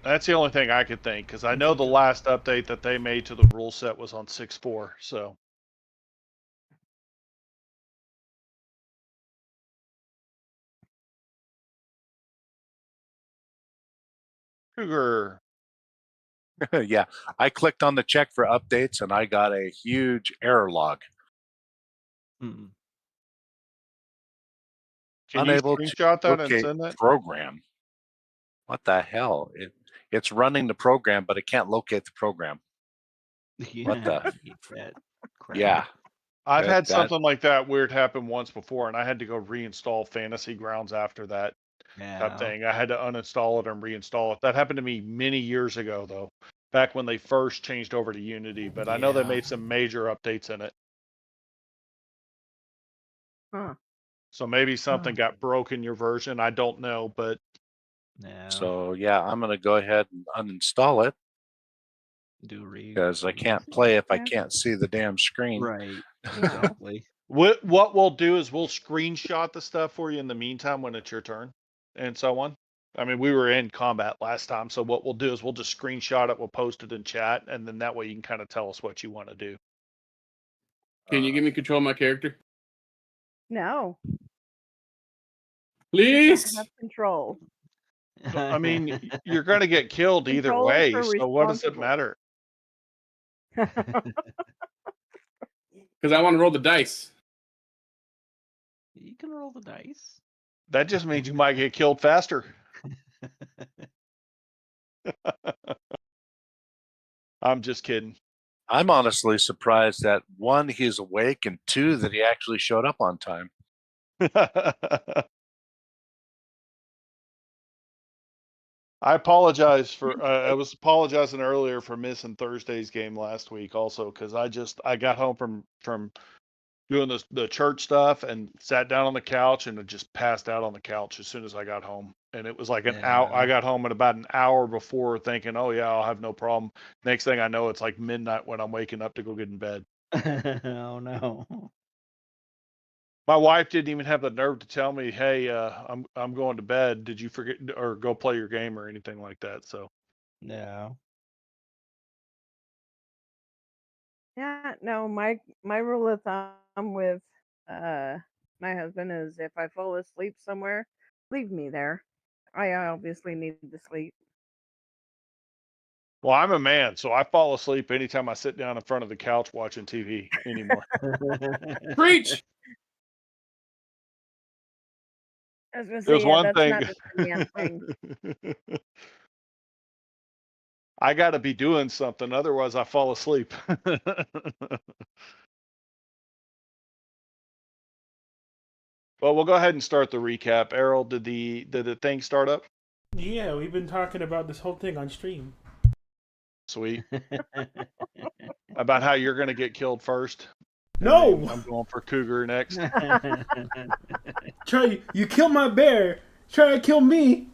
That's the only thing I could think, because I know the last update that they made to the rule set was on 6.4. So Cougar. Yeah, I clicked on the check for updates and I got a huge error log. Hmm. Can Unable you to screenshot that and locate send that? program. What the hell? It's running the program, but it can't locate the program. What the? Yeah. I've had That something like that weird happen once before, and I had to go reinstall Fantasy Grounds after that Yeah. thing. I had to uninstall it and reinstall it. That happened to me many years ago, though, back when they first changed over to Unity. But I know they Yeah. made some major updates in it. Huh. So maybe something got broke in your version. I don't know, but Yeah. So yeah, I'm gonna go ahead and uninstall it Do a read. because I can't play if I can't see the damn screen. Right. No. Exactly. what we'll do is we'll screenshot the stuff for you in the meantime when it's your turn, and so on. I mean, we were in combat last time, so what we'll do is we'll just screenshot it, we'll post it in chat, and then that way you can kind of tell us what you want to do. Can you give me control of my character? No. Please? Have control. I mean, you're going to get killed either Control way, for so what does it responsible. matter? Because I want to roll the dice. You can roll the dice. That just means you might get killed faster. I'm just kidding. I'm honestly surprised that one, he's awake, and two, that he actually showed up on time. I apologize for I was apologizing earlier for missing Thursday's game last week also, because I got home from doing the church stuff and sat down on the couch and just passed out on the couch as soon as I got home. And it was like an hour. I got home at about an hour before thinking, oh yeah, I'll have no problem. Next thing I know, it's like midnight when I'm waking up to go get in bed. Oh no. My wife didn't even have the nerve to tell me, "Hey, I'm going to bed. Did you forget or go play your game or anything like that?" So No. Yeah, no, my rule of thumb with my husband is if I fall asleep somewhere, leave me there. I obviously need to sleep. well, I'm a man, so I fall asleep anytime I sit down in front of the couch watching TV anymore. Preach! I was gonna There's say, yeah, one that's thing. not just a man thing. I got to be doing something, otherwise I fall asleep. Well, we'll go ahead and start the recap. Errol, did the thing start up? Yeah, we've been talking about this whole thing on stream. Sweet. About how you're going to get killed first. No! I'm going for Cougar next. You kill my bear. Try to kill me.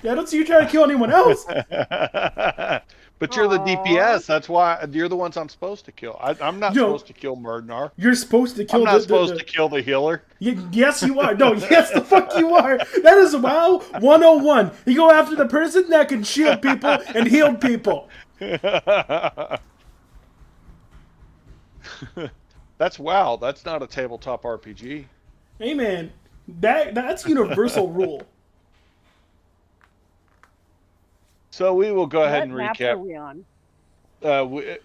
I don't see you trying to kill anyone else. But you're the DPS. That's why you're the ones I'm supposed to kill. I'm not supposed to kill Murdnar. You're supposed to kill I'm not supposed to kill the healer. Yes, you are. No, yes, the fuck you are. That is WoW 101. You go after the person that can shield people and heal people. That's WoW. That's not a tabletop RPG. Hey, man. That's universal rule. So we will go ahead and What map recap. are we on?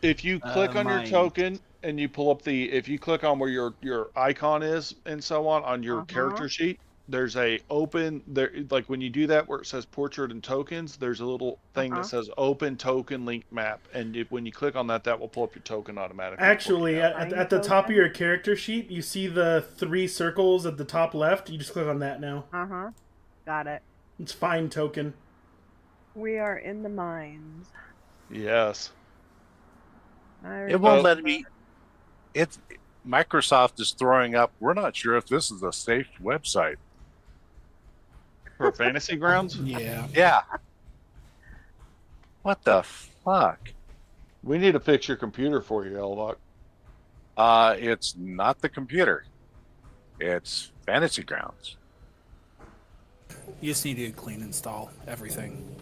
If you click on your mine. token and you pull up if you click on where your icon is and so on your character sheet, there's a open there, like when you do that where it says portrait and tokens, there's a little thing that says open token link map, and when you click on that will pull up your token automatically. Actually, at the top of your character sheet, you see the 3 circles at the top left. You just click on that now. Got it. It's fine token. We are in the mines. Yes. It won't let me. Microsoft is throwing up. We're not sure if this is a safe website for Fantasy Grounds. Yeah. What the fuck? We need to fix your computer for you, Elbach. It's not the computer. It's Fantasy Grounds. You just need to clean install everything.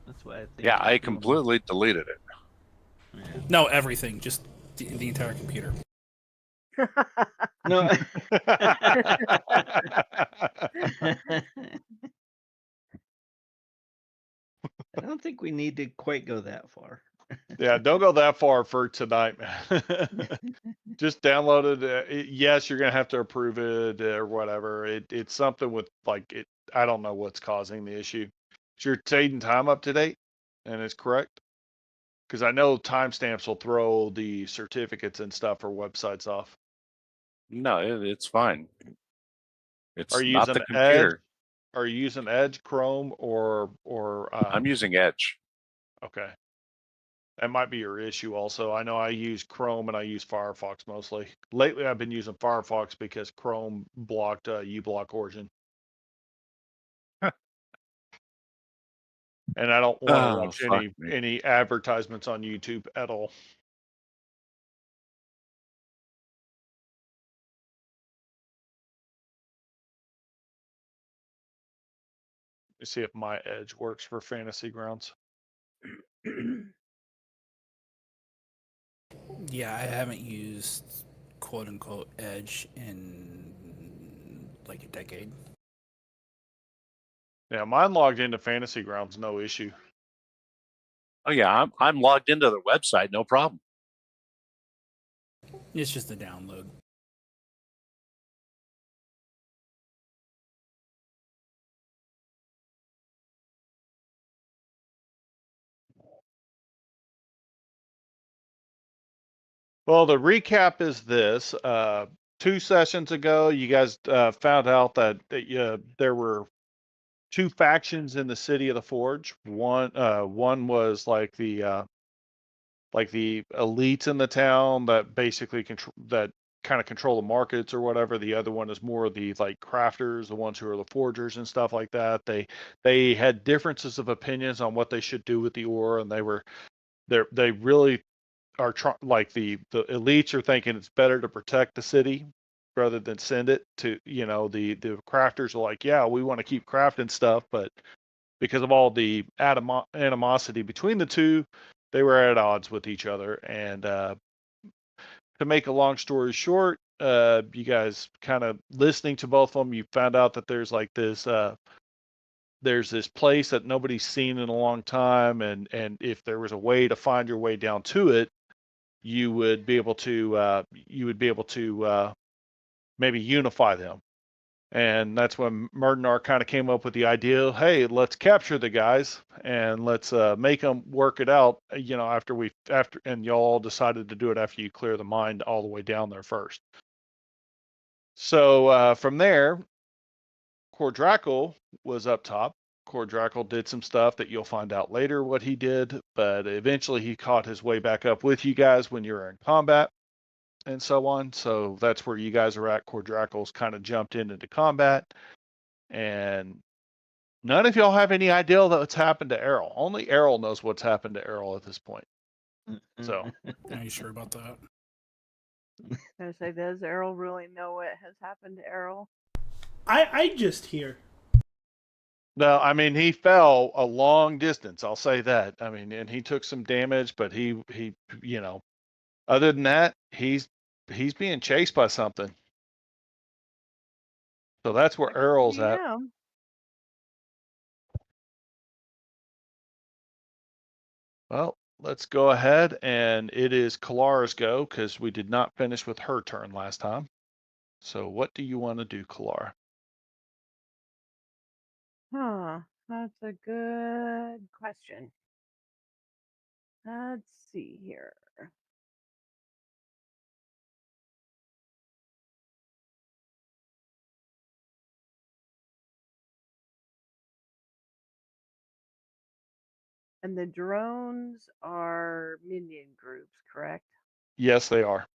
That's what I think. Yeah, I it's doing. completely deleted it. Yeah. No, everything. Just the entire computer. No. I don't think we need to quite go that far. Yeah, don't go that far for tonight, man. Just download it. Yes, you're gonna have to approve it or whatever. It's something with like it. I don't know what's causing the issue. Is your date and time up to date, and it's correct? Because I know timestamps will throw the certificates and stuff for websites off. No, it's fine. It's Are you not using the Edge? computer. Are you using Edge, Chrome, or I'm using Edge. okay? That might be your issue also. I know I use Chrome and I use Firefox mostly. Lately, I've been using Firefox because Chrome blocked uBlock Origin. And I don't want to Oh, watch fuck me. any advertisements on YouTube at all. Let's see if my Edge works for Fantasy Grounds. Yeah, I haven't used quote unquote Edge in like a decade. Yeah, mine logged into Fantasy Grounds, no issue. Oh yeah, I'm logged into their website, no problem. It's just a download. Well, the recap is this. 2 sessions ago, you guys found out that there were 2 factions in the city of the Forge. One was like the elites in the town that basically kind of control the markets or whatever. The other one is more of the like crafters, the ones who are the forgers and stuff like that. They had differences of opinions on what they should do with the ore, and they really are like the elites are thinking it's better to protect the city rather than send it to the crafters are like, yeah, we want to keep crafting stuff, but because of all the animosity between the two, they were at odds with each other. And to make a long story short, you guys kind of listening to both of them, you found out that there's like this there's this place that nobody's seen in a long time, and if there was a way to find your way down to it, you would be able to maybe unify them. And that's when Murdenar kind of came up with the idea, hey, let's capture the guys and let's make them work it out, and y'all all decided to do it after you clear the mine all the way down there first. So from there, Cordrackle was up top. Cordrackle did some stuff that you'll find out later what he did, but eventually he caught his way back up with you guys when you were in combat and so on. So that's where you guys are at. Cordrackle's kind of jumped into combat, and none of y'all have any idea what's happened to Errol. Only Errol knows what's happened to Errol at this point. So Are you sure about that? I say, does Errol really know what has happened to Errol? I just hear. no, I mean he fell a long distance. I'll say that. I mean, and he took some damage, but he other than that, he's being chased by something. So that's where Errol's at. Yeah. Well, let's go ahead, and it is Kalara's go because we did not finish with her turn last time. So what do you want to do, Kalara? Huh. That's a good question. Let's see here. And the drones are minion groups, correct? Yes, they are.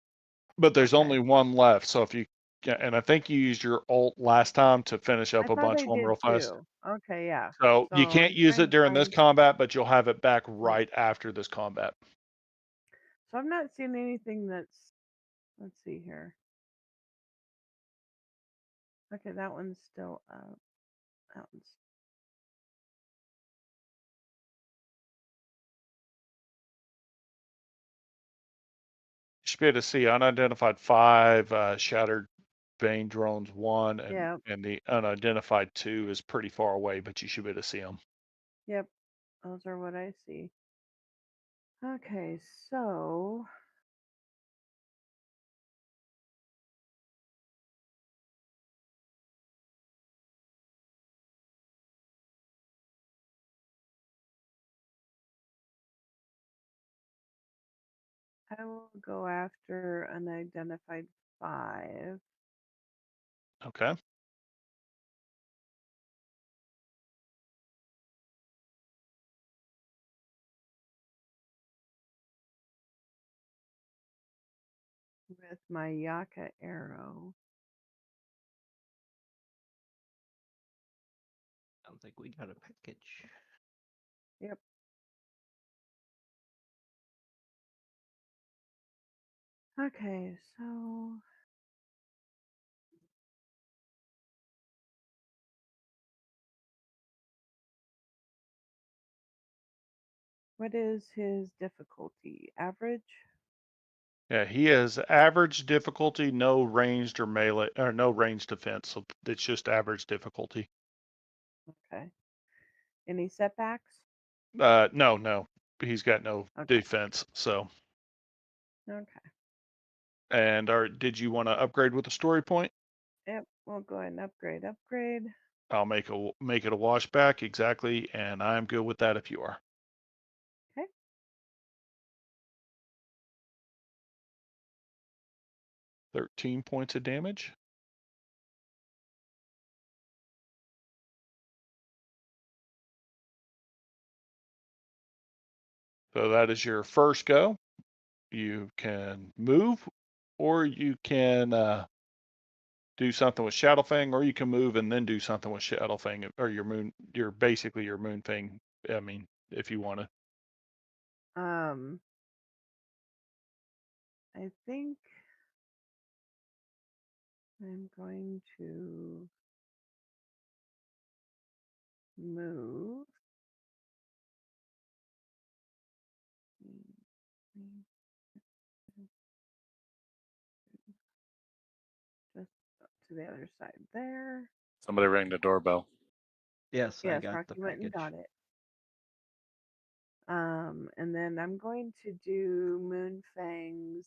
But there's Okay. only one left. So if you and I think you used your ult last time to finish up I a thought bunch I of them did real fast. too. Okay, yeah. So you So can't I'm use trying it to during this find. combat, but you'll have it back right after this combat. So I'm not seeing anything that's. Let's see here. Okay, that one's still up. That one's. Should be able to see unidentified 5, shattered vein drones 1, and Yeah. and the unidentified 2 is pretty far away, but you should be able to see them. Yep. Those are what I see. Okay, so I will go after unidentified 5. Okay. With my Yaka arrow. I don't think we got a package. Yep. Okay, so what is his difficulty? Average? Yeah, he has average difficulty, no ranged or melee, or no ranged defense, so it's just average difficulty. Okay. Any setbacks? No, he's got no Okay. defense. So, Okay. and did you want to upgrade with a story point? Yep. We'll go ahead and upgrade. I'll make it a washback exactly, and I'm good with that if you are. Okay. 13 points of damage. So that is your first go. You can move, or you can do something with Shadowfang, or you can move and then do something with Shadowfang, or basically your Moonfang. I mean, if you want to. I think I'm going to move. Just up to the other side there. Somebody rang the doorbell. Yes, I Yes, got Rocky the went and package. got it. And then I'm going to do Moonfang's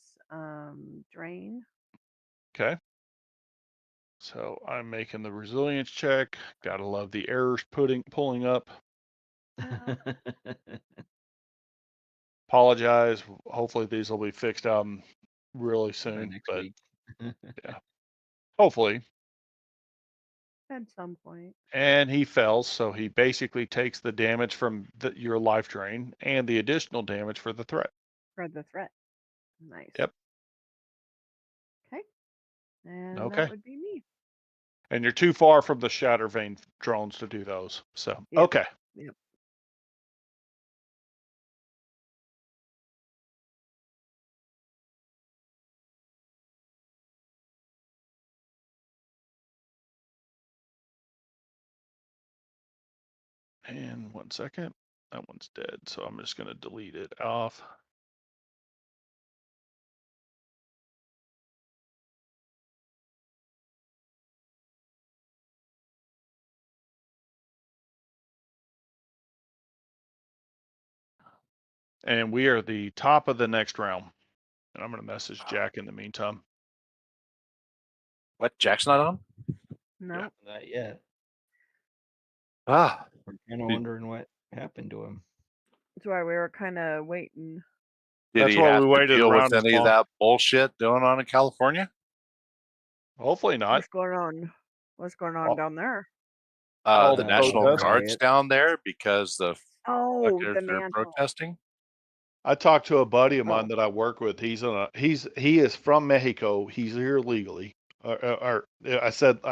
drain. Okay. So I'm making the resilience check. Gotta love the errors pulling up. Apologize. Hopefully these will be fixed really By soon. next But week. yeah, hopefully. At some point. And he fails, so he basically takes the damage from your life drain and the additional damage for the threat. For the threat. Nice. Yep. Okay. And Okay. that would be me. And you're too far from the Shatter Vein drones to do those. So, Yep. okay. Yep. And 1 second. That one's dead, so I'm just going to delete it off. And we are the top of the next round. And I'm going to message Jack in the meantime. What? Jack's not on? No. Not yet. Ah, We're kind of Did- wondering what happened to him. That's why we were kind of waiting. did That's he why have we to waited deal with around as any of long. that bullshit going on in California? Hopefully not. What's going on? What's going on Oh. down there? All The the National protests. Guard's down there because the Oh, the fuckers are mantle. protesting. I talked to a buddy of mine Oh. that I work with. He is from Mexico. He's here legally. I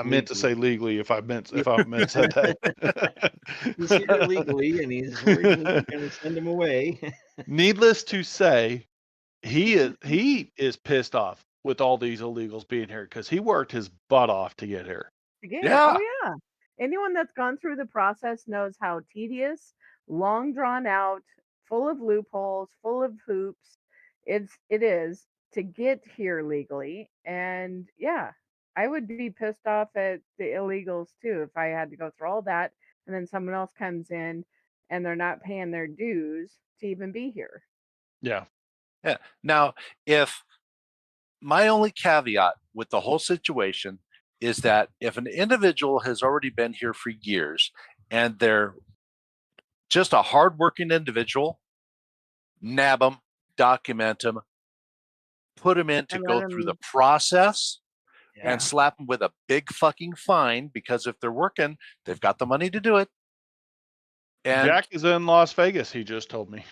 meant to say legally if I meant said that. He's here illegally, and he's worried we're going to send him away. Needless to say, he is pissed off with all these illegals being here because he worked his butt off to get here. Again, Yeah. oh yeah. Anyone that's gone through the process knows how tedious, long drawn out, full of loopholes, full of hoops it is. to get here legally. And yeah, I would be pissed off at the illegals too if I had to go through all that and then someone else comes in and they're not paying their dues to even be here. Yeah. Yeah. Now, if my only caveat with the whole situation is that if an individual has already been here for years and they're just a hardworking individual, nab them, document them, put them in to And go let through the 'em- process, Yeah. and slap them with a big fucking fine because if they're working, they've got the money to do it. And Jack is in Las Vegas. He just told me.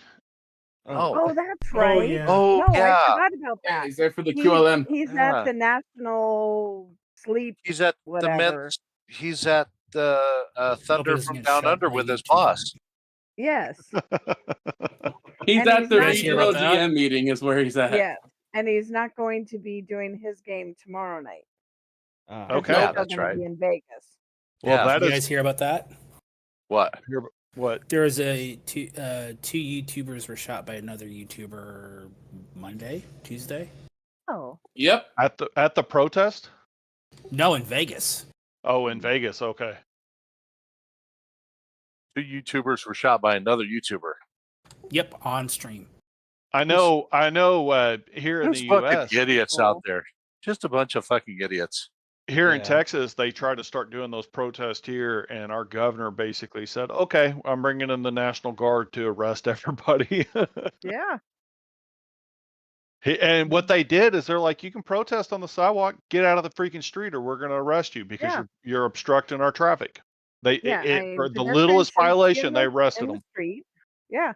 Oh, that's Oh, right. yeah. No, I yeah, forgot about Yeah, that. he's there for the He- QLM. He's Yeah. at the National Sleep he's at whatever. he's at the Thunder doesn't from get Down shot Under by with his YouTuber. boss. Yes. He's And at he's the not guys hear regional about that? GM meeting is where he's at. Yeah. And he's not going to be doing his game tomorrow night. 'cause Okay. they're Yeah, still that's gonna right. be in Vegas. Well, Yeah. that Did you is guys hear about that? What? what. There was two YouTubers were shot by another YouTuber Tuesday. Oh. Yep. At the protest? No, in Vegas. Oh, in Vegas. Okay. 2 YouTubers were shot by another YouTuber. Yep, on stream. I know. Here in There's the fucking U.S., idiots out there. Just a bunch of fucking idiots. here in Yeah. Texas, they tried to start doing those protests here, and our governor basically said, "Okay, I'm bringing in the National Guard to arrest everybody." Yeah. And what they did is they're like, "You can protest on the sidewalk, get out of the freaking street, or we're going to arrest you because Yeah. you're obstructing our traffic." They Yeah. for the pedestrians littlest shouldn't be violation, in they the- arrested in the them. street. Yeah.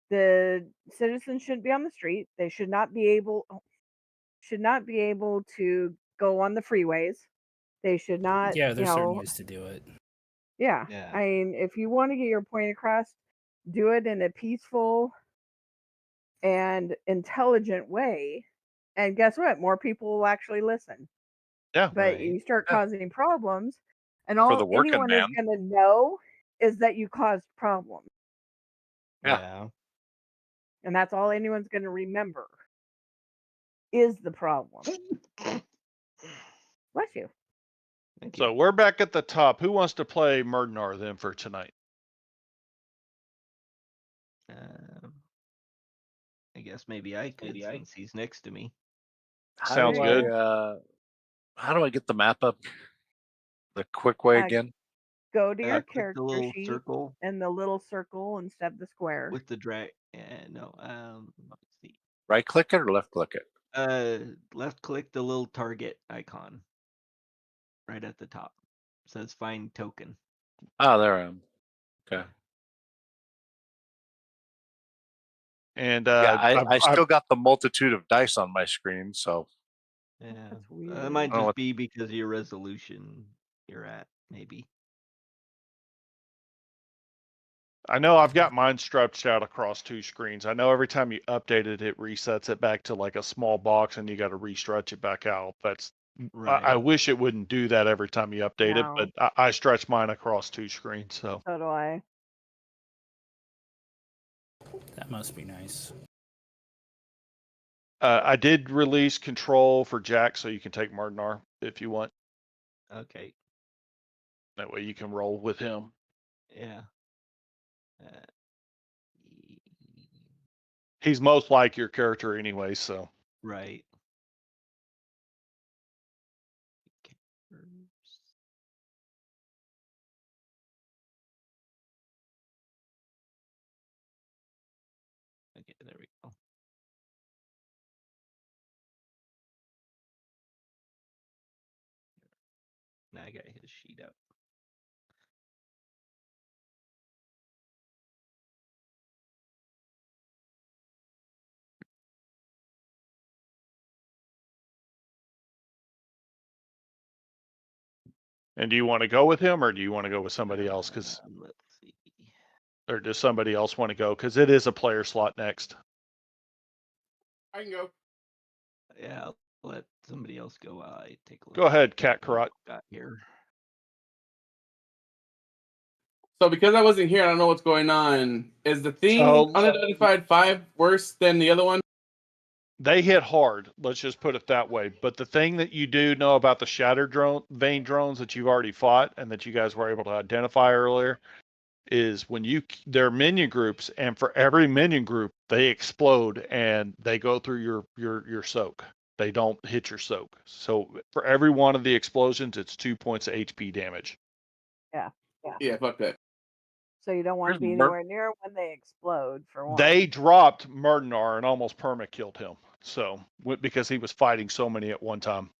The citizens shouldn't be on the street. They should not be able to go on the freeways. They should not, Yeah, you there's certain know, ways to do it. yeah. Yeah. I mean, if you want to get your point across, do it in a peaceful and intelligent way. And guess what? More people will actually listen. Yeah. But Right. you start Yeah. causing problems, and For all the working anyone is man. going to know is that you caused problems. Yeah. And that's all anyone's going to remember is the problem. Bless you. Thank So you. we're back at the top. Who wants to play Murdenar then for tonight? I guess maybe I could since he's next to me. Sounds How do good. how do I get the map up the quick way Uh, again? Go to your Click character the little sheet circle and the little circle instead of the square. with the drag. No. Let's see. Right click it or left click it? Left click the little target icon right at the top. It says find token. Oh, there I am. Okay. And Yeah, I've- I still got the multitude of dice on my screen, so Yeah. That's It weird. might Oh, just what- be because of your resolution you're at, maybe. I know I've got mine stretched out across 2 screens. I know every time you update it, it resets it back to like a small box, and you got to restretch it back out. That's Right. I wish it wouldn't do that every time you update No. it, but I stretch mine across 2 screens. So So do I. That must be nice. I did release control for Jack, so you can take Murdenar if you want. Okay. That way you can roll with him. Yeah. He's most like your character anyway, so. Right. Okay, there we go. Now I got his sheet up. And do you want to go with him, or do you want to go with somebody else? Let's see. Or does somebody else want to go? Because it is a player slot next. I can go. Yeah, I'll let somebody else go while I take a look. Go ahead, Cat at what Karate. Got here. So because I wasn't here, I don't know what's going on. Is the theme So- unidentified 5 worse than the other one? They hit hard. Let's just put it that way. But the thing that you do know about the shattered vein drones that you've already fought and that you guys were able to identify earlier is when they're minion groups, and for every minion group they explode and they go through your soak. They don't hit your soak. So for every one of the explosions, it's 2 points of HP damage. Yeah, fuck that. So you don't want Where's to be anywhere near when they explode. For one, They dropped Murdenar and almost perma killed him. So because he was fighting so many at one time.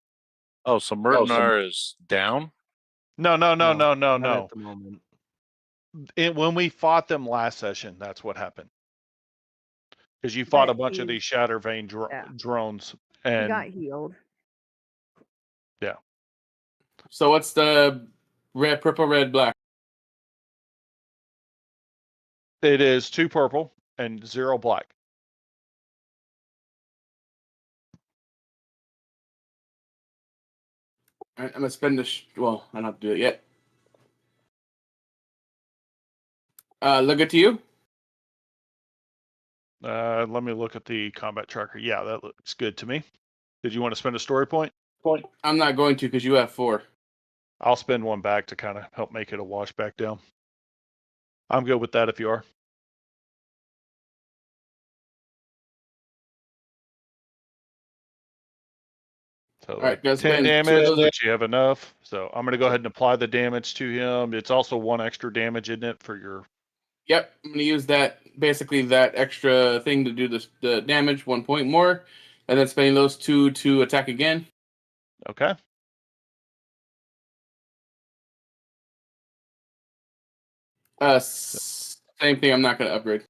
Oh, so Murdenar is down? No. Not at the moment. When we fought them last session, that's what happened. Because you fought a bunch of these shatter vein drones, he and got healed. So what's the red, purple, red, black? it is 2 purple and 0 black. All right, I'm gonna spend this. Well, I don't have to do it yet. Look it to you. Let me look at the combat tracker. Yeah, that looks good to me. Did you want to spend a story point? I'm not going to because you have 4. I'll spend one back to kind of help make it a wash back down. I'm good with that if you are. So All right, guys, 10 spend 2 damage, of those. but you have enough. So I'm going to go ahead and apply the damage to him. It's also 1 extra damage, isn't it, for your... Yep, I'm gonna use that basically that extra thing to do the damage 1 point more, and then spending those 2 to attack again. Okay. Same thing. I'm not gonna upgrade.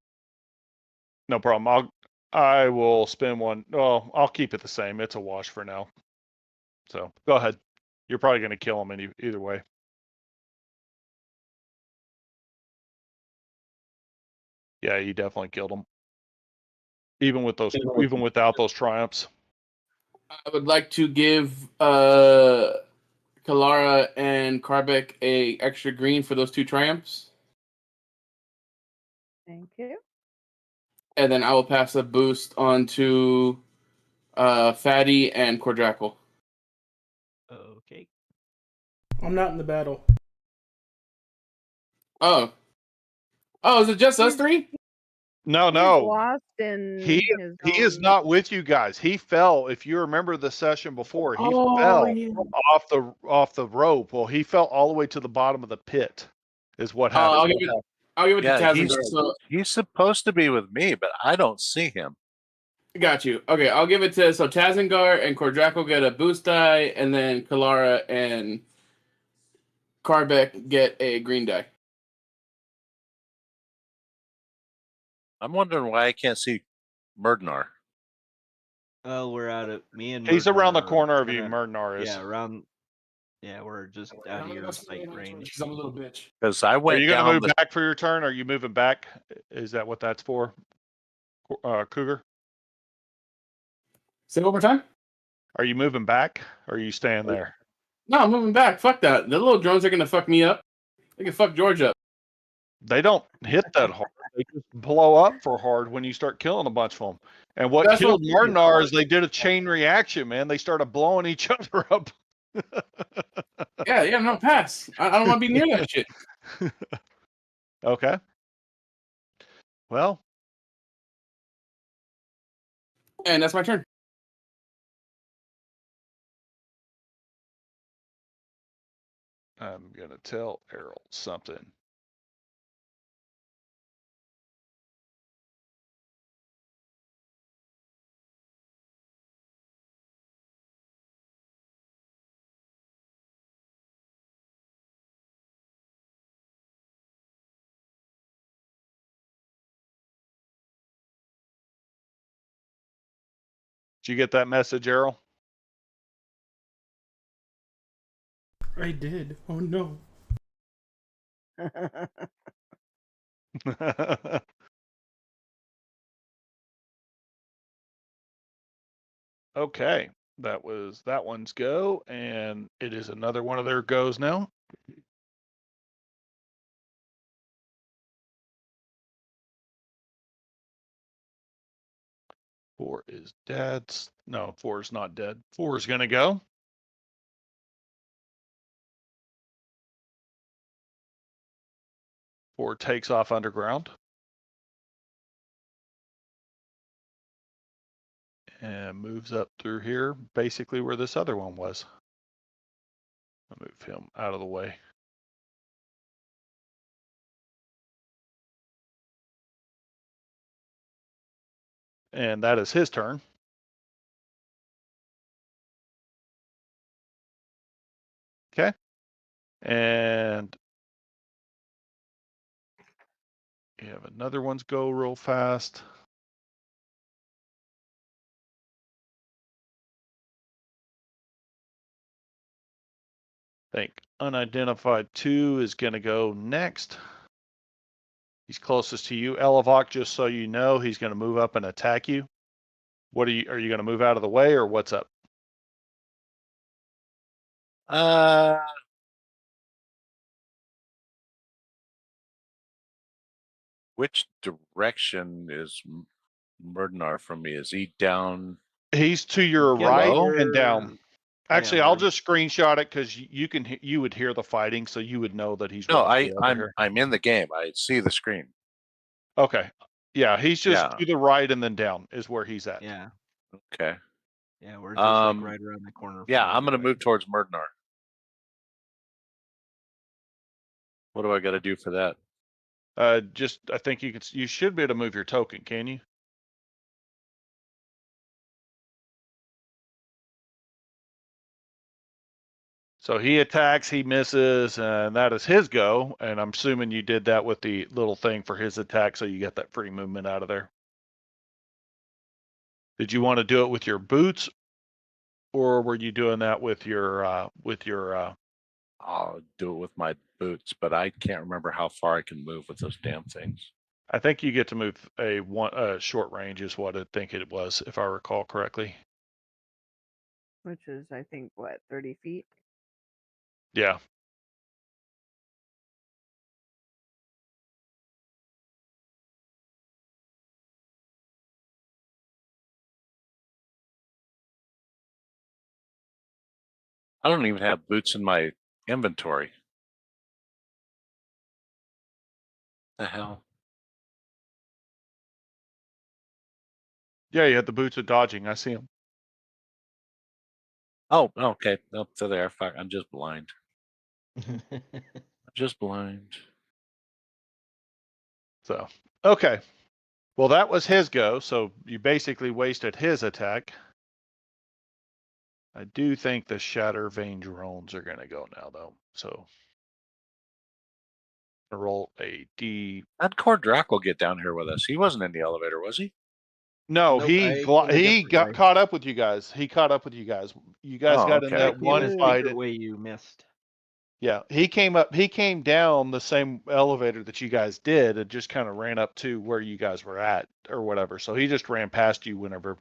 No problem. I will spend 1. Well, I'll keep it the same. It's a wash for now. So go ahead. You're probably going to kill him either way. Yeah, you definitely killed him. Even without those triumphs. I would like to give Kalara and Karbek a extra green for those 2 triumphs, Thank you. and then I will pass a boost on to Fatty and Cordrackle. Okay. I'm not in the battle. Oh, is it just us 3? No. He's lost in He is own- not with you guys. He fell. If you remember the session before, he fell off the rope. Well, he fell all the way to the bottom of the pit. Is what happened. I'll give it to Yeah, Tazengar. So he's supposed to be with me, but I don't see him. got you. Okay, I'll give it to Tazengar and Cordrackle get a boost die, and then Kalara and Karbek get a green die. I'm wondering why I can't see Murdenar. Well, we're out of me and. He's around the Murdenar are corner of you, kinda- Murdenar is. Yeah, around. Yeah, we're just out of your sight range. Because I'm a little bitch. Because I Are went you going down to move back for your turn? Are you moving back? Is that what that's for? Cougar? Say it one more time. Are you moving back? Or are you staying there? No, I'm moving back. Fuck that. The little drones are gonna fuck me up. They can fuck George up. They don't hit that hard. They just blow up for hard when you start killing a bunch of them. And what That's killed what- Murdenar is they did a chain reaction, man. They started blowing each other up. Yeah, no, pass. I don't want to be near that shit. Okay. Well, And that's my turn. I'm going to tell Errol something. Did you get that message, Errol? I did. Oh no. Okay. That one's go, and it is another one of their goes now. 4 is dead. No, 4 is not dead. 4 is going to go. Four takes off underground. And moves up through here, basically where this other one was. I'll move him out of the way. And that is his turn. Okay. And you have another one's go real fast. I think unidentified 2 is going to go next. He's closest to you. Elevok, just so you know, he's going to move up and attack you. What are you going to move out of the way or what's up? Which direction is Murdenar from me? Is he down? He's to your Yeah, right Below? and down. Actually, I'll we're- just screenshot it because you would hear the fighting, so you would know that he's No, roughly over here. I'm in the game. I see the screen. Okay. Yeah, he's just Yeah. to the right and then down is where he's at. Yeah, Okay. yeah, we're just like Um, right around the corner. Yeah, from I'm gonna everybody. move towards Murdenar. What do I got to do for that? Just I think you should be able to move your token, can you? So he attacks, he misses, and that is his go. And I'm assuming you did that with the little thing for his attack, so you got that free movement out of there. Did you want to do it with your boots, or were you doing that with your I'll do it with my boots, but I can't remember how far I can move with those damn things. I think you get to move a short range is what I think it was, if I recall correctly. Which is, I think, what, 30 feet? Yeah. I don't even have boots in my inventory. The hell? Yeah, you had the boots of dodging. I see them. Oh, okay. Nope, so there. Fuck, I'm just blind. I'm just blind. So, okay. Well, that was his go. So you basically wasted his attack. I do think the Shatter Vein drones are going to go now, though. So roll a D. How'd Core Draco get down here with us? He wasn't in the elevator, was he? No, Nope, he got caught up with you guys. He caught up with you guys. You guys Oh, got in okay. that You one went a fight. secret way you missed. Yeah, he came up. He came down the same elevator that you guys did, and just kind of ran up to where you guys were at, or whatever. So he just ran past you whenever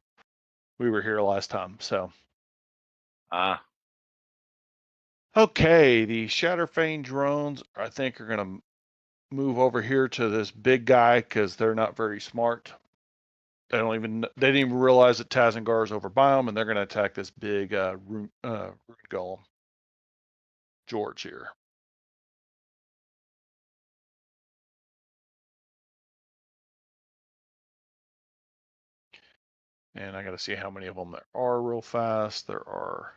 we were here last time. So okay, the Shatterfane drones, I think, are gonna move over here to this big guy because they're not very smart. They didn't even realize that Tazengar is over by them, and they're gonna attack this big rune golem, George here. And I got to see how many of them there are real fast. There are.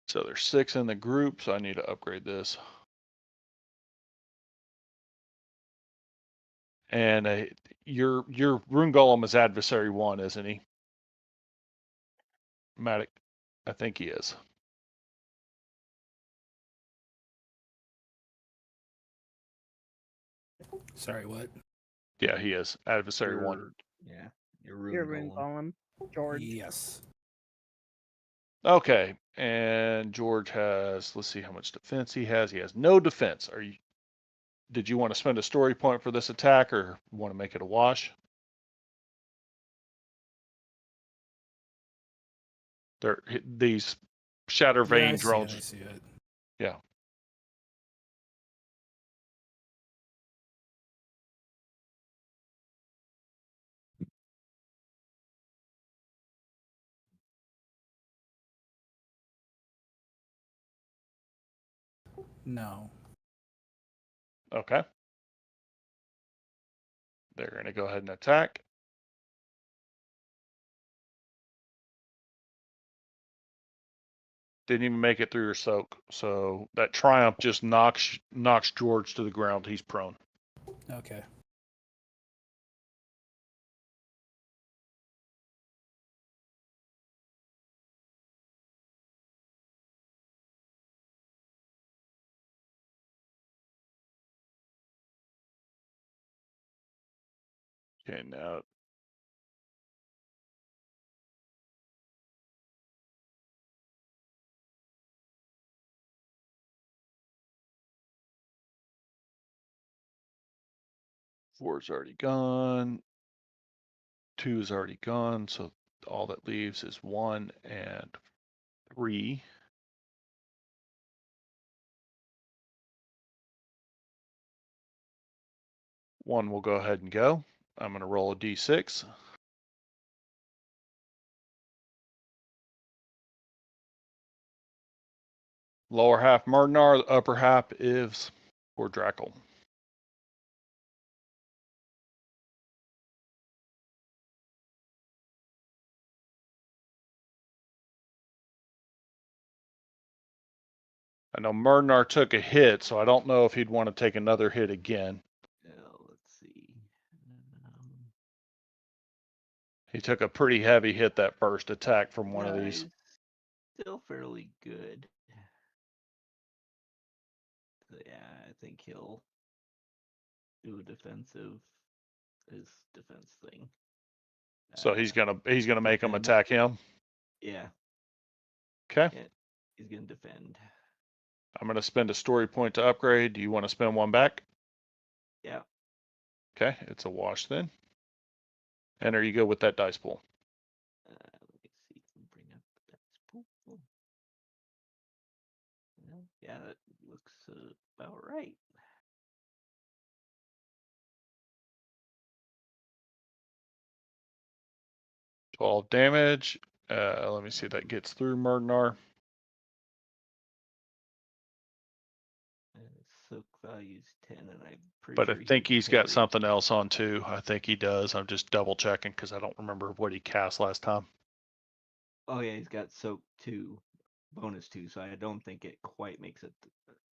So there's 6 in the group, so I need to upgrade this. And your rune golem is adversary 1, isn't he? Matic, I think he is. Sorry, what? Yeah, he is adversary 1. Yeah, your rune Your rune golem. golem, George. Yes. Okay, and George has. Let's see how much defense he has. He has no defense. Did you want to spend a story point for this attack, or want to make it a wash? These shatter Yeah, I vein see drones. it, I see it. Yeah. No. Okay. They're going to go ahead and attack. Didn't even make it through your soak. So that Triumph just knocks George to the ground. He's prone. Okay. Okay, now four's already gone. 2 is already gone. So all that leaves is 1 and 3. One will go ahead and go. I'm going to roll a d6. Lower half Murdenar, the upper half is for Drackle. I know Murdenar took a hit, so I don't know if he'd want to take another hit again. Let's see. He took a pretty heavy hit that first attack from one of Yeah, these. he's still fairly good. So, yeah, I think he'll do his defense thing. So he's gonna make him defend. attack him. Yeah, Okay. yeah, he's gonna defend. I'm gonna spend a story point to upgrade. Do you want to spend one back? Yeah. Okay, it's a wash then. And there you go with that dice pool. Let me see. Bring up the dice pool. Well, yeah, that looks about right. $12 damage. Let me see if that gets through Murdenar. Soak value's 10, and I'm pretty But sure I think he's got carried. something else on too. I think he does. I'm just double checking because I don't remember what he cast last time. Oh yeah, he's got soak 2, bonus 2, so I don't think it quite makes it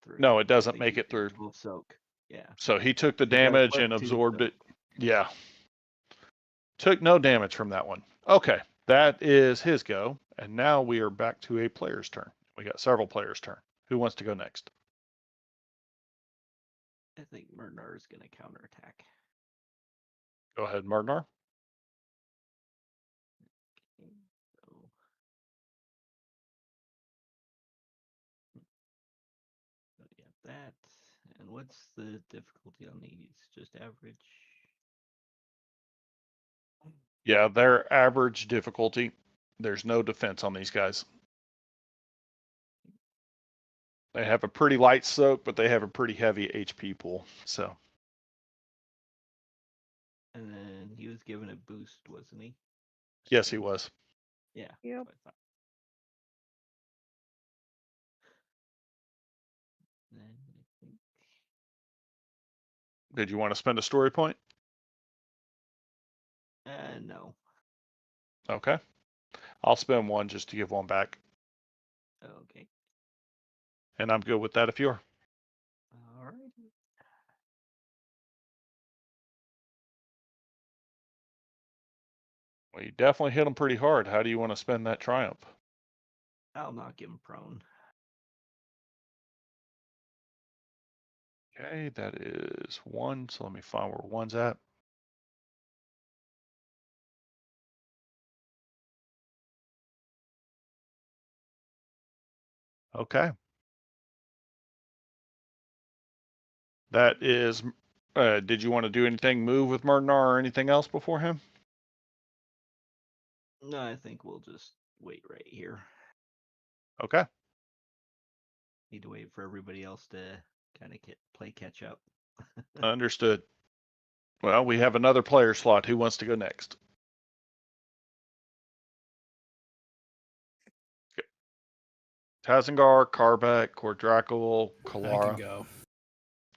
through. No, it I doesn't think make he's it through. got full soak. Yeah. So he took the He's got a damage and +2 absorbed soak. it. Yeah. Took no damage from that one. Okay, that is his go. And now we are back to a player's turn. We got several players' turn. Who wants to go next? I think Murnar is going to counterattack. Go ahead, Murdenar. Okay, so yeah, that. And what's the difficulty on these? Just average? Yeah, they're average difficulty. There's no defense on these guys. They have a pretty light soak, but they have a pretty heavy HP pool. So And then he was given a boost, wasn't he? yes, he was. Yeah. Yep. That's what I thought. Then I think Did you want to spend a story point? no. Okay. I'll spend one just to give one back. Okay. And I'm good with that if you're. All right. Well, you definitely hit him pretty hard. How do you want to spend that triumph? I'll knock him prone. Okay, that is 1. So let me find where 1's at. Okay. That is, did you want to do anything, move with Murdenar or anything else before him? No, I think we'll just wait right here. Okay. Need to wait for everybody else to kind of play catch up. Understood. Well, we have another player slot. Who wants to go next? Okay. Tazengar, Karbeck, Kordrakel, I can Kalara. go.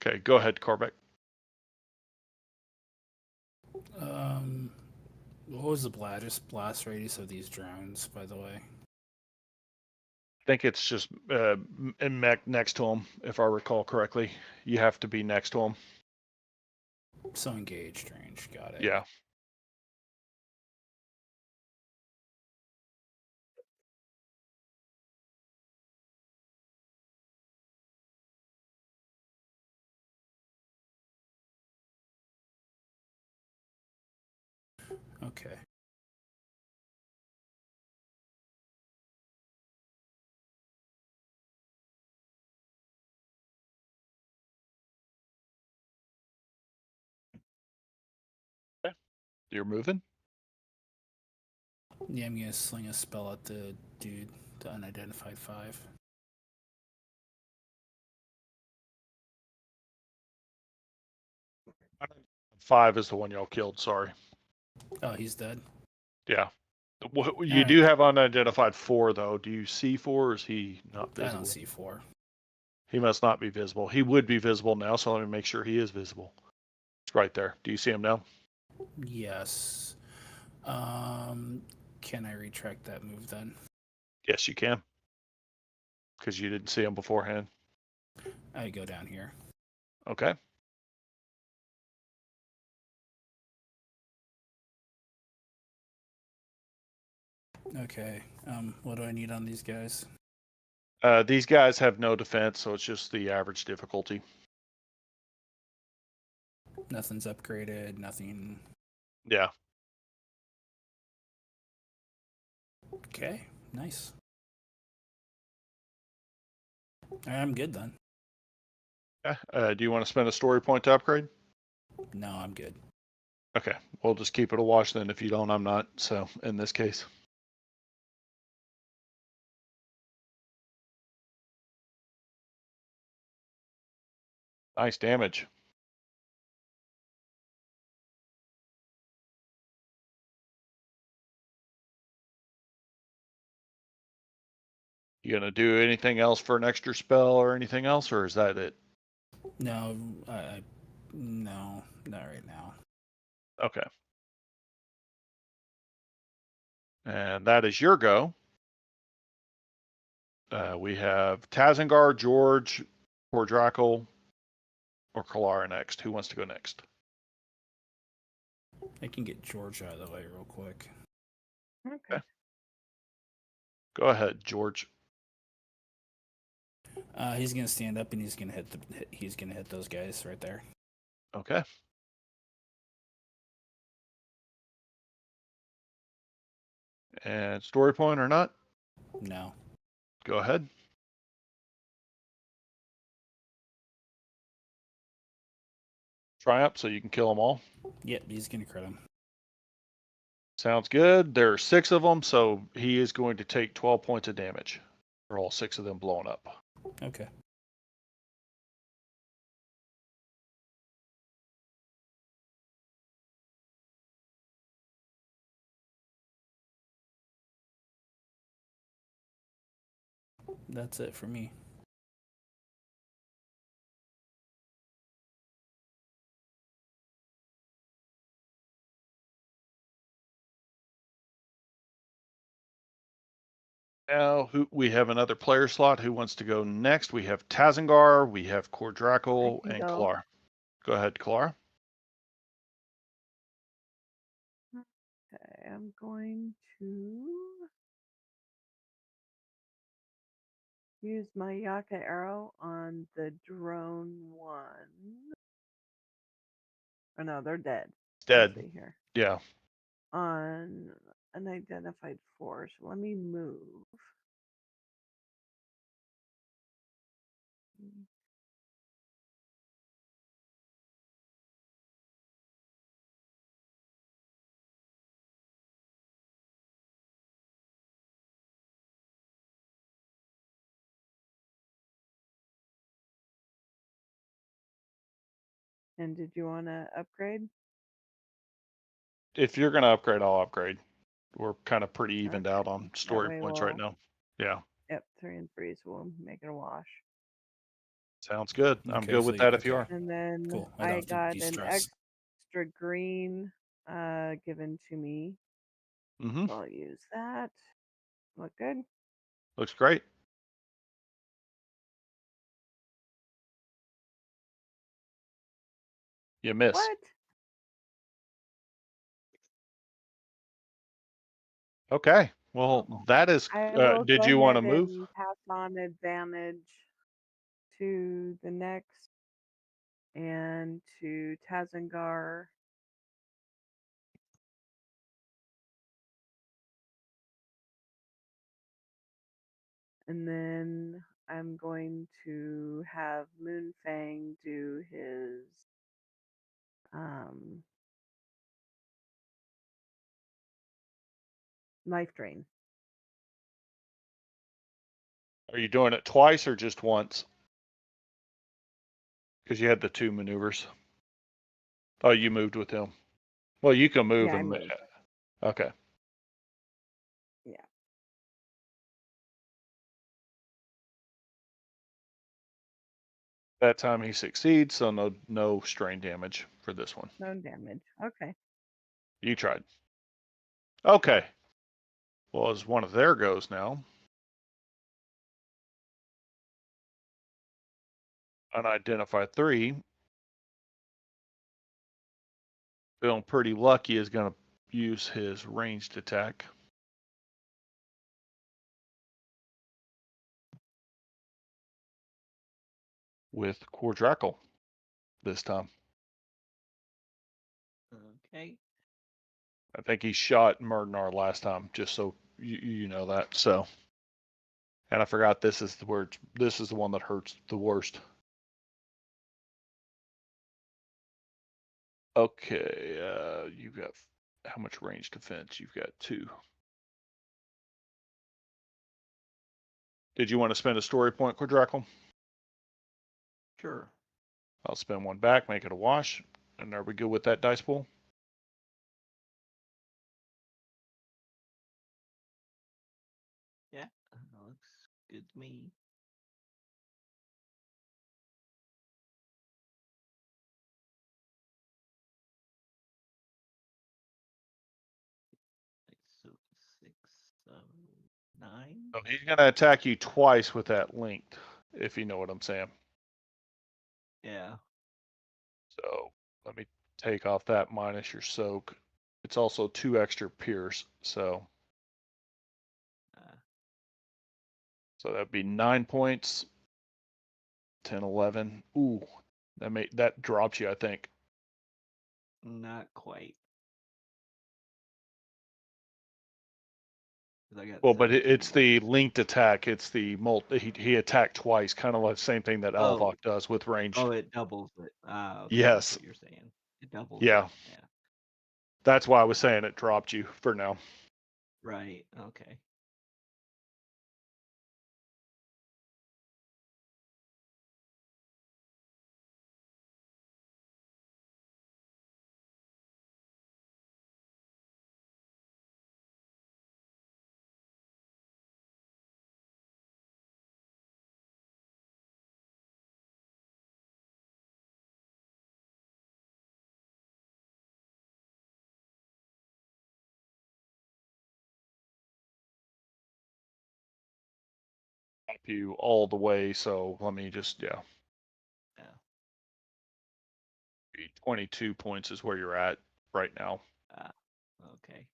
Okay, go ahead, Karbeck. What was the blast radius of these drones, by the way? I think it's just next to him, if I recall correctly. You have to be next to him. So engaged range. Got it. Yeah. Okay. You're moving? Yeah, I'm gonna sling a spell at the dude, the unidentified 5. Five is the one y'all killed, sorry. Oh, he's dead. Yeah. You Alright. do have unidentified 4, though. Do you see 4, or is he not I visible? don't see 4. He must not be visible. He would be visible now, so let me make sure he is visible. It's right there. Do you see him now? Yes. Can I retract that move then? Yes, you can. Because you didn't see him beforehand. I go down here. Okay. Okay. What do I need on these guys? These guys have no defense, so it's just the average difficulty. Nothing's upgraded. Nothing. Yeah. Okay. Nice. I'm good then. Okay. Do you want to spend a story point to upgrade? No, I'm good. Okay. We'll just keep it a wash then. If you don't, I'm not. So in this case. Nice damage. You gonna do anything else for an extra spell or anything else, or is that it? No, no, not right now. Okay. And that is your go. We have Tazengar, George, Kordrakel, or Kalara next. Who wants to go next? I can get George out of the way real quick. Okay. Go ahead, George. He's gonna stand up and he's gonna hit those guys right there. Okay. And story point or not? No. Go ahead. Triumph, so you can kill them all. Yep, he's gonna crit him. Sounds good. There are 6 of them, so he is going to take 12 points of damage for all 6 of them blowing up. Okay. That's it for me. Now, we have another player slot. Who wants to go next? We have Tazengar, we have Kordrakel, I can and go. Kalara. Go ahead, Kalara. Okay, I'm going to use my Yaka arrow on the drone 1. Oh no, they're dead. Dead. Let's see here. Yeah. On unidentified 4. So let me move. And did you want to upgrade? If you're gonna upgrade, I'll upgrade. We're kind of pretty evened out Okay. on That story way points right we'll. now. Yeah, Yep, 3 and 3s will make it a wash. sounds good. I'm Okay, good so with that if you okay. are. And then Cool. I I don't have to got an de-stress. extra green given to me. Mm-hmm. So I'll use that. Look good. Looks great. You miss. What? Okay. Well, that is. I will Did go you want to ahead move? and pass on advantage to the next and to Tazengar. And then I'm going to have Moonfang do his life drain. Are you doing it twice or just once? Because you had the 2 maneuvers. Oh, you moved with him. Well, you can move Yeah, I him. moved. Okay. Yeah. That time he succeeds, so no strain damage for this one. No damage. Okay. You tried. Okay. Well, as one of their goes now. Unidentified 3. Feeling pretty lucky is going to use his ranged attack. With Quadrackle this time. Okay. I think he shot Murdenar last time, just so you know that. So, and I forgot this is the word. This is the one that hurts the worst. Okay, you got how much range defense? You've got 2. Did you want to spend a story point, Quadrackle? Sure. I'll spend 1 back, make it a wash, and are we good with that dice pool? Yeah. Looks good to me. So 6, 7, 9. So he's going to attack you twice with that linked, if you know what I'm saying. Yeah. So let me take off that minus your soak. It's also 2 extra pierce, so that'd be 9 points. 10, 11. Ooh, that drops you, I think. Not quite. I got Well, but it's 17 the linked attack. It's the he attacked twice, kind of like the same thing that Alvok does with ranged. Oh, it doubles it. Okay, Yes. that's what you're saying. It doubles Yeah. it. Yeah. That's why I was saying it dropped you for now. Right. Okay. Drop you all the way, so let me just, yeah. 22 points is where you're at right now. Okay.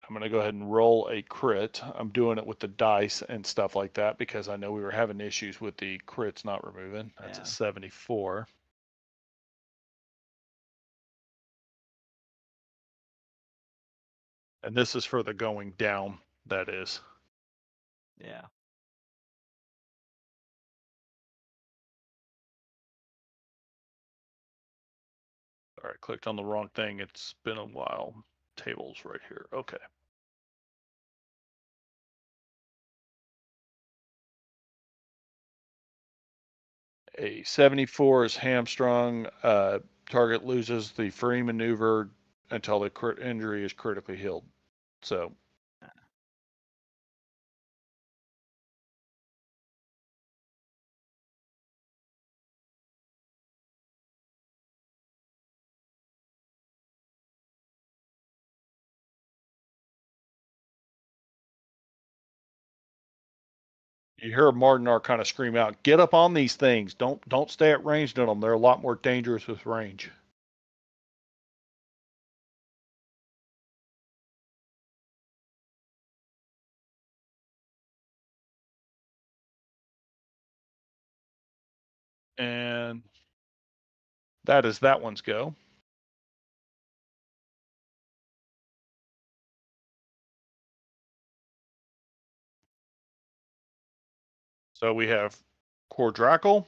I'm going to go ahead and roll a crit. I'm doing it with the dice and stuff like that because I know we were having issues with the crits not removing. That's a 74. And this is for the going down, that is. Yeah. All right, clicked on the wrong thing. It's been a while. Tables right here. Okay. A 74 is hamstrung. target loses the free maneuver until the injury is critically healed. So you hear Martinar kind of scream out, "Get up on these things! Don't stay at range on them. They're a lot more dangerous with range." And that is that one's go. So we have Cordrackle,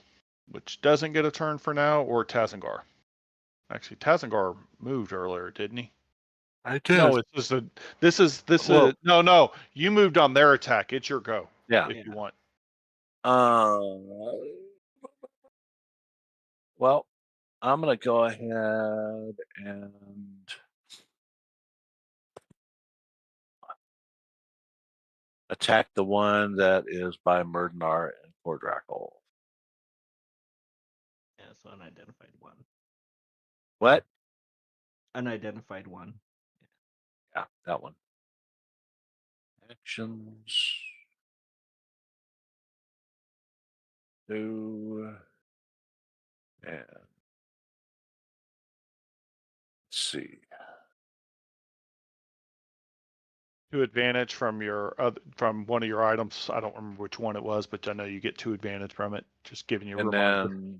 which doesn't get a turn for now, or Tazengar. Actually, Tazengar moved earlier, didn't he? I did. No, it's just this is Well- no. You moved on their attack. It's your go. Yeah. If you want. Well, I'm gonna go ahead and attack the one that is by Murdenar and Cordrackle. Yeah, so unidentified one. What? Unidentified one. Yeah, that one. Actions. 2. And let's see. 2 advantage from your from one of your items. I don't remember which one it was, but I know you get 2 advantage from it. Just giving you a reminder.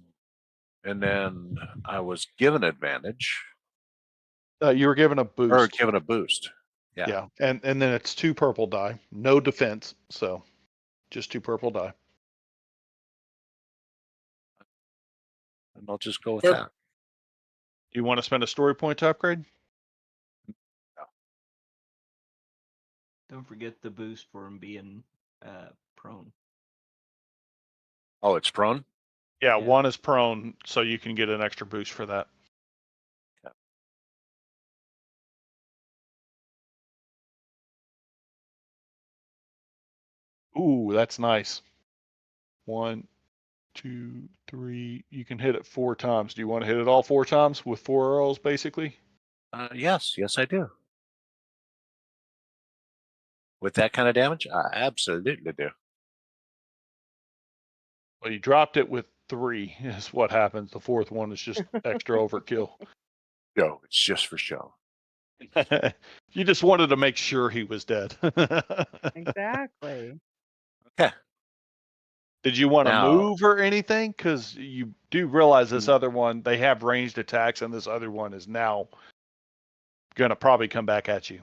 And then I was given advantage. You were given a boost. Or given a boost. Yeah. Yeah. And then it's 2 purple die. No defense, so just 2 purple die. And I'll just go with Sure. that. You want to spend a story point to upgrade? Don't forget the boost for him being prone. Oh, it's prone? Yeah, Yeah. 1 is prone, so you can get an extra boost for that. Yeah. Ooh, that's nice. 1, 2, 3. You can hit it 4 times. Do you want to hit it all 4 times with 4 arrows, basically? Yes, I do. With that kind of damage, I absolutely do. Well, you dropped it with 3 is what happens. The 4th one is just extra overkill. No, it's just for show. You just wanted to make sure he was dead. Exactly. Okay. Did you want to Now- move or anything? Because you do realize this other one, they have ranged attacks, and this other one is now going to probably come back at you.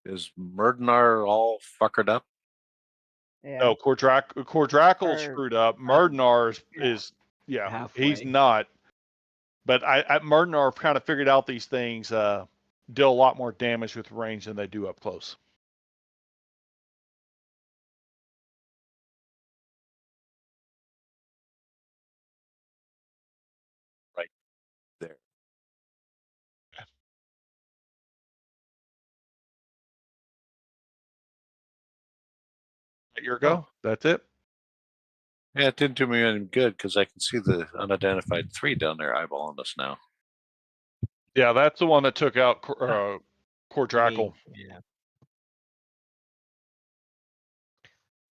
Is Murdenar all fuckered up? Yeah. No, Cordrackle's Or- screwed up. Murdenar is he's Halfway. not. But I Murdenar kind of figured out these things deal a lot more damage with range than they do up close. Right there. At your go. That's it. Yeah, it didn't do me any good because I can see the unidentified 3 down there eyeballing us now. Yeah, that's the one that took out Cordrackle. Yeah.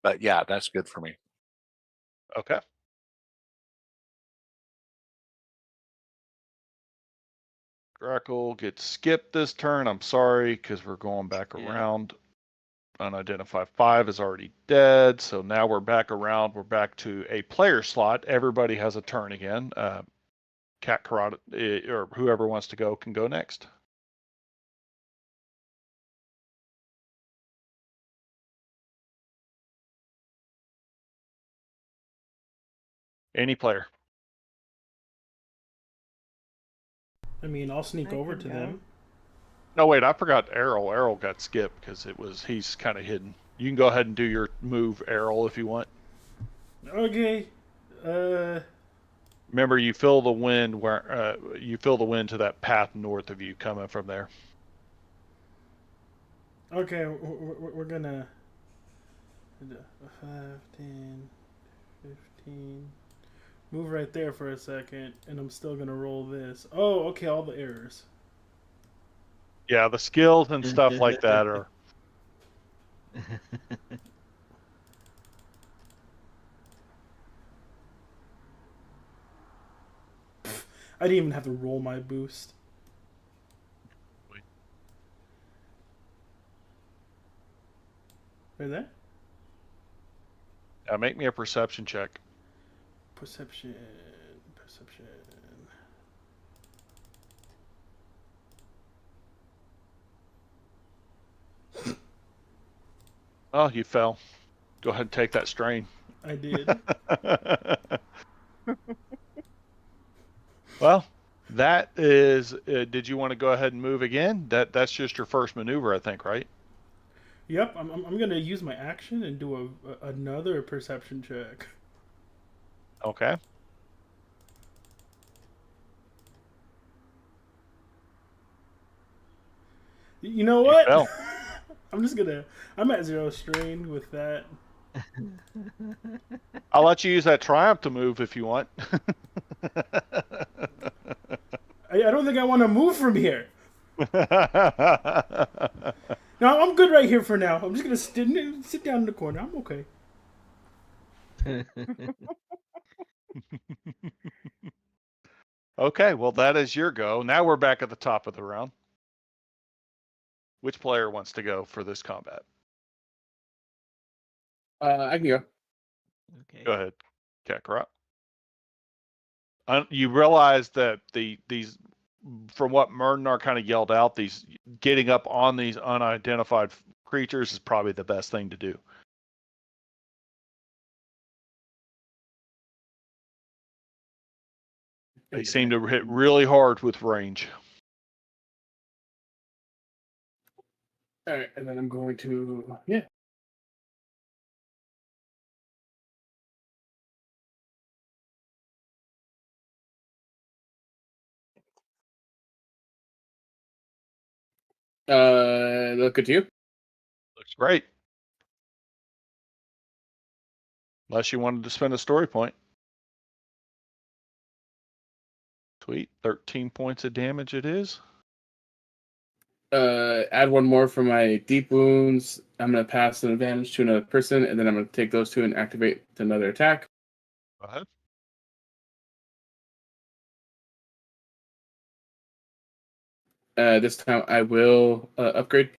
But yeah, that's good for me. Okay. Grackle gets skipped this turn. I'm sorry, because we're going back Yeah. around. Unidentified 5 is already dead, so now we're back around. We're back to a player slot. Everybody has a turn again. Cat Karate, or whoever wants to go can go next. Any player. I mean, I'll sneak I over can to go. them. No, wait, I forgot Errol. Errol got skipped because he's kind of hidden. You can go ahead and do your move, Errol, if you want. Okay. Remember, you feel the wind you feel the wind to that path north of you coming from there. Okay, we're gonna 5, 10, 15. Move right there for a second, and I'm still gonna roll this. Oh, okay, all the errors. Yeah, the skills and stuff like that are. I didn't even have to roll my boost. Right there? Make me a perception check. Perception. Oh, you fell. Go ahead and take that strain. I did. Well, that is. Did you want to go ahead and move again? That's just your first maneuver, I think, right? Yep, I'm gonna use my action and do another perception check. Okay. You know what? fell. I'm at 0 strain with that. I'll let you use that triumph to move if you want. I don't think I want to move from here. No, I'm good right here for now. I'm just gonna sit down in the corner. I'm okay. Okay, well, that is your go. Now we're back at the top of the round. Which player wants to go for this combat? I can go. Okay. Go ahead, Kakarot. You realize that these, from what Murnar kind of yelled out, these getting up on these unidentified creatures is probably the best thing to do. They seem to hit really hard with range. All right, and then I'm going to look at you. Looks great. Unless you wanted to spend a story point. Sweet. 13 points of damage it is. Add one more for my deep wounds. I'm gonna pass an advantage to another person, and then I'm gonna take those two and activate another attack. Go ahead. This time I will upgrade.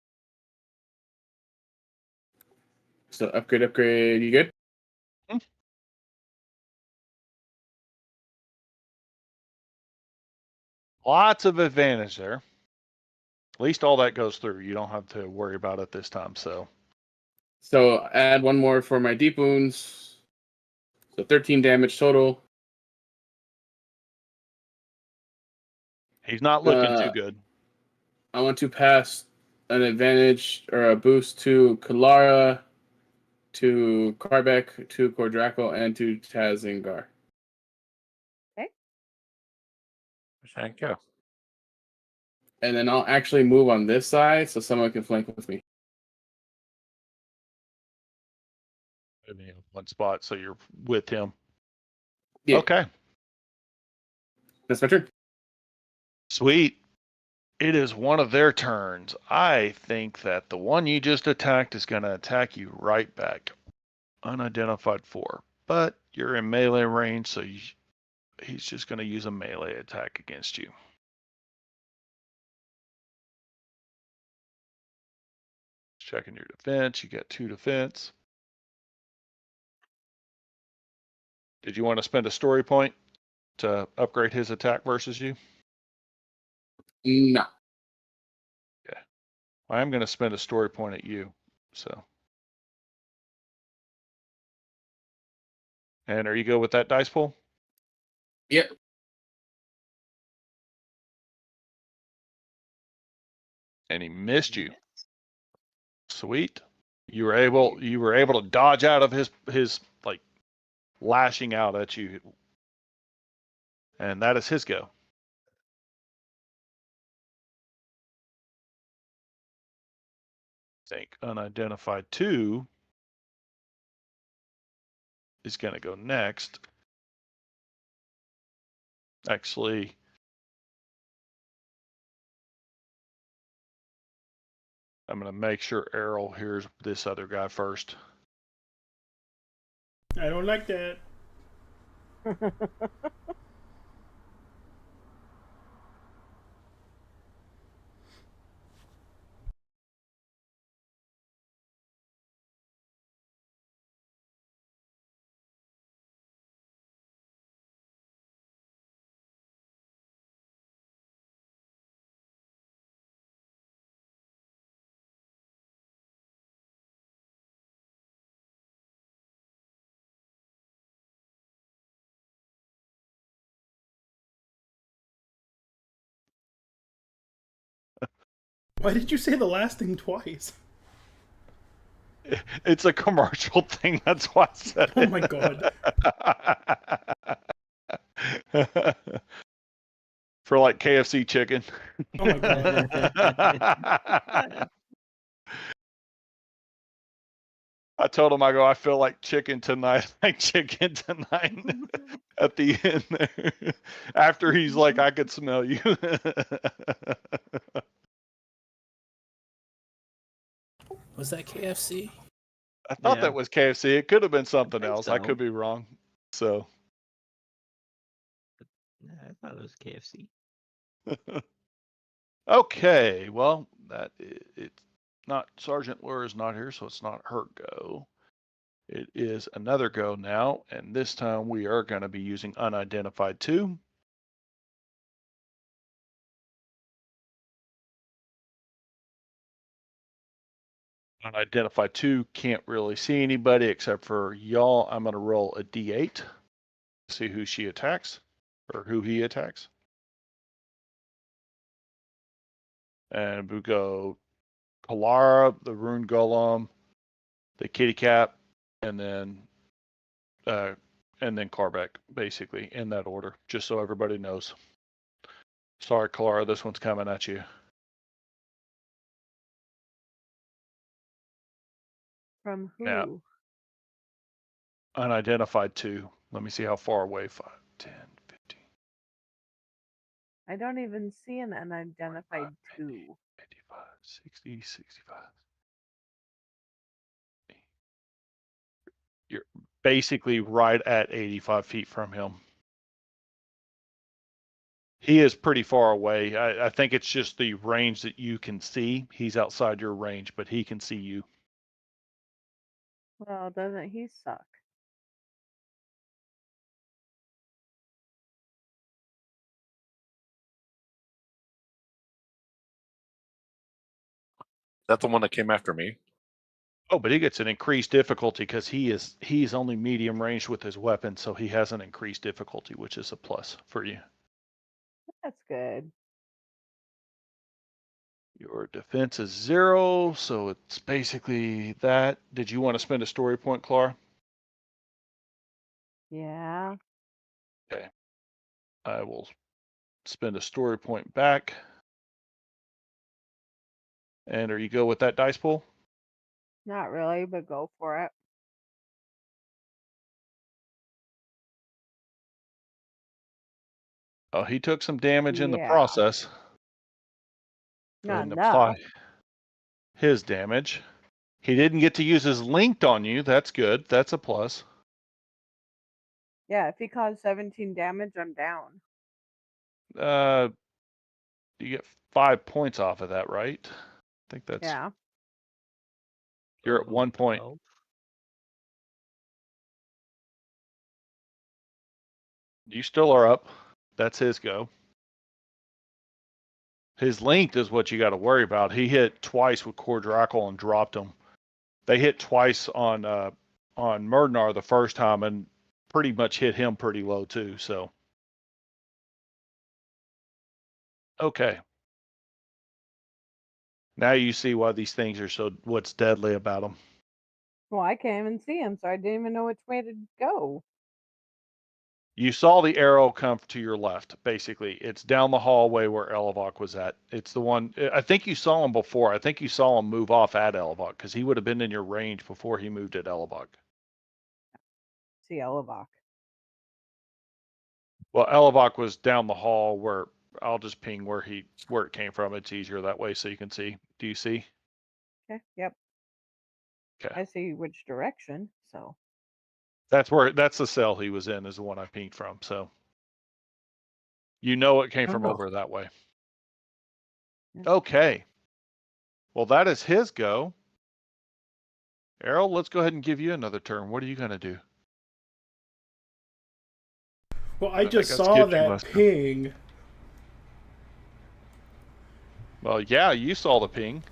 So upgrade. You good? Lots of advantage there. At least all that goes through. You don't have to worry about it this time. So add one more for my deep wounds. So 13 damage total. he's not looking too good. I want to pass an advantage or a boost to Kalara, to Karbek, to Kordrako, and to Tazingar. Thank you. And then I'll actually move on this side so someone can flank with me. One spot, so you're with him. Yeah. Okay. That's my turn. Sweet. It is one of their turns. I think that the one you just attacked is going to attack you right back. Unidentified 4. But you're in melee range, so he's just going to use a melee attack against you. Checking your defense. You got 2 defense. Did you want to spend a story point to upgrade his attack versus you? No. Yeah. I'm going to spend a story point at you. So. And are you good with that dice pool? Yep. And he missed you. Sweet. You were able to dodge out of his like lashing out at you. And that is his go. I think unidentified 2 is going to go next. Actually, I'm going to make sure Errol hears this other guy first. I don't like that. Why did you say the last thing twice? It's a commercial thing. That's why I said Oh it. my god. For like KFC chicken. Oh my god. I told him, I feel like chicken tonight. Like chicken tonight. At the end there. After he's like, I could smell you. Was that KFC? I thought Yeah. that was KFC. It could have been something think else. I so. could be wrong. So. Yeah, I thought it was KFC. Okay, well, it's not Sergeant Lure is not here, so it's not her go. It is another go now, and this time we are going to be using unidentified 2. Unidentified 2 can't really see anybody except for y'all. I'm going to roll a d8 to see who she attacks or who he attacks. And we go Kalara, the Rune Golem, the Kitty Cat, and then Karbeck, basically, in that order, just so everybody knows. Sorry, Kalara, this one's coming at you. From who? Yeah. Unidentified 2. Let me see how far away. 5, 10, 15. I don't even see an unidentified 2. 55, 60, 65. You're basically right at 85 feet from him. He is pretty far away. I think it's just the range that you can see. He's outside your range, but he can see you. Well, doesn't he suck? That's the one that came after me. Oh, but he gets an increased difficulty because he's only medium range with his weapon, so he has an increased difficulty, which is a plus for you. That's good. Your defense is 0, so it's basically that. Did you want to spend a story point, Clara? Yeah. Okay. I will spend a story point back. And are you go with that dice pool? Not really, but go for it. Oh, he took some damage in the Yeah. process. Go ahead Not and apply enough. his damage. He didn't get to use his linked on you. That's good. That's a plus. Yeah, if he caused 17 damage, I'm down. You get 5 points off of that, right? I think that's. Yeah. You're at 1 point. 12. You still are up. That's his go. His length is what you got to worry about. He hit twice with Cordrackle and dropped him. They hit twice on Murdenar the first time and pretty much hit him pretty low too. So okay. Now you see why these things are so. What's deadly about them? Well, I can't even see him, so I didn't even know which way to go. You saw the arrow come to your left, basically. It's down the hallway where Elevok was at. It's the one, I think you saw him before. I think you saw him move off at Elevok because he would have been in your range before he moved at Elevok. See Elevok. Well, Elevok was down the hall where, I'll just ping where it came from. It's easier that way so you can see. Do you see? Okay. Yep. Okay. I see which direction. So. That's the cell he was in, is the one I pinged from. So you know it came from over that way. Yeah. Okay. Well, that is his go. Errol, let's go ahead and give you another turn. What are you going to do? Well, I just saw that ping. Well, yeah, you saw the ping.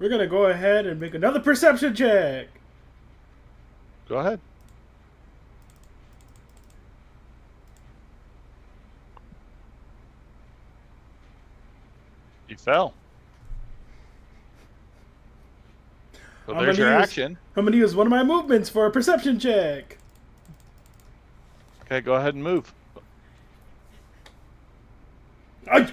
We're going to go ahead and make another perception check. Go ahead. You fell. So there's your action. I'm going to use one of my movements for a perception check. Okay, go ahead and move. I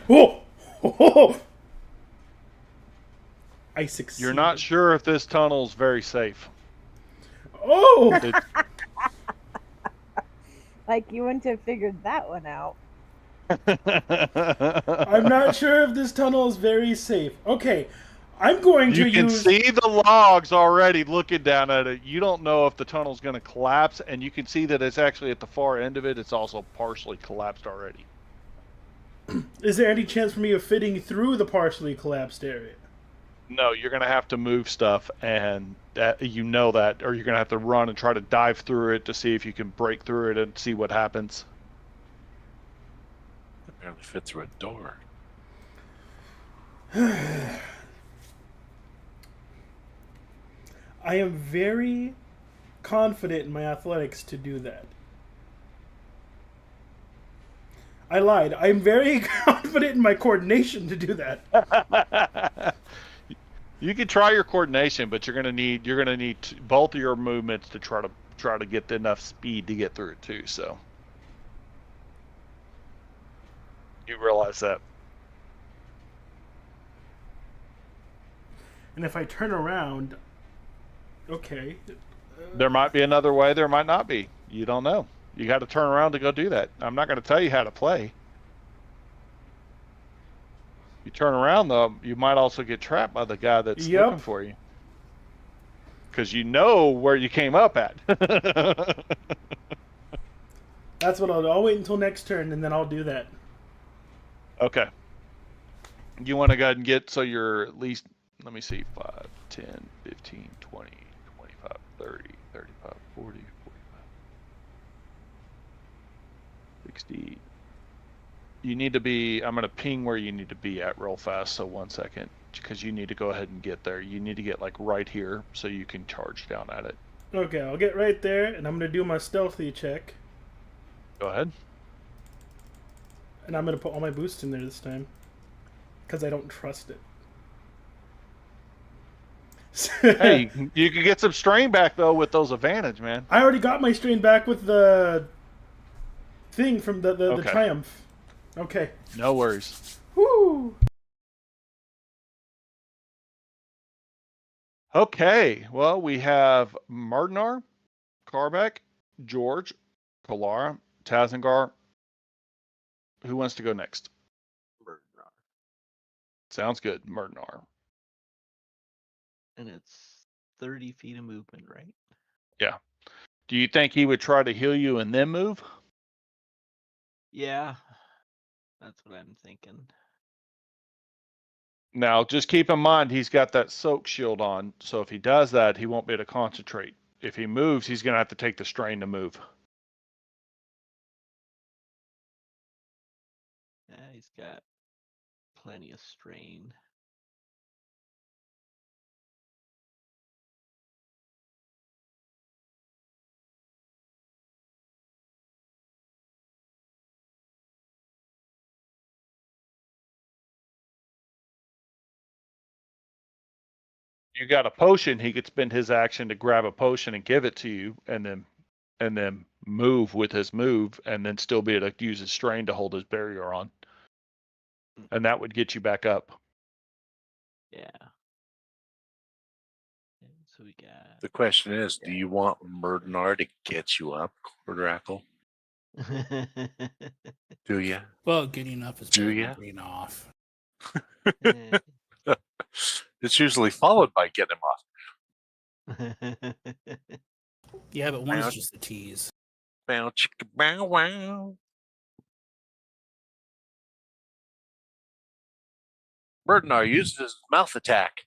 succeeded. You're not sure if this tunnel's very safe. Oh! Like you wouldn't have figured that one out. I'm not sure if this tunnel is very safe. Okay, I'm going to use... You can see the logs already looking down at it. You don't know if the tunnel's going to collapse, and you can see that it's actually at the far end of it. It's also partially collapsed already. Is there any chance for me of fitting through the partially collapsed area? No, you're going to have to move stuff, and you know that, or you're going to have to run and try to dive through it to see if you can break through it and see what happens. It barely fit through a door. I am very confident in my athletics to do that. I lied. I'm very confident in my coordination to do that. You can try your coordination, but you're gonna need both of your movements to try to get enough speed to get through it too. So you realize that. And if I turn around, okay. There might be another way. There might not be. You don't know. You got to turn around to go do that. I'm not going to tell you how to play. You turn around, though, you might also get trapped by the guy that's looking for you. Because you know where you came up at. That's what I'll do. I'll wait until next turn, and then I'll do that. Okay. You want to go ahead and get, so you're at least, let me see, 5, 10, 15, 20, 25, 30, 35, 40, 45, 60. You need to be, I'm going to ping where you need to be at real fast, so 1 second, because you need to go ahead and get there. You need to get like right here so you can charge down at it. Okay, I'll get right there, and I'm going to do my stealthy check. Go ahead. And I'm going to put all my boosts in there this time, because I don't trust it. Hey, you can get some strain back, though, with those advantage, man. I already got my strain back with the thing from the Triumph. Okay. No worries. Woo! Okay, well, we have Martinar, Karbeck, George, Kalara, Tazengar. Who wants to go next? Murdenar. Sounds good, Martinar. And it's 30 feet of movement, right? Yeah. Do you think he would try to heal you and then move? Yeah. That's what I'm thinking. Now, just keep in mind, he's got that soak shield on, so if he does that, he won't be able to concentrate. If he moves, he's going to have to take the strain to move. Yeah, he's got plenty of strain. You got a potion, he could spend his action to grab a potion and give it to you, and then move with his move and then still be able to use his strain to hold his barrier on. And that would get you back up. Yeah. And so we got. The question is, do you want Murdenar to get you up, Cordrackle? Do you? Well, good enough is Do better ya? than green off. It's usually followed by get him off. Yeah, but one's just a tease. Bow chicka bow wow. Murdenar uses his mouth attack.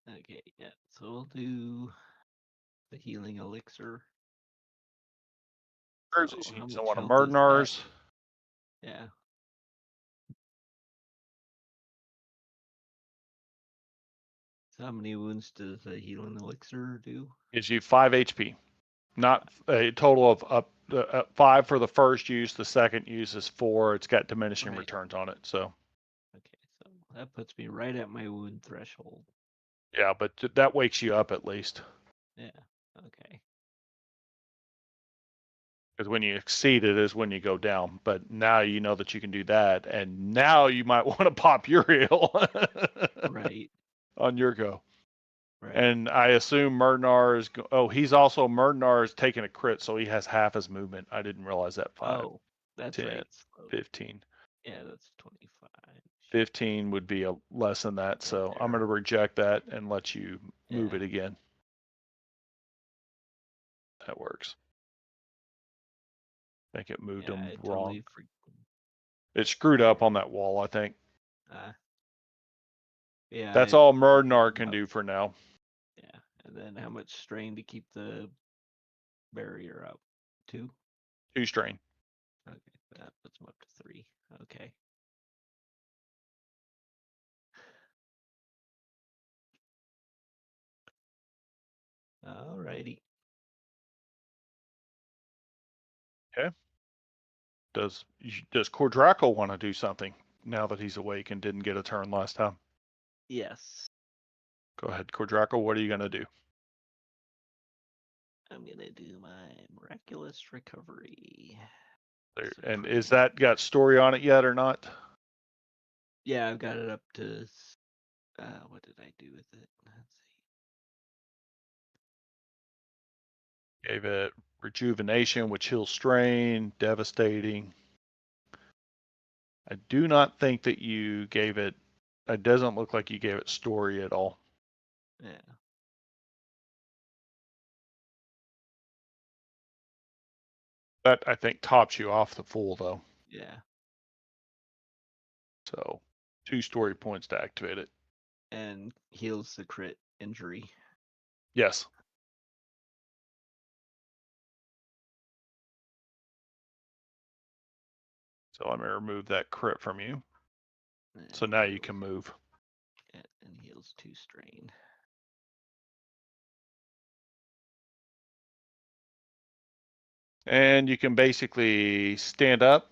Okay, yeah. So we'll do the healing elixir. Jersey's So how using much one of health is that? Murdenar's. Yeah. So how many wounds does the healing elixir do? Gives you 5 HP. Not a total of up 5 for the first use. The second use is 4. It's got diminishing Right. returns on it. So Okay, so that puts me right at my wound threshold. yeah, but that wakes you up at least. Yeah. Okay. Because when you exceed it is when you go down. But now you know that you can do that, and now you might want to pop your heal. Right. On your go. Right. And I assume Murdenar is. He's also Murdenar is taking a crit, so he has half his movement. I didn't realize that. 5, Oh, that's 10, right. So, 15. yeah, that's 25. 15 would be less than that. So I'm going to reject that and let you move Yeah. it again. That works. I think it moved Yeah, him I wrong. totally It screwed up on that wall, I think. Yeah. That's I- all Murdenar can do for now. Yeah. And then how much strain to keep the barrier up? 2? 2 strain. Okay, that puts him up to 3. Okay. Alrighty. Okay. Does Cordraco want to do something now that he's awake and didn't get a turn last time? Yes. Go ahead, Cordraco. What are you going to do? I'm gonna do my miraculous recovery. There, and is that got story on it yet or not? Yeah, I've got it up to. What did I do with it? Let's see. Gave it rejuvenation, which heals strain, devastating. I do not think that you gave it. It doesn't look like you gave it story at all. Yeah. That I think tops you off the full though. Yeah. So 2 story points to activate it. And heals the crit injury. Yes. So I'm going to remove that crit from you. So now you can move. Yeah, and heals 2 strain. And you can basically stand up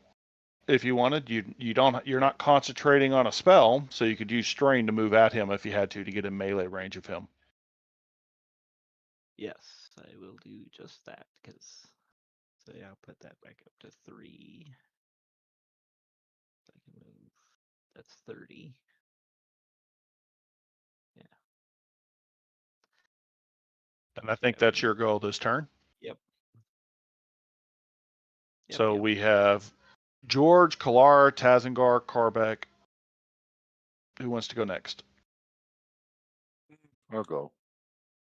if you wanted. You're not concentrating on a spell, so you could use strain to move at him if you had to get in melee range of him. Yes, I will do just that because. So yeah, I'll put that back up to 3. I can move. That's 30. Yeah. And I think that's your goal this turn. Yep. So we have George, Kalar, Tazengar, Karbeck. Who wants to go next? I'll go.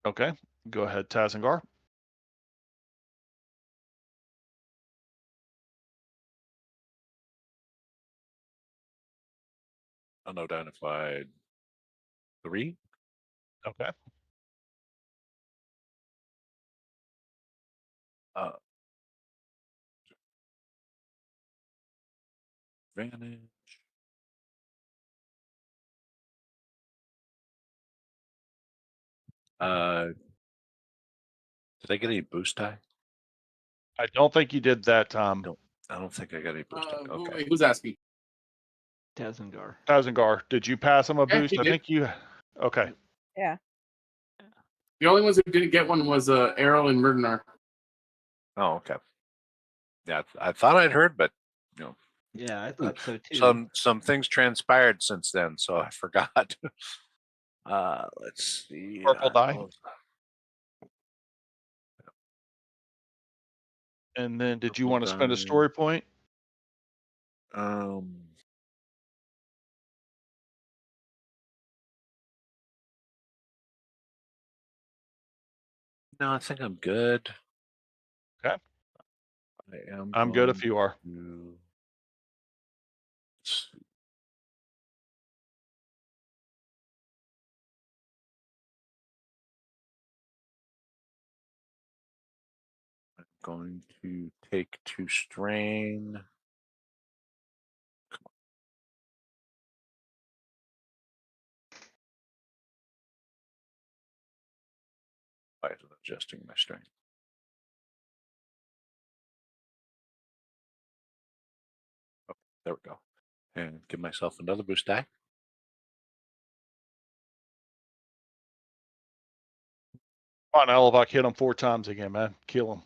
Okay, go ahead, Tazengar. Unidentified 3. Okay. Advantage. Did I get any boost die? I don't think you did that. I don't think I got any boost die. Okay. Wait, who's asking? Tazengar. Tazengar, did you pass him a Yeah, boost? he I did. think you. Okay. Yeah. The only ones who didn't get one was Errol and Murdenar. Oh, okay. Yeah, I thought I'd heard, but Yeah, I thought so too. some things transpired since then, so I forgot. Let's see. Purple die. Oh, And then, did you Purple want to spend a die. story point? No, I think I'm good. Okay. I am. I'm good if you are. Let's see. I'm going to take 2 strain. Why is it adjusting my strain? Okay, there we go. And give myself another boost die. Come on, Elevok, hit him 4 times again, man. Kill him.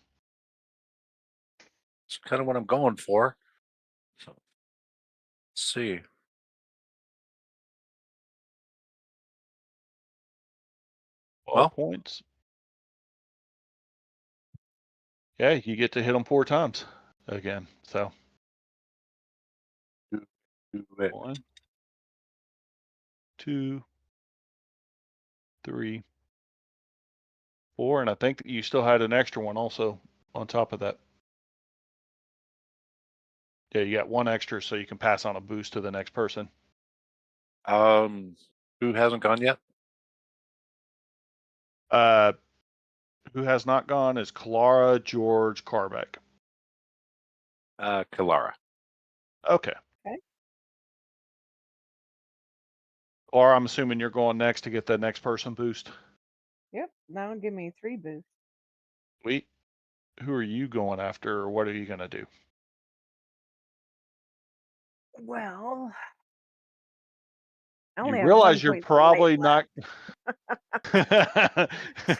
It's kind of what I'm going for. So, let's see. All points. Yeah, you get to hit him 4 times again. So Do it. 1, 2, 3, 4, and I think that you still had an extra one also on top of that. Yeah, you got 1 extra, so you can pass on a boost to the next person. Who hasn't gone yet? Who has not gone is Clara, George, Carbeck. Kalara. Okay. Okay. Clara, I'm assuming you're going next to get the next person boost. Yep. That'll give me 3 boosts. Sweet. Who are you going after, or what are you going to do? Well, I You only have 1 realize you're point to probably light not. left,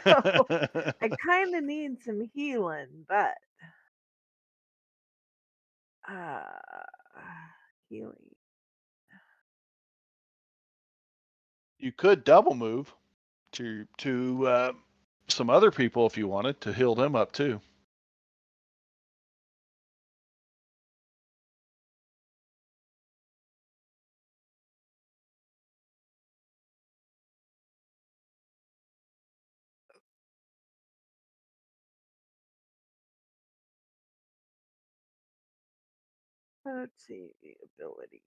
so I kind of need some healing, but healing. You could double move to some other people if you wanted to heal them up too. Let's see abilities.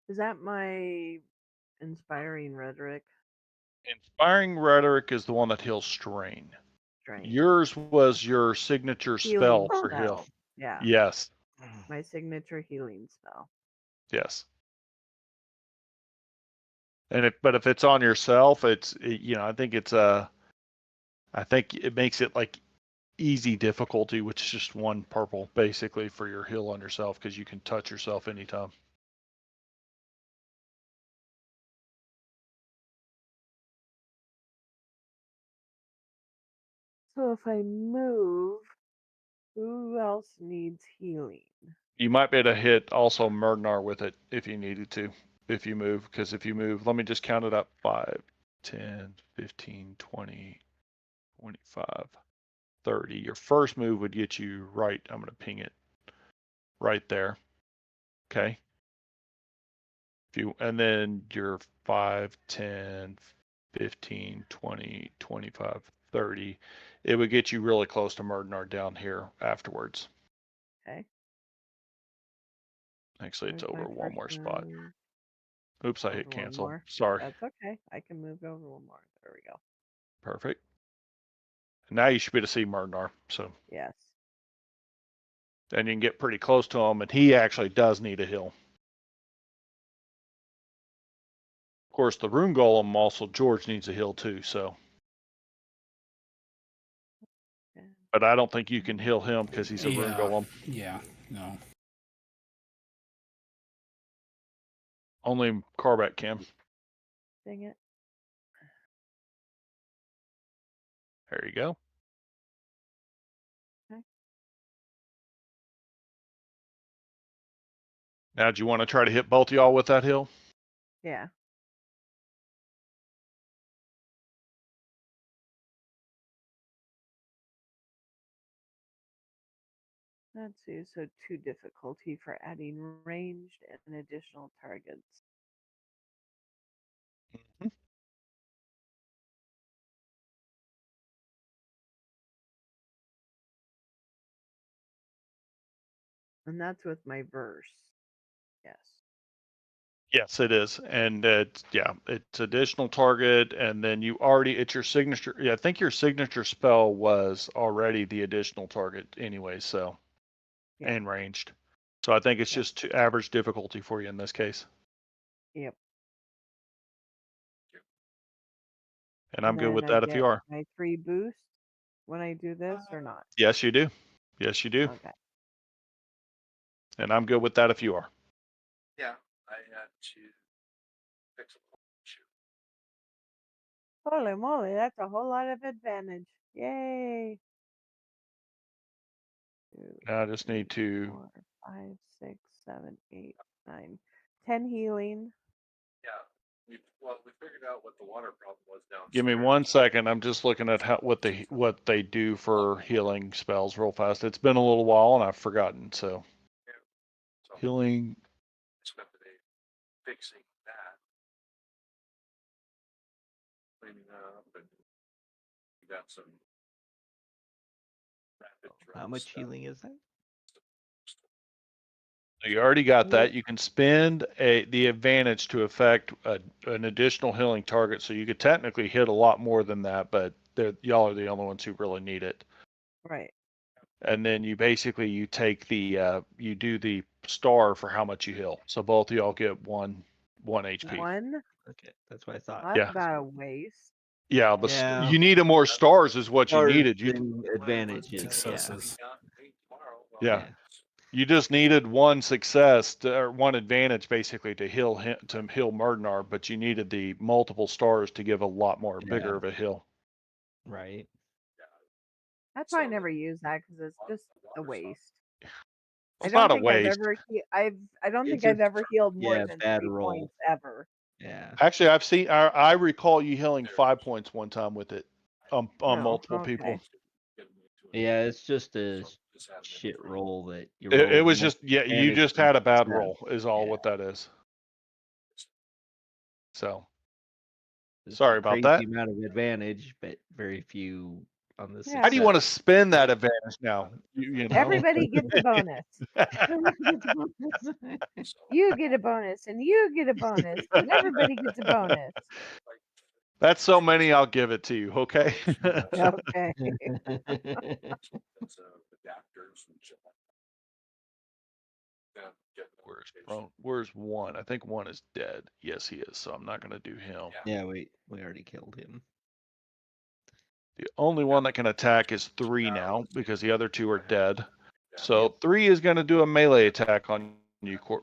Is that my inspiring rhetoric? Inspiring rhetoric is the one that heals strain. Strength. Yours was your signature Healing spell for heal. spell. Yeah. Yes. My signature healing spell. Yes. And if it's on yourself, I think I think it makes it like easy difficulty, which is just 1 purple basically for your heal on yourself because you can touch yourself anytime. So if I move, who else needs healing? You might be able to hit also Murdenar with it if you needed to, if you move. Because if you move, let me just count it up: 5, 10, 15, 20, 25, 30. Your first move would get you right. I'm going to ping it right there. Okay. And then your 5, 10, 15, 20, 25, 30. It would get you really close to Murdenar down here afterwards. Okay. Actually, it's Where's my over 1 more first spot. move? Oops, I Over hit 1 cancel. more. Sorry. That's okay. I can move over 1 more. There we go. Perfect. Now you should be able to see Murdenar. So, Yes. and you can get pretty close to him, and he actually does need a heal. course, the rune golem also George needs a heal too. So, but I don't think you can heal him because he's a rune golem. Yeah. No. Only Carback can. Dang it. There you go. Okay. Now, do you want to try to hit both of y'all with that heal? Yeah. Let's see. So 2 difficulty for adding ranged and additional targets. Mhm. And that's with my verse. Yes. Yes, it is, and it's additional target, and then it's your signature. Yeah, I think your signature spell was already the additional target anyway. So, Yeah. and ranged. So I think it's Yep. just average difficulty for you in this case. Yep. And I'm good then with I that if get you are. my 3 boost when I do this or not? Yes, you do. Yes, you do. Okay. And I'm good with that if you are. Yeah, I had to fix a issue. Holy moly, that's a whole lot of advantage. Yay. 2, Now I just 3, need to 4, 5, 6, 7, 8, 9, 10 healing. Yeah, we figured out what the water problem was downstairs. give me 1 second. I'm just looking at what they do for healing spells real fast. It's been a little while and I've forgotten. So So healing. spent the day fixing that, cleaning up, and we got some rapid How drug much stuff. healing is that? You already got that. You can spend the advantage to affect an additional healing target. So you could technically hit a lot more than that, but y'all are the only ones who really need it. Right. And then you take you do the star for how much you heal. So both of y'all get one HP. 1? Okay, that's what I thought. That's Yeah. about a waste. Yeah, but Yeah. you needed more stars is what you Stars needed. You and advantages. Yeah. Successes. Yeah. You just needed one success or one advantage basically to heal Murdenar, but you needed the multiple stars to give a lot more bigger Yeah. of a heal. Right. That's why I never use that because it's just a waste. It's not a waste. I don't It think I've just- ever healed more yeah, than bad 3 roll. points ever. Yeah. Actually, I recall you healing 5 points one time with it on Oh, multiple okay. people. Yeah, it's just a shit roll that you It roll. was just you advantage just from had a bad success. roll is all Yeah. what that is. So It's sorry a about crazy that. amount of advantage, but very few on the Yeah. How do you success. want to spend that advantage now? You know. Everybody gets a bonus. Everybody gets a bonus. You get a bonus, and you get a bonus, and everybody gets a bonus. That's so many. I'll give it to you. Okay. Okay. Where's one? I think one is dead. Yes, he is. So I'm not going to do him. Yeah, we already killed him. The only one that can attack is 3 now because the other 2 are dead. So Yep. 3 is going to do a melee attack on you, Core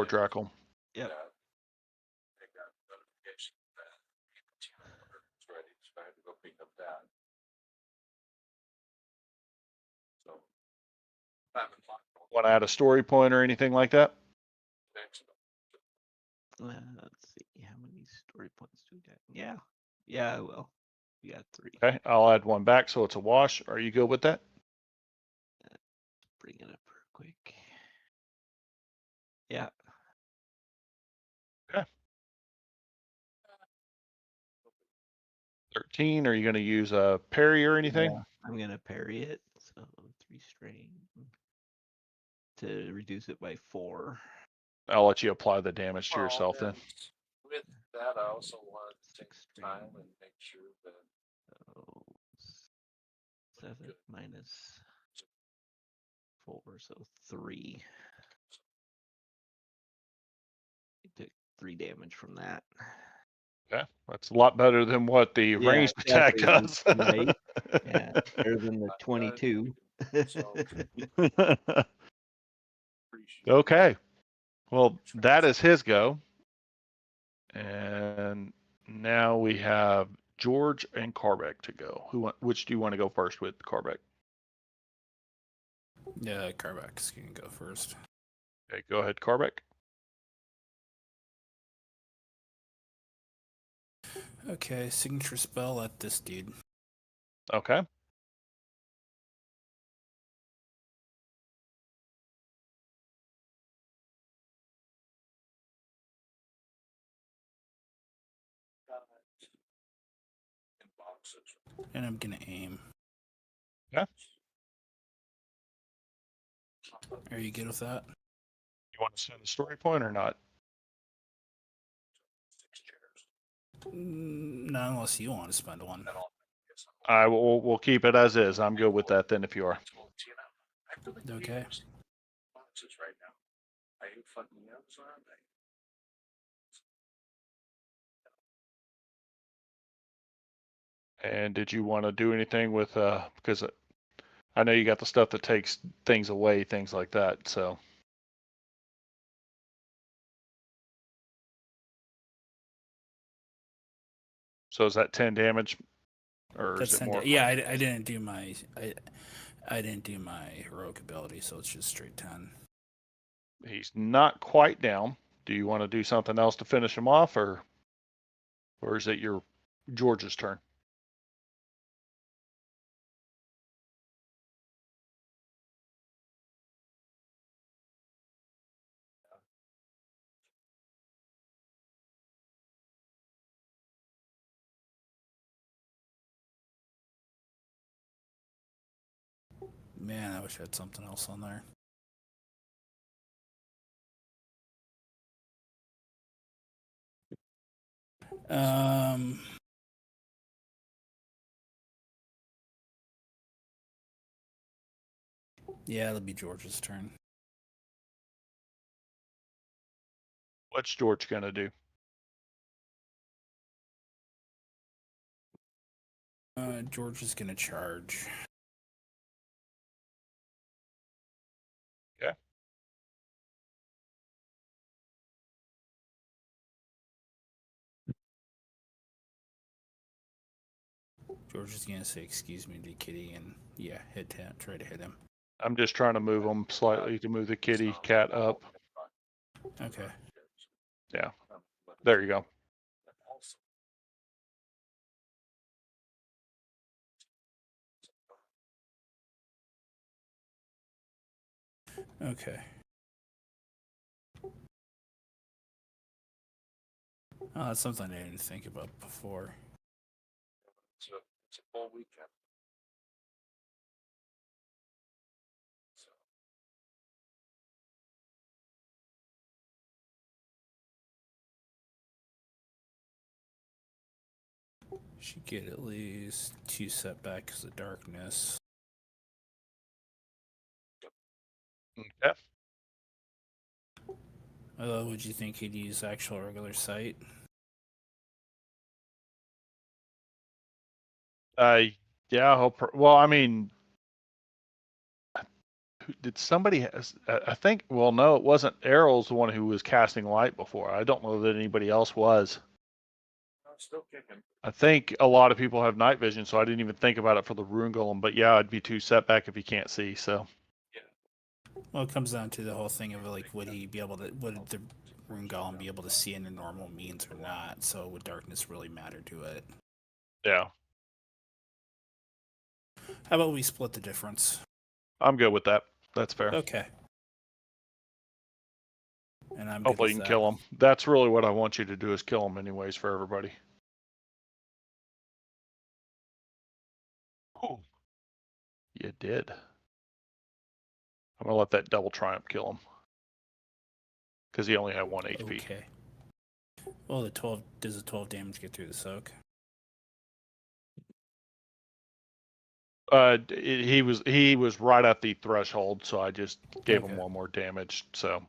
Drackle. Yep. Want to add a story point or anything like that? Let's see. How many story points do we got? Yeah. Yeah, I will. We got 3. Okay, I'll add 1 back so it's a wash. Are you good with that? Bring it up real quick. Yeah. Okay. 13. Are you going to use a parry or anything? Yeah, I'm gonna parry it. So 3 strain to reduce it by 4. I'll let you apply the damage to yourself then. With that, I also want to take 6 time strain. and make sure that So 7 minus 4, so 3. You took 3 damage from that. Okay, that's a lot better than what the Yeah, ranged attack exactly, does. right? Yeah, better than the 22. Okay, well, that is his go. And now we have George and Carbeck to go. Which do you want to go first with, Carbeck? Yeah, Carbeck's can go first. Okay, go ahead, Carbeck. Okay, signature spell at this dude. Okay. And I'm gonna aim. Yeah. Are you good with that? You want to send the story point or not? Not unless you want to spend one. We'll keep it as is. I'm good with that then if you are. Okay. And did you want to do anything with because I know you got the stuff that takes things away, things like that, so. So is that 10 damage? Or That's is it more? yeah, I didn't do my I didn't do my heroic ability, so it's just straight 10. He's not quite down. Do you want to do something else to finish him off, or is it your George's turn? Man, I wish I had something else on there. Yeah, it'll be George's turn. What's George gonna do? George is gonna charge. Okay. George is gonna say, "Excuse me," to Kitty, and yeah, hit him. Try to hit him. I'm just trying to move him slightly to move the kitty cat up. Okay. Yeah. There you go. Okay. Oh, that's something I didn't think about before. It's a full weekend. She get at least 2 setbacks of darkness. Okay. Would you think he'd use actual regular sight? Yeah. Well, I mean, did somebody? I think. Well, no, it wasn't. Errol's the one who was casting light before. I don't know that anybody else was. I'm still kicking. I think a lot of people have night vision, so I didn't even think about it for the rune golem. But yeah, it'd be 2 setback if you can't see. So. Well, it comes down to the whole thing of like, would he be able to? Would the rune golem be able to see in a normal means or not? So would darkness really matter to it? Yeah. How about we split the difference? I'm good with that. That's fair. Okay. And I'm Hopefully you can kill him. That's really what I want you to do, is kill him anyways for everybody. Oh, you did. I'm gonna let that double triumph kill him, because he only had 1 HP. Okay. Well, does the 12 damage get through the soak? He was right at the threshold, so I just gave him Okay. 1 more damage. So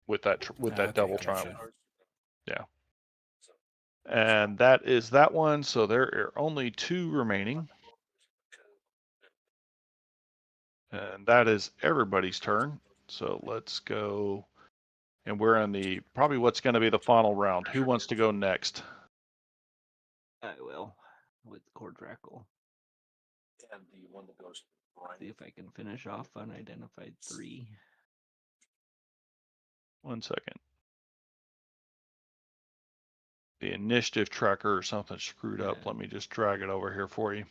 with that Okay, double gotcha. triumph, yeah. And that is that one. So there are only 2 remaining. And that is everybody's turn. So let's go. And we're in the probably what's going to be the final round. Who wants to go next? I will with Cordrackle. And the one that goes See if I can finish off unidentified 3. 1 second. The initiative tracker or something screwed up. Yeah. Let me just drag it over here for you.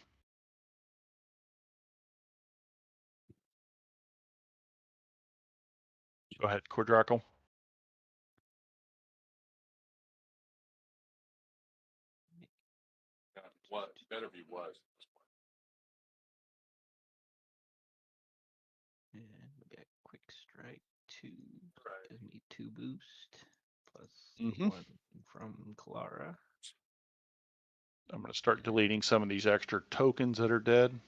Go ahead, Cordrackle. What better be was. And we got Quick Strike 2. Gives me 2 boost. Plus 1 from Clara. I'm going to start deleting some of these extra tokens that are dead.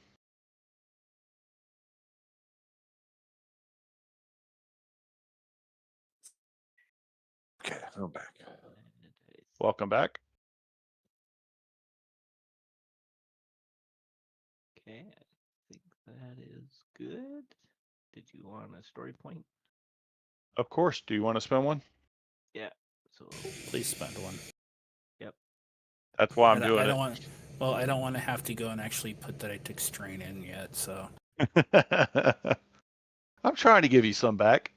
Okay, I'm back. Welcome back. Okay, I think that is good. Did you want a story point? Of course. Do you want to spend one? Yeah. So Please spend one. Yep. That's why I'm I doing don't want. Well, I don't want to have to go and actually put that I took strain in yet. So it. I'm trying to give you some back.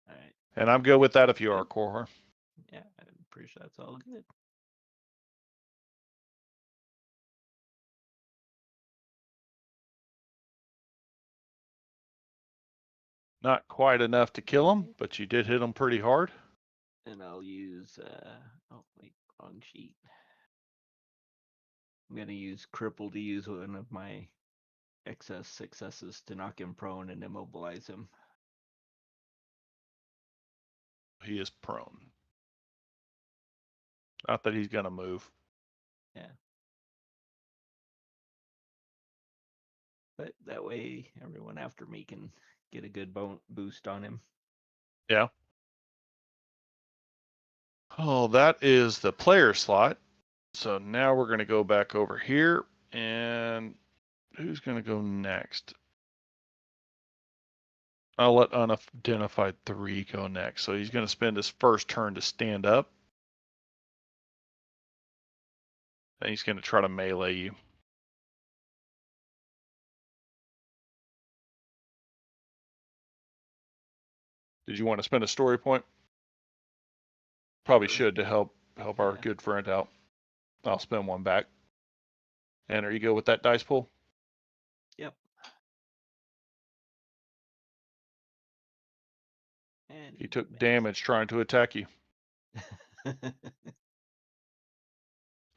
all right. And I'm good with that if you are, Core. Yeah, I'm pretty sure that's all good. Not quite enough to kill him, but you did hit him pretty hard. And I'll use oh wait, wrong sheet. I'm gonna use cripple to use one of my excess successes to knock him prone and immobilize him. He is prone. Not that he's going to move. Yeah. But that way everyone after me can get a good boost on him. Yeah. Oh, that is the player slot. So now we're going to go back over here. And who's going to go next? I'll let unidentified 3 go next. So he's going to spend his first turn to stand up. And he's going to try to melee you. Did you want to spend a story point? Probably should to help our good friend out. I'll spend one back. And are you good with that dice pool? Yep. And He took damage trying to attack you.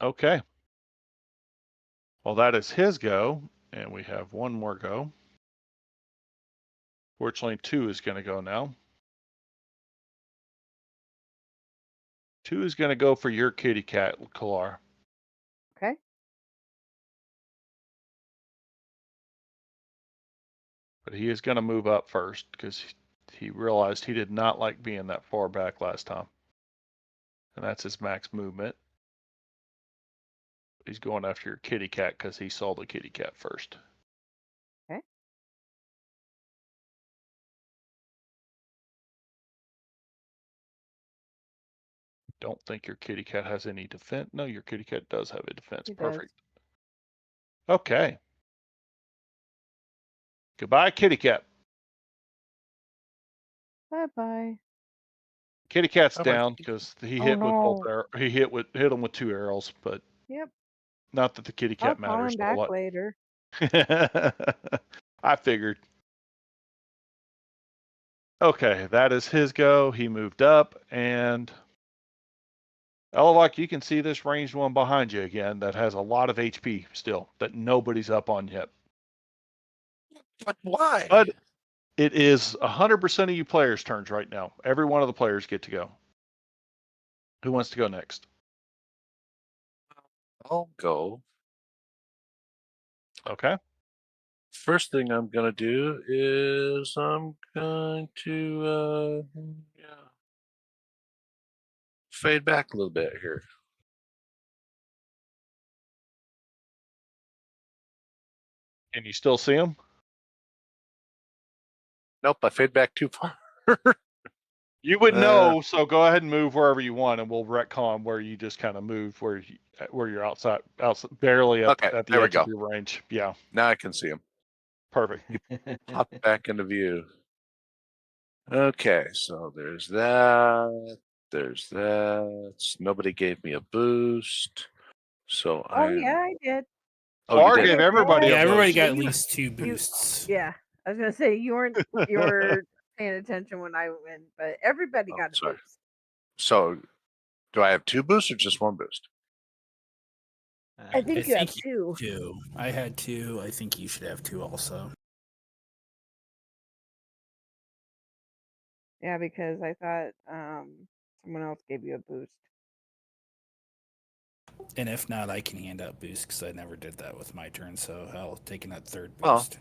Okay. Well, that is his go, and we have one more go. Fortunately, 2 is going to go now. 2 is going to go for your kitty cat, Kalar. Okay. But he is going to move up first because he realized he did not like being that far back last time. And that's his max movement. He's going after your kitty cat because he saw the kitty cat first. Okay. Don't think your kitty cat has any defense. No, your kitty cat does have a defense. He does. Perfect. Okay. Goodbye, kitty cat. Bye bye. Kitty cat's Bye-bye. down because he Oh, hit with both no. arrows. He hit him with 2 arrows, but Yep. not that the kitty I'll cat call matters him a back lot. later. I figured. Okay, that is his go. He moved up, and Elavok, you can see this ranged one behind you again that has a lot of HP still that nobody's up on yet. But why? But it is 100% of you players' turns right now. Every one of the players get to go. Who wants to go next? I'll go. Okay. First thing I'm gonna do is I'm going to fade back a little bit here. Can you still see them? Nope, I fade back too far. You would know, so go ahead and move wherever you want, and we'll retcon where you just kind of moved where you're outside, barely up Okay, at the there we edge of go. your range. Yeah, Now I can see him. perfect. Pop back into view. Okay, so there's that. There's that. Nobody gave me a boost. So Oh yeah, I did. Oh, you Lar did? gave everybody Yeah, a everybody boost. got at least 2 boosts. Yeah, I was gonna say you were paying attention when I went, but everybody got a sorry. boost. So, do I have 2 boosts or just 1 boost? I think you have 2. 2. I had 2. I think you should have 2 also. Yeah, because I thought someone else gave you a boost. And if not, I can hand out boosts because I never did that with my turn. So I'll take in that 3rd Oh. boost.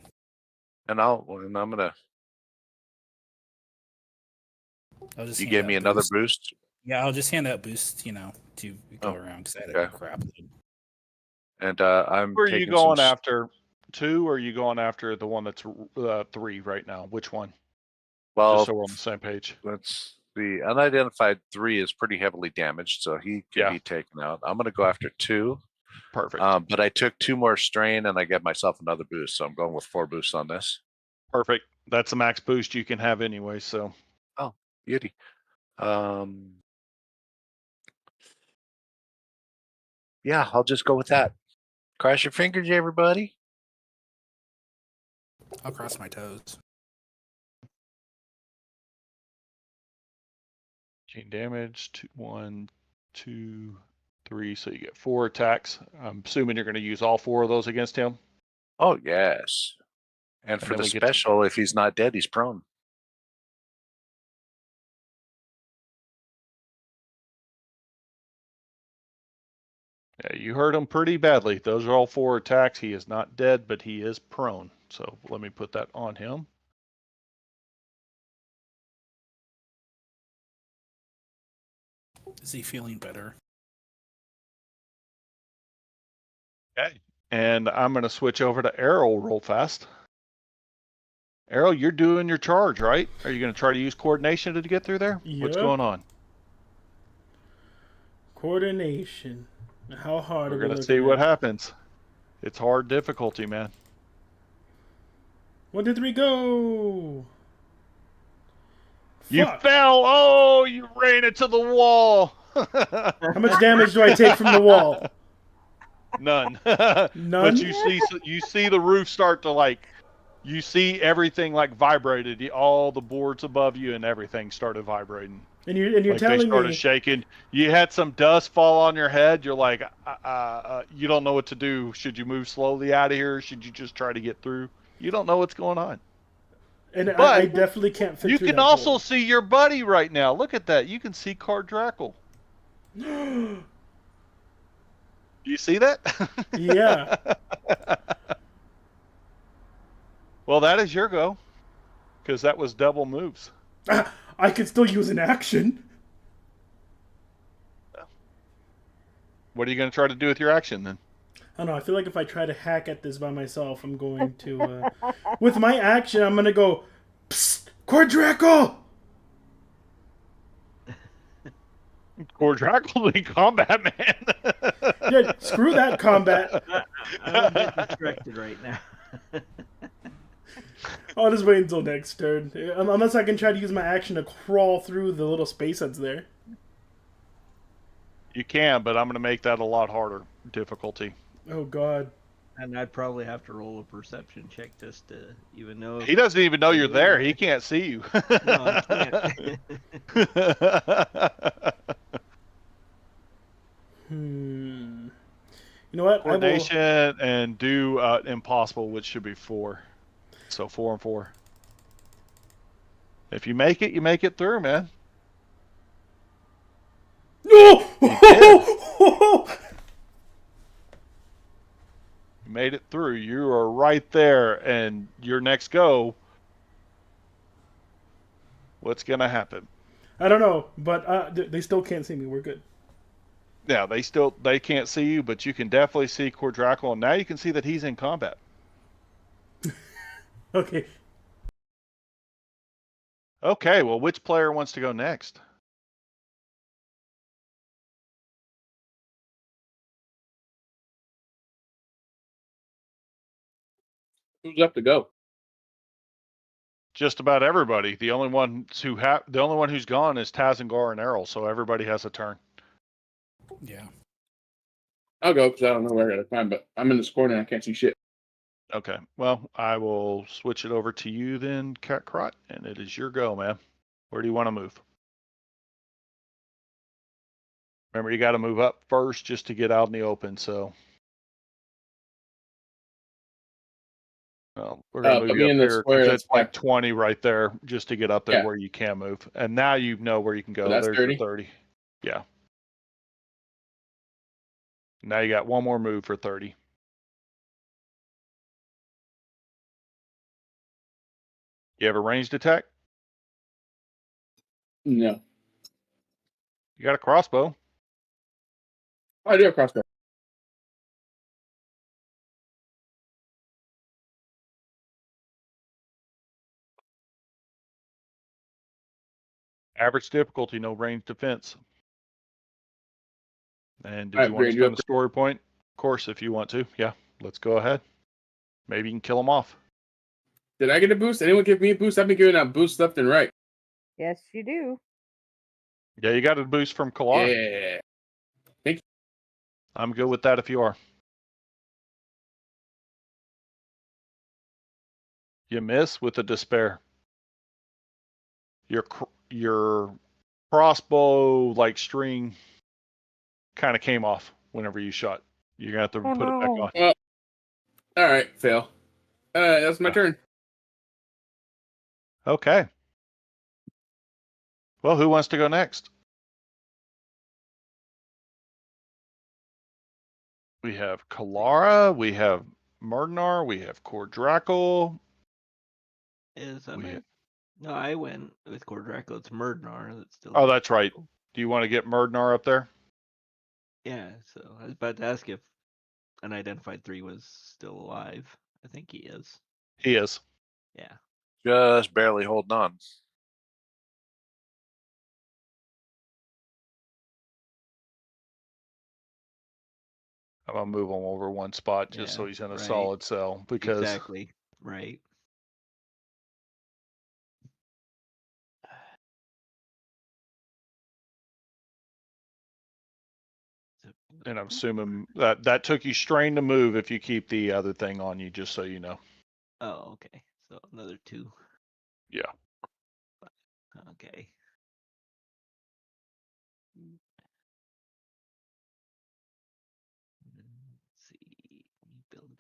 And I'm gonna. You gave me another boost. Yeah, I'll just hand out boosts. To go around because I had a crap load. And I'm. Where are you going after? 2, or are you going after the one that's 3 right now? Which one? Well, just so we're on the same page. Let's see. Unidentified 3 is pretty heavily damaged, so he can be taken out. I'm gonna go after 2. Perfect. But I took 2 more strain and I get myself another boost, so I'm going with 4 boosts on this. Perfect. That's the max boost you can have anyway. So. Oh, beauty. Yeah, I'll just go with that. Cross your fingers, everybody. I'll cross my toes. 18 damage. 1, 2, 3. So you get 4 attacks. I'm assuming you're going to use all 4 of those against him. Oh yes. And for the special, if he's not dead, he's prone. Yeah, you hurt him pretty badly. Those are all 4 attacks. He is not dead, but he is prone. So let me put that on him. Is he feeling better? Okay. And I'm going to switch over to Errol real fast. Errol, you're doing your charge, right? Are you going to try to use coordination to get through there? Yep. What's going on? Coordination. How hard We're going to see what happens. It's hard difficulty, man. 1, 2, 3, go! You Fuck. fell! Oh, you ran into the wall! How much damage do I take from the wall? None. None? But you see the roof start to you see everything vibrated. All the boards above you and everything started vibrating. And you're telling me they started shaking. You had some dust fall on your head. You're like, you don't know what to do. Should you move slowly out of here? Should you just try to get through? You don't know what's going on. And I definitely can't fit you through can that also hole. see your buddy right now. Look at that. You can see Cardrackle. You see that? Yeah. Well, that is your go. Because that was double moves. I could still use an action. What are you going to try to do with your action then? I don't know. I feel like if I try to hack at this by myself, I'm going to... with my action, I'm going to go... Psst! Cardrackle! Cardrackle in combat, man. Yeah, screw that combat. I'm a bit distracted right now. I'll just wait until next turn. Unless I can try to use my action to crawl through the little space that's there. You can, but I'm going to make that a lot harder difficulty. Oh, God. And I'd probably have to roll a perception check just to even know. He doesn't even know you're there. He can't see you. No, I can't. You know what? Coordination and do impossible, which should be 4. So 4 and 4. If you make it, you make it through, man. No! You made it through. You are right there, and your next go, what's going to happen? I don't know, but they still can't see me. We're good. Yeah, they can't see you, but you can definitely see Cordrackle, and now you can see that he's in combat. Okay. Okay, well, which player wants to go next? Who's up to go? Just about everybody. The only one who's gone is Tazengar and Errol, so everybody has a turn. Yeah. I'll go because I don't know where I gotta find, but I'm in this corner and I can't see shit. Okay, well, I will switch it over to you then, Catcrot, and it is your go, man. Where do you want to move? Remember, you got to move up first just to get out in the open, so. Well, we're going to Put move me you up in the here square because that's it's like back. 20 right there just to get up there Yeah. where you can move. And now you know where you can go. So that's There's 30? the 30. Yeah. Now you got one more move for 30. You have a ranged attack? No. You got a crossbow. I do have crossbow. Average difficulty, no ranged defense. And did All you right, want to Brandon, spend a story point? Of course, if you want to. Yeah, let's go ahead. Maybe you can kill them off. Did I get a boost? Anyone give me a boost? I've been giving out boosts left and right. Yes, you do. Yeah, you got a boost from Kalar. Yeah. Thank you. I'm good with that if you are. You miss with a despair. Your crossbow like string kind of came off whenever you shot. You're gonna have to put it back on. Well, all right, fail. That's my turn. Okay. Well, who wants to go next? We have Kalara, we have Murdenar, we have Cordrackle. No, I went with Cordraco. It's Murdnar that's still. Oh, that's right. Do you want to get Murdenar up there? Yeah, so I was about to ask if Unidentified 3 was still alive. I think he is. He is. Yeah. Just barely holding on. I'm gonna move him over one spot just so he's in a solid cell because Exactly. Right. and I'm assuming that took you strain to move if you keep the other thing on you, just so you know. Oh, okay. So another 2. Yeah. Okay. Let's see. Abilities.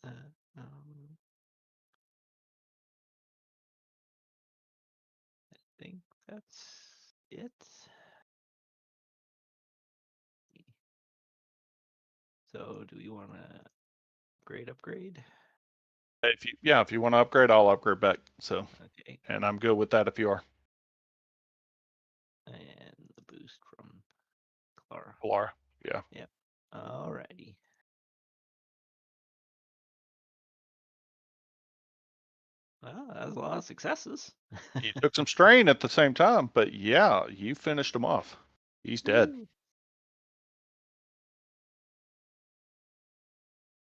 Um, I think that's it. So do we want to upgrade? If you want to upgrade, I'll upgrade back. So, Okay. and I'm good with that if you are. And the boost from Clara. Kalara. Yeah. Yep. Alrighty. Well, that was a lot of successes. He took some strain at the same time, but yeah, you finished him off. He's dead. Woo.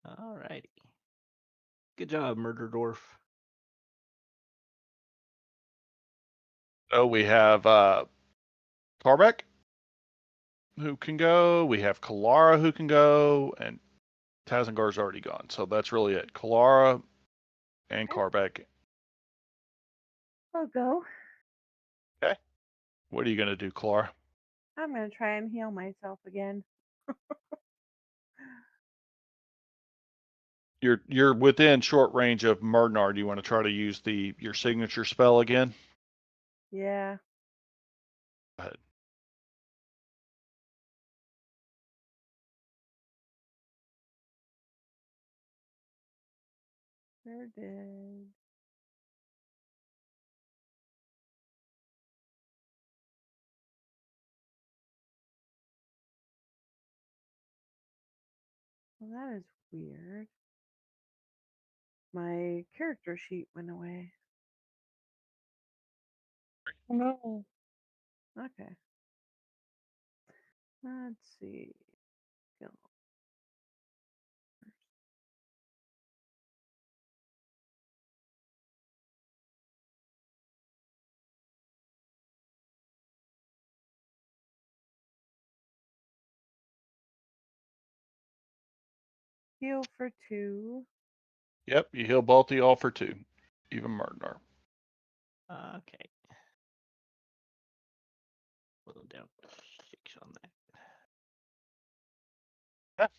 Alrighty. Good job, Murder Dwarf. So we have Tarbeck who can go. We have Kalara who can go, and Tazengar's already gone. So that's really it. Kalara and Carbeck. I'll go. Okay. What are you gonna do, Kalara? I'm gonna try and heal myself again. You're within short range of Murdenar. Do you want to try to use your signature spell again? Yeah. Go ahead. They're dead. Well, that is weird. My character sheet went away. No. Okay. Let's see. Go. Heal for 2. Yep, you heal both of y'all for 2. Even Murdener. Okay. We'll down 6 on that.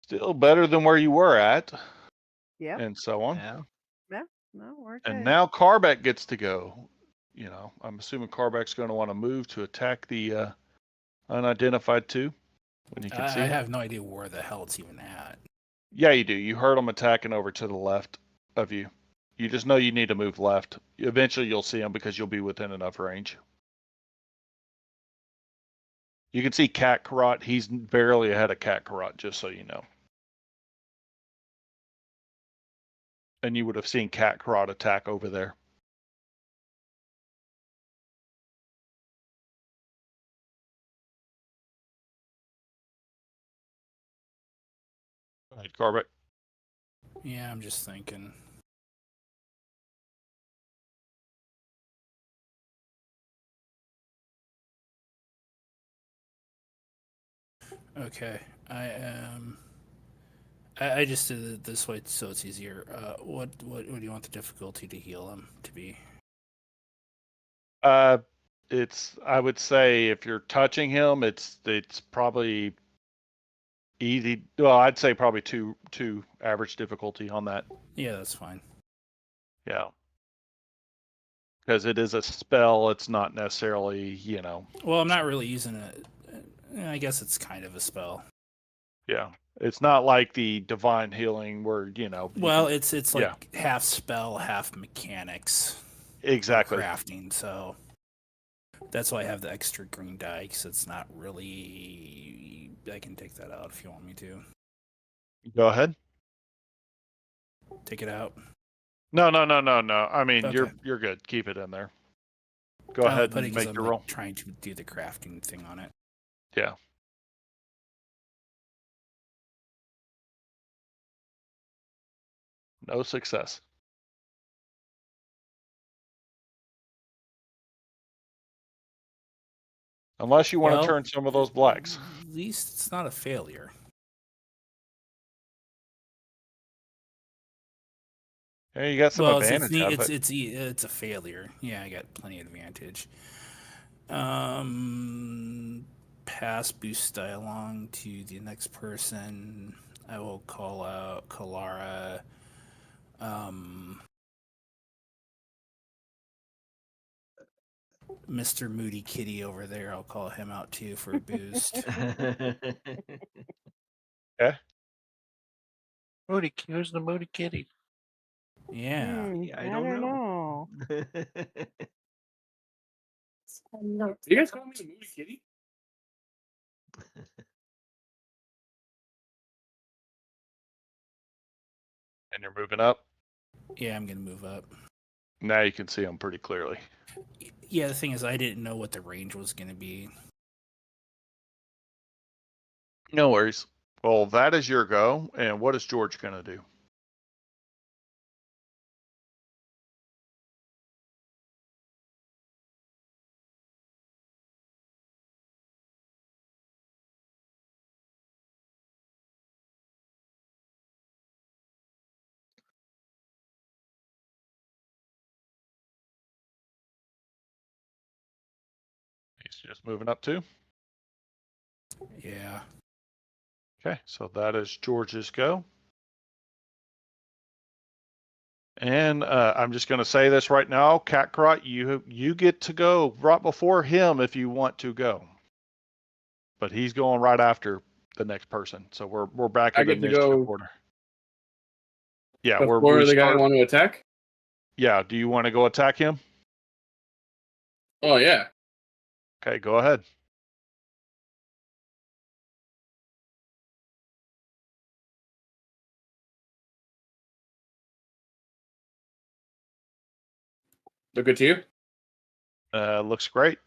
Still better than where you were at. Yep. And so on. Yeah. No, we're good. And now Carbeck gets to go. You know, I'm assuming Carbeck's going to want to move to attack the unidentified 2 when you can see I him. have no idea where the hell it's even at. Yeah, you do. You heard him attacking over to the left of you. You just know you need to move left. Eventually you'll see him because you'll be within enough range. You can see Cat Karot. He's barely ahead of Cat Karot, just so you know. And you would have seen Cat Karot attack over there. All right, Carbeck. Yeah, I'm just thinking. Okay, I just did it this way so it's easier. What do you want the difficulty to heal him to be? It's, I would say if you're touching him, it's probably easy. Well, I'd say probably two average difficulty on that. Yeah, that's fine. Yeah. Because it is a spell, it's not necessarily, you know. Well, I'm not really using it. I guess it's kind of a spell. Yeah. It's not like the divine healing where, you know. Well, it's like half spell, half mechanics. Exactly. Crafting, so that's why I have the extra green die, because it's not really. I can take that out if you want me to. Go ahead. Take it out. No. I mean, Okay. you're good. Keep it in there. Go ahead and make your roll. Trying to do the crafting thing on it. Yeah. No success. Unless you want to turn some of those blacks. At least it's not a failure. Yeah, you got some advantage out of it. It's a failure. Yeah, I got plenty of advantage. Pass boost die along to the next person. I will call out Kalara. Mr. Moody Kitty over there, I'll call him out too for a boost. Okay. Who's the Moody Kitty? Yeah. I don't know. You guys call me the Moody Kitty? And you're moving up. Yeah, I'm gonna move up. Now you can see them pretty clearly. Yeah, the thing is, I didn't know what the range was gonna be. No worries. Well, that is your go. And what is George going to do? He's just moving up too. Yeah. Okay, so that is George's go. And I'm just going to say this right now, Catcrot, you get to go right before him if you want to go. But he's going right after the next person, so we're back in the initiative order. Yeah, Before the guy want to attack? Yeah, do you want to go attack him? Oh, yeah. Okay, go ahead. Look good to you? Looks great.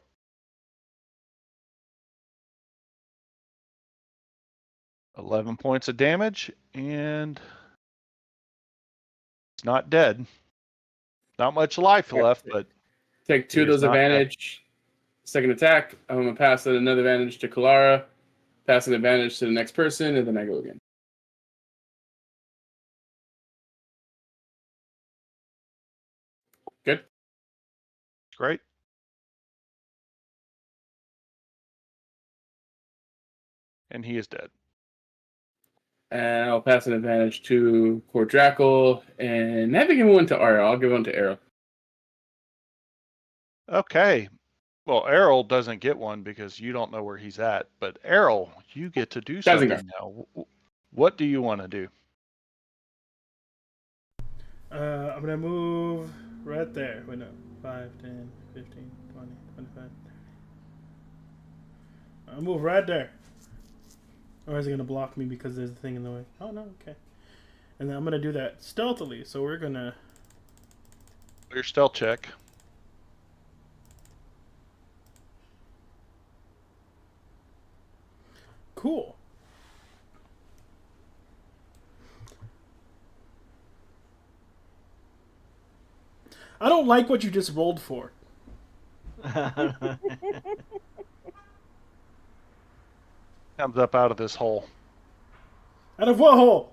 $11 points of damage, and it's not dead. Not much life left, but Take 2 of it is those not dead. advantage. Second attack, I'm going to pass another advantage to Kalara, pass an advantage to the next person, and then I go again. Good. Great. And he is dead. And I'll pass an advantage to Cordrackle, and I have to give one to Arrow. I'll give one to Arrow. Okay. Well, Errol doesn't get one because you don't know where he's at. But Errol, you get to do something now. What do you want to do? I'm going to move right there. Wait, no. 5, 10, 15, 20, 25. I'll move right there. Or is it going to block me because there's a thing in the way? Oh, no, okay. And then I'm going to do that stealthily. So we're going to... Your stealth check. Cool. I don't like what you just rolled for. Comes up out of this hole. Out of what hole?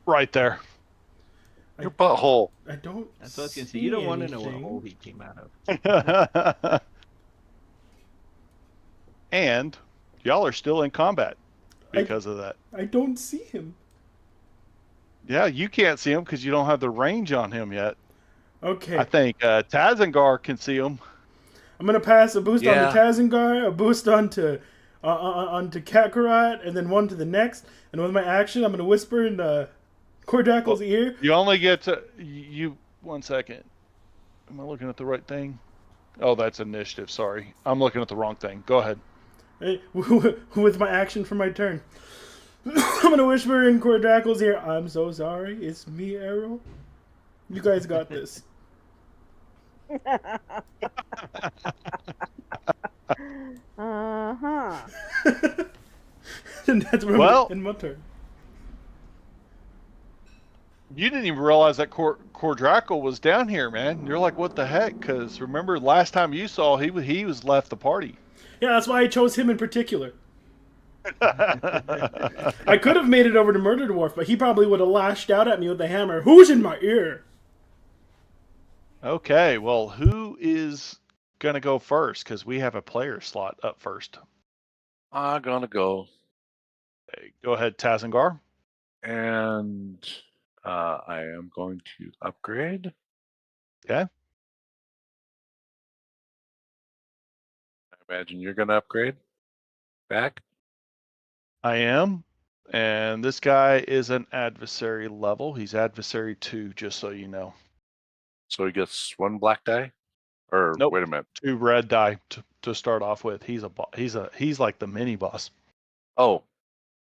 Right there. Your butthole. I don't. That's what I was gonna say. You don't want to know what hole he came out of. And y'all are still in combat because of that. I don't see him. Yeah, you can't see him because you don't have the range on him yet. Okay. I think Tazengar can see him. I'm gonna pass a boost Yeah. onto Tazengar, a boost onto Kakarot, and then one to the next. And with my action, I'm gonna whisper in Cordackle's ear. You only get to you. 1 second. Am I looking at the right thing? Oh, that's initiative. Sorry, I'm looking at the wrong thing. Go ahead. With my action for my turn, I'm gonna whisper in Cordackle's ear. I'm so sorry. It's me, Arrow. You guys got this. Uh-huh. And that's where Well- in my turn. You didn't even realize that Cordrackle was down here, man. You're like, what the heck? Because remember, last time you saw, he was left the party. Yeah, that's why I chose him in particular. I could have made it over to Murder Dwarf, but he probably would have lashed out at me with the hammer. Who's in my ear? Okay, well, who is gonna go first? Because we have a player slot up first. I'm gonna go, Okay, go ahead, Tazengar. and I am going to upgrade. Okay. I imagine you're gonna upgrade back. I am. And this guy is an adversary level. He's adversary 2, just so you know. So he gets 1 black die? Or Nope. wait a minute. 2 red die to start off with. He's like the mini boss. Oh.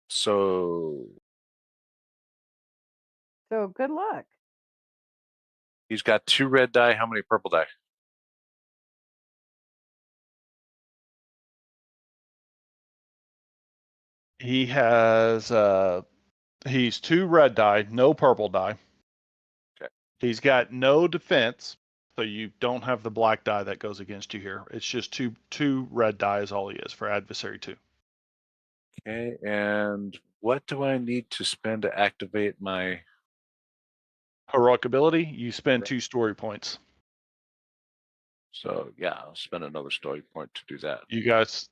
So So good luck. he's got 2 red die. How many purple die? He has he's 2 red die, no purple die. Okay. He's got no defense, so you don't have the black die that goes against you here. It's just two red die is all he is for adversary 2. Okay, and what do I need to spend to activate my... Heroic ability, you spend 2 story points. So yeah, I'll spend another story point to do that. You guys,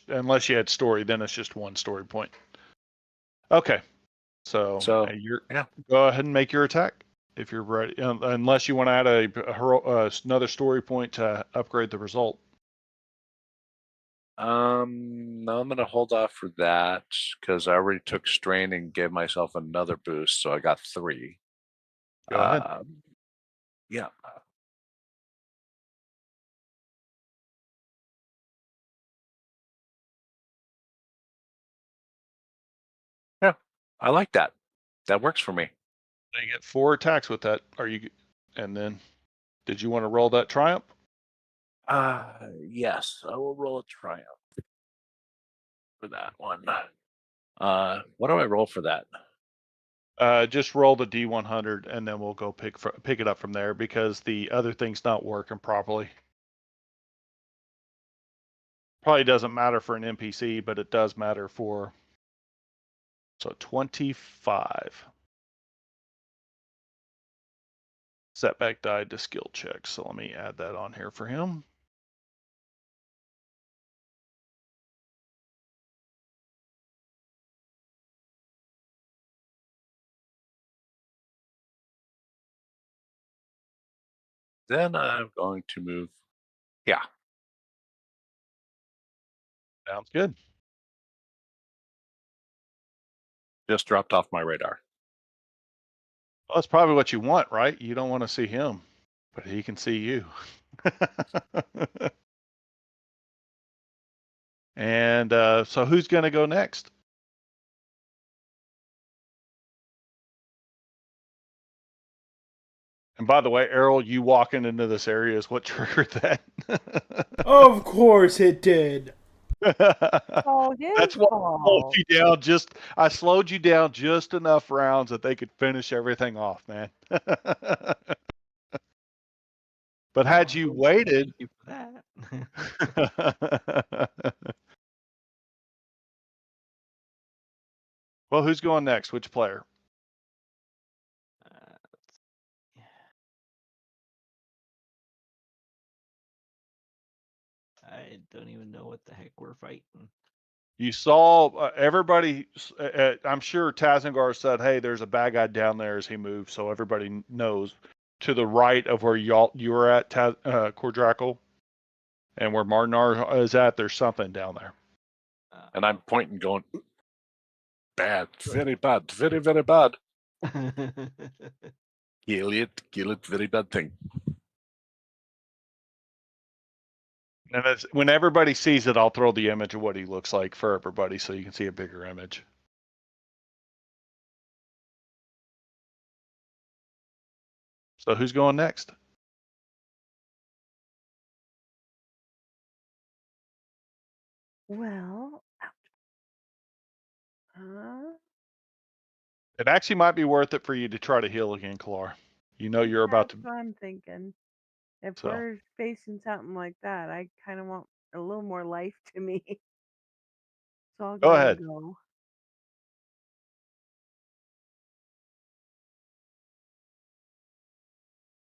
unless you had story, then it's just 1 story point. Okay, so yeah. Go ahead and make your attack if you're ready. Unless you want to add another story point to upgrade the result. No, I'm gonna hold off for that because I already took strain and gave myself another boost, so I got 3. Go ahead. Yeah. Yeah, I like that. That works for me. You get 4 attacks with that. And then, did you want to roll that triumph? Yes, I will roll a triumph for that one. What do I roll for that? Just roll the D100, and then we'll go pick it up from there because the other thing's not working properly. Probably doesn't matter for an NPC, but it does matter for. So 25. Setback died to skill check, so let me add that on here for him. Then I'm going to move. Yeah. Sounds good. Just dropped off my radar. Well, that's probably what you want, right? You don't want to see him, but he can see you. And so who's going to go next? And by the way, Errol, you walking into this area is what triggered that. Of course it did. Oh, his That's what fault. I slowed you down just enough rounds that they could finish everything off, man. But had you waited, Thank you for that. well, who's going next? Which player? I don't even know what the heck we're fighting. You saw everybody. I'm sure Tazengar said, "Hey, there's a bad guy down there." As he moves, so everybody knows. To the right of where you were at, Cordraco, and where Martinar is at, there's something down there. And I'm pointing, going, bad, very bad, very, very bad. Kill it, very bad thing. And when everybody sees it, I'll throw the image of what he looks like for everybody, so you can see a bigger image. So who's going next? Well, It actually might be worth it for you to try to heal again, Kalar. You know you're about to. that's what I'm thinking. If So. we're facing something like that, I kind of want a little more life to me. So I'll Go ahead. and go.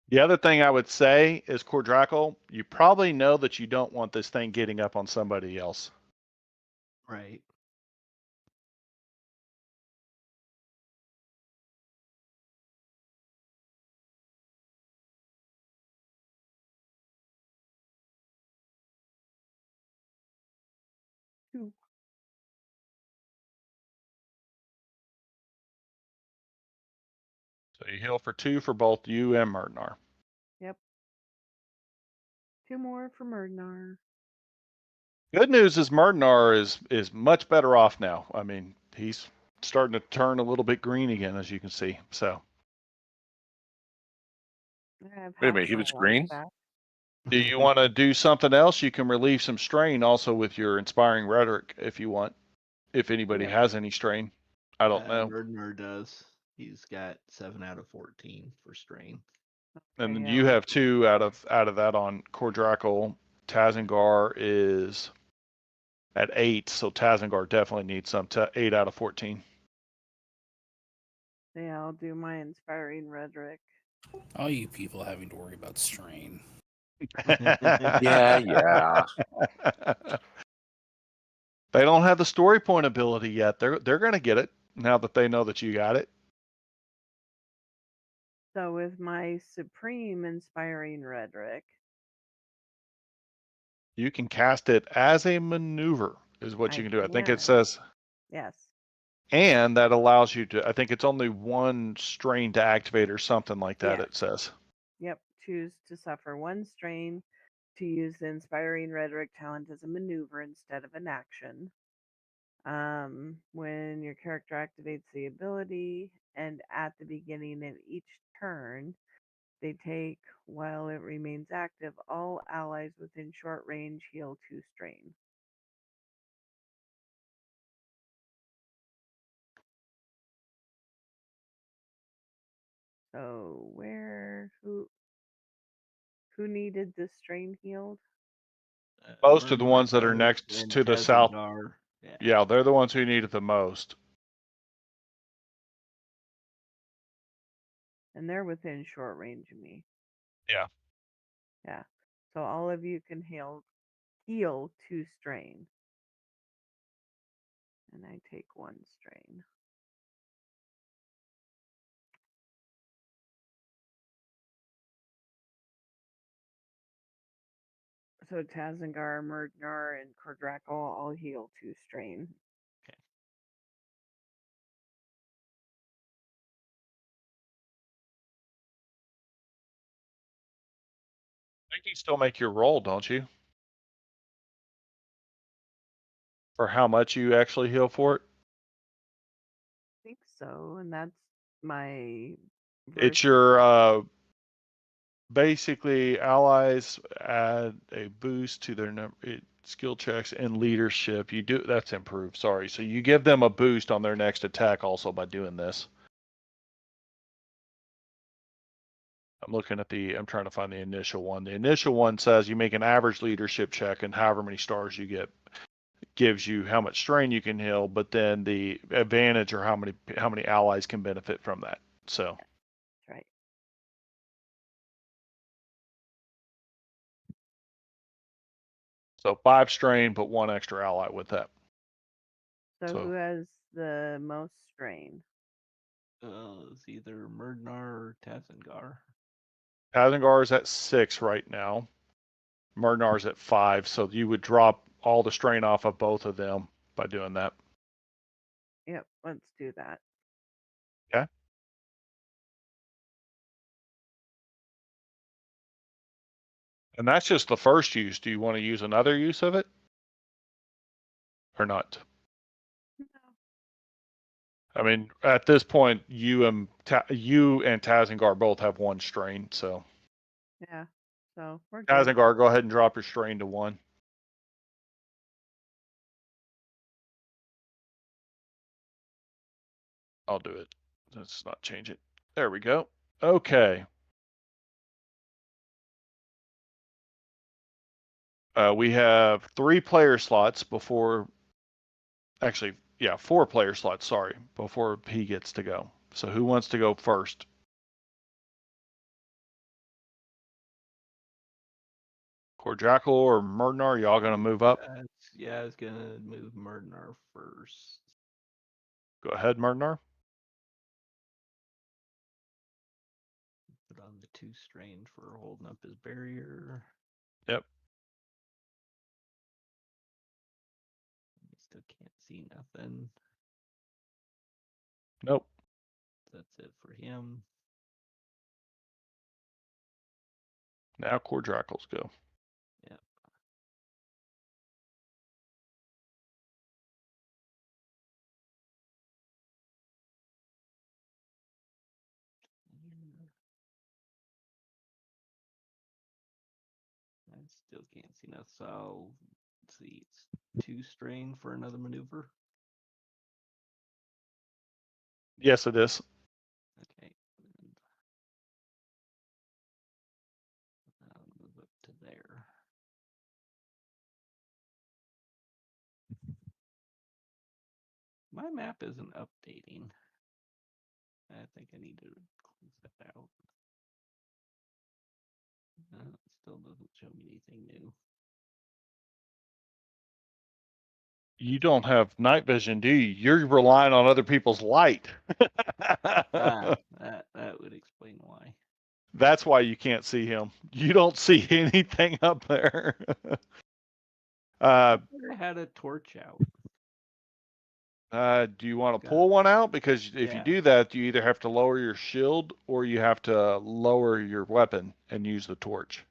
The other thing I would say is, Cordraco, you probably know that you don't want this thing getting up on somebody else. Right. Two. So you heal for 2 for both you and Murdenar. Yep. 2 more for Murdenar. Good news is Murdenar is much better off now. I mean, he's starting to turn a little bit green again, as you can see. So. I have Wait a half minute, he my was life green? back. Do you want to do something else? You can relieve some strain also with your inspiring rhetoric if you want. If anybody has any strain, I don't know. Murdener does. He's got 7 out of 14 for strain. And then Yeah. you have 2 out of that on Cordraco. Tazengar is at 8, so Tazengar definitely needs some. 8 out of 14. Yeah, I'll do my inspiring rhetoric. All you people having to worry about strain. Yeah. They don't have the story point ability yet. They're going to get it now that they know that you got it. So with my supreme inspiring rhetoric, You can cast it as a maneuver, is what you can do. I think it can. says, Yes. and that allows you to, I think it's only one strain to activate or something like that, Yes. it says. Yep. Choose to suffer one strain to use the Inspiring Rhetoric talent as a maneuver instead of an action. When your character activates the ability and at the beginning of each turn, they take, while it remains active, all allies within short range heal 2 strain. So who needed this strain healed? Most of the ones that are Murder's next and to the south. Tazengar. Yeah, they're the ones who need it the most. And they're within short range of me. Yeah. Yeah. So all of you can heal 2 strain. And I take 1 strain. So Tazengar, Murdnar, and Kordrako all heal 2 strain. I think you still make your roll, don't you? For how much you actually heal for it? I think so, and that's my It's verse. your basically allies add a boost to their skill checks and leadership. You do that's improved. Sorry, so you give them a boost on their next attack also by doing this. I'm trying to find the initial one. The initial one says you make an average leadership check, and however many stars you get gives you how much strain you can heal. But then the advantage or how many allies can benefit from that. So. That's right. So 5 strain, but 1 extra ally with that. So who has the most strain? It's either Murdnar or Tazengar. Tazengar is at 6 right now. Murnar's at 5, so you would drop all the strain off of both of them by doing that. Yep, let's do that. Okay. And that's just the first use. Do you want to use another use of it? Or not? No. I mean, at this point, you and Tazengar both have 1 strain, so. Yeah, so we're good. Tazengar, go ahead and drop your strain to 1. I'll do it. Let's not change it. There we go. Okay. We have 3 player slots before. Actually, yeah, 4 player slots. Sorry, before he gets to go. So who wants to go first? Kordrako or Murdnar, y'all gonna move up? Yeah, I was gonna move Murdnar first. Go ahead, Murdnar. Put on the 2 strain for holding up his barrier. Yep. He still can't see nothing. Nope. That's it for him. Now Kordrako's go. Yep. I still can't see nothing. So let's see, it's 2 strain for another maneuver. Yes, it is. Okay. I'll move up to there. My map isn't updating. I think I need to close that out. It still doesn't show me anything new. You don't have night vision, do you? You're relying on other people's light. That would explain why. That's why you can't see him. You don't see anything up there. Uh, I had a torch out. do you want to pull one out? Because if you Yeah. do that, you either have to lower your shield or you have to lower your weapon and use the torch.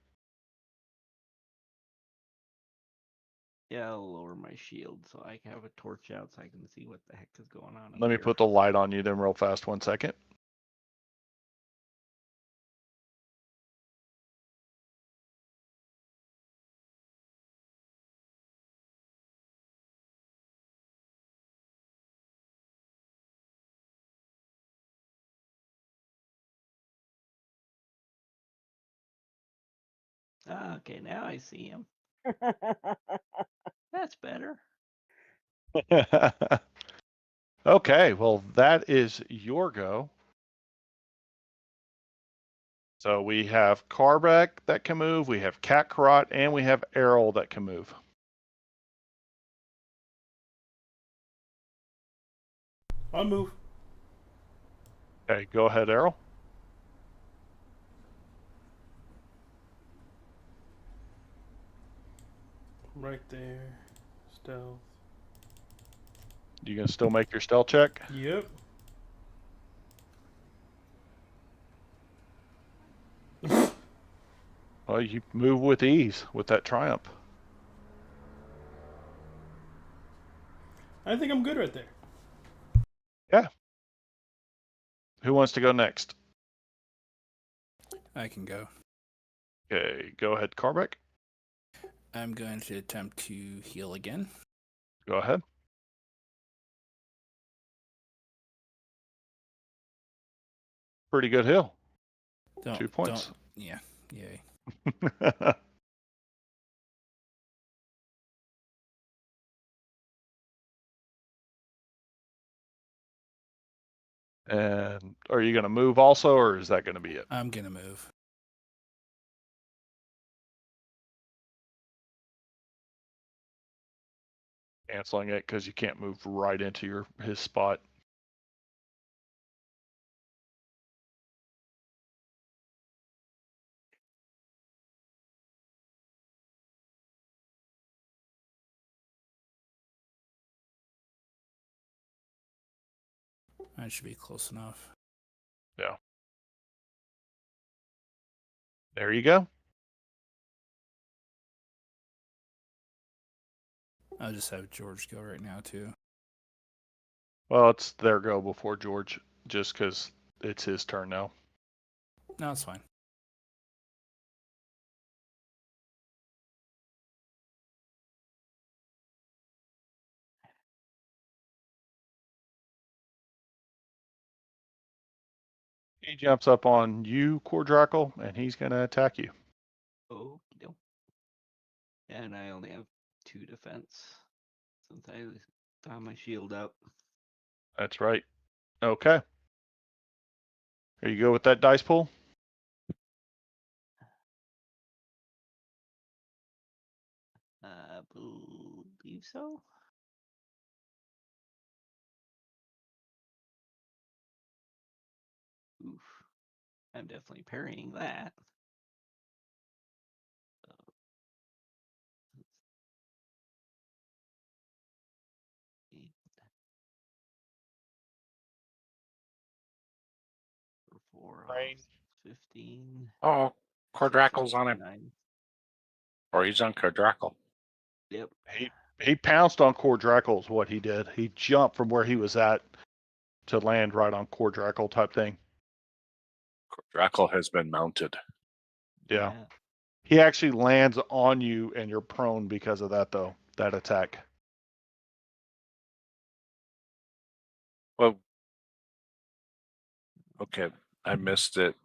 Yeah, I'll lower my shield so I can have a torch out so I can see what the heck is going on. Let me put the light on you then real fast. 1 second. Okay, now I see him. That's better. Okay, well, that is your go. So we have Carbeck that can move, we have Catcarot, and we have Errol that can move. I'll move. Okay, go ahead, Errol. Right there. Stealth. You can still make your stealth check? Yep. Well, you move with ease with that triumph. I think I'm good right there. Yeah. Who wants to go next? I can go. Okay, go ahead, Carbeck. I'm going to attempt to heal again. Go ahead. Pretty good heal. 2 points. Yeah, yay. And are you going to move also, or is that going to be it? I'm going to move. Canceling it because you can't move right into his spot. That should be close enough. Yeah. There you go. I'll just have George go right now, too. Well, it's their go before George, just because it's his turn now. No, it's fine. He jumps up on you, Cordrackle, and he's going to attack you. Oh, no. And I only have 2 defense since I got my shield up. That's right. Okay. Are you good with that dice pool? I believe so. Oof. I'm definitely parrying that. For 15. Oh, Cordrackle's on him. 9. Or he's on Cordrackle. Yep. He pounced on Cordrackle is what he did. He jumped from where he was at to land right on Cordrackle type thing. Cordrackle has been mounted. Yeah. He actually lands on you and you're prone because of that, though, that attack. Well, okay, I missed it.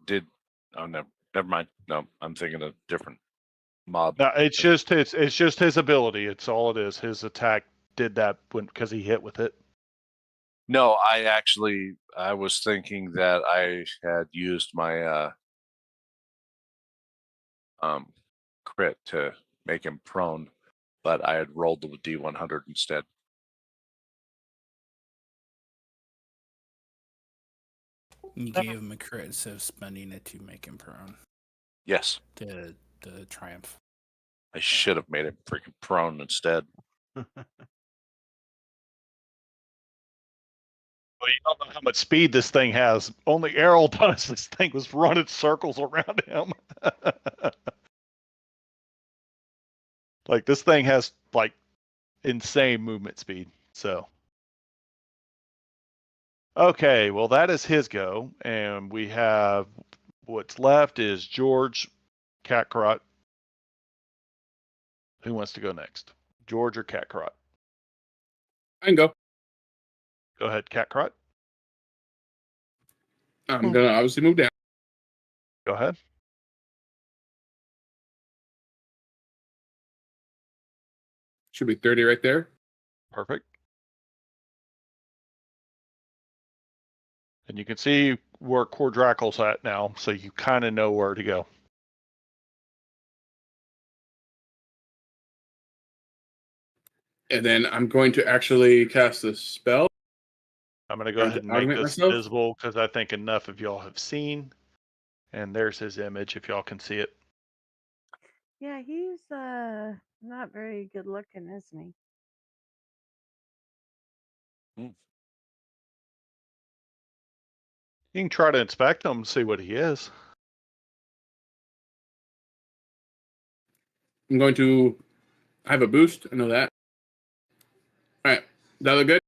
Oh, no, never mind. No, I'm thinking of different mob. No, it's just his ability. It's all it is. His attack did that because he hit with it. No, I was thinking that I had used my crit to make him prone, but I had rolled the D100 instead. You gave him a crit instead of spending it to make him prone. Yes. The triumph. I should have made it freaking prone instead. Well, you don't know how much speed this thing has. Only Errol does. This thing was running circles around him. Like, this thing has, like, insane movement speed. So, okay, well, that is his go. And we have what's left is George, Catcrot. Who wants to go next? George or Catcrot? I can go. Go ahead, Catcrot. I'm gonna obviously move down. Go ahead. Should be 30 right there. Perfect. And you can see where Cordrackle's at now, so you kind of know where to go. And then I'm going to actually cast a spell. I'm going to go Trying ahead to and make augment this myself? visible because I think enough of y'all have seen. And there's his image if y'all can see it. Yeah, he's not very good looking, isn't he? You can try to inspect him and see what he is. I'm going to. I have a boost. I know that. All right. That look good?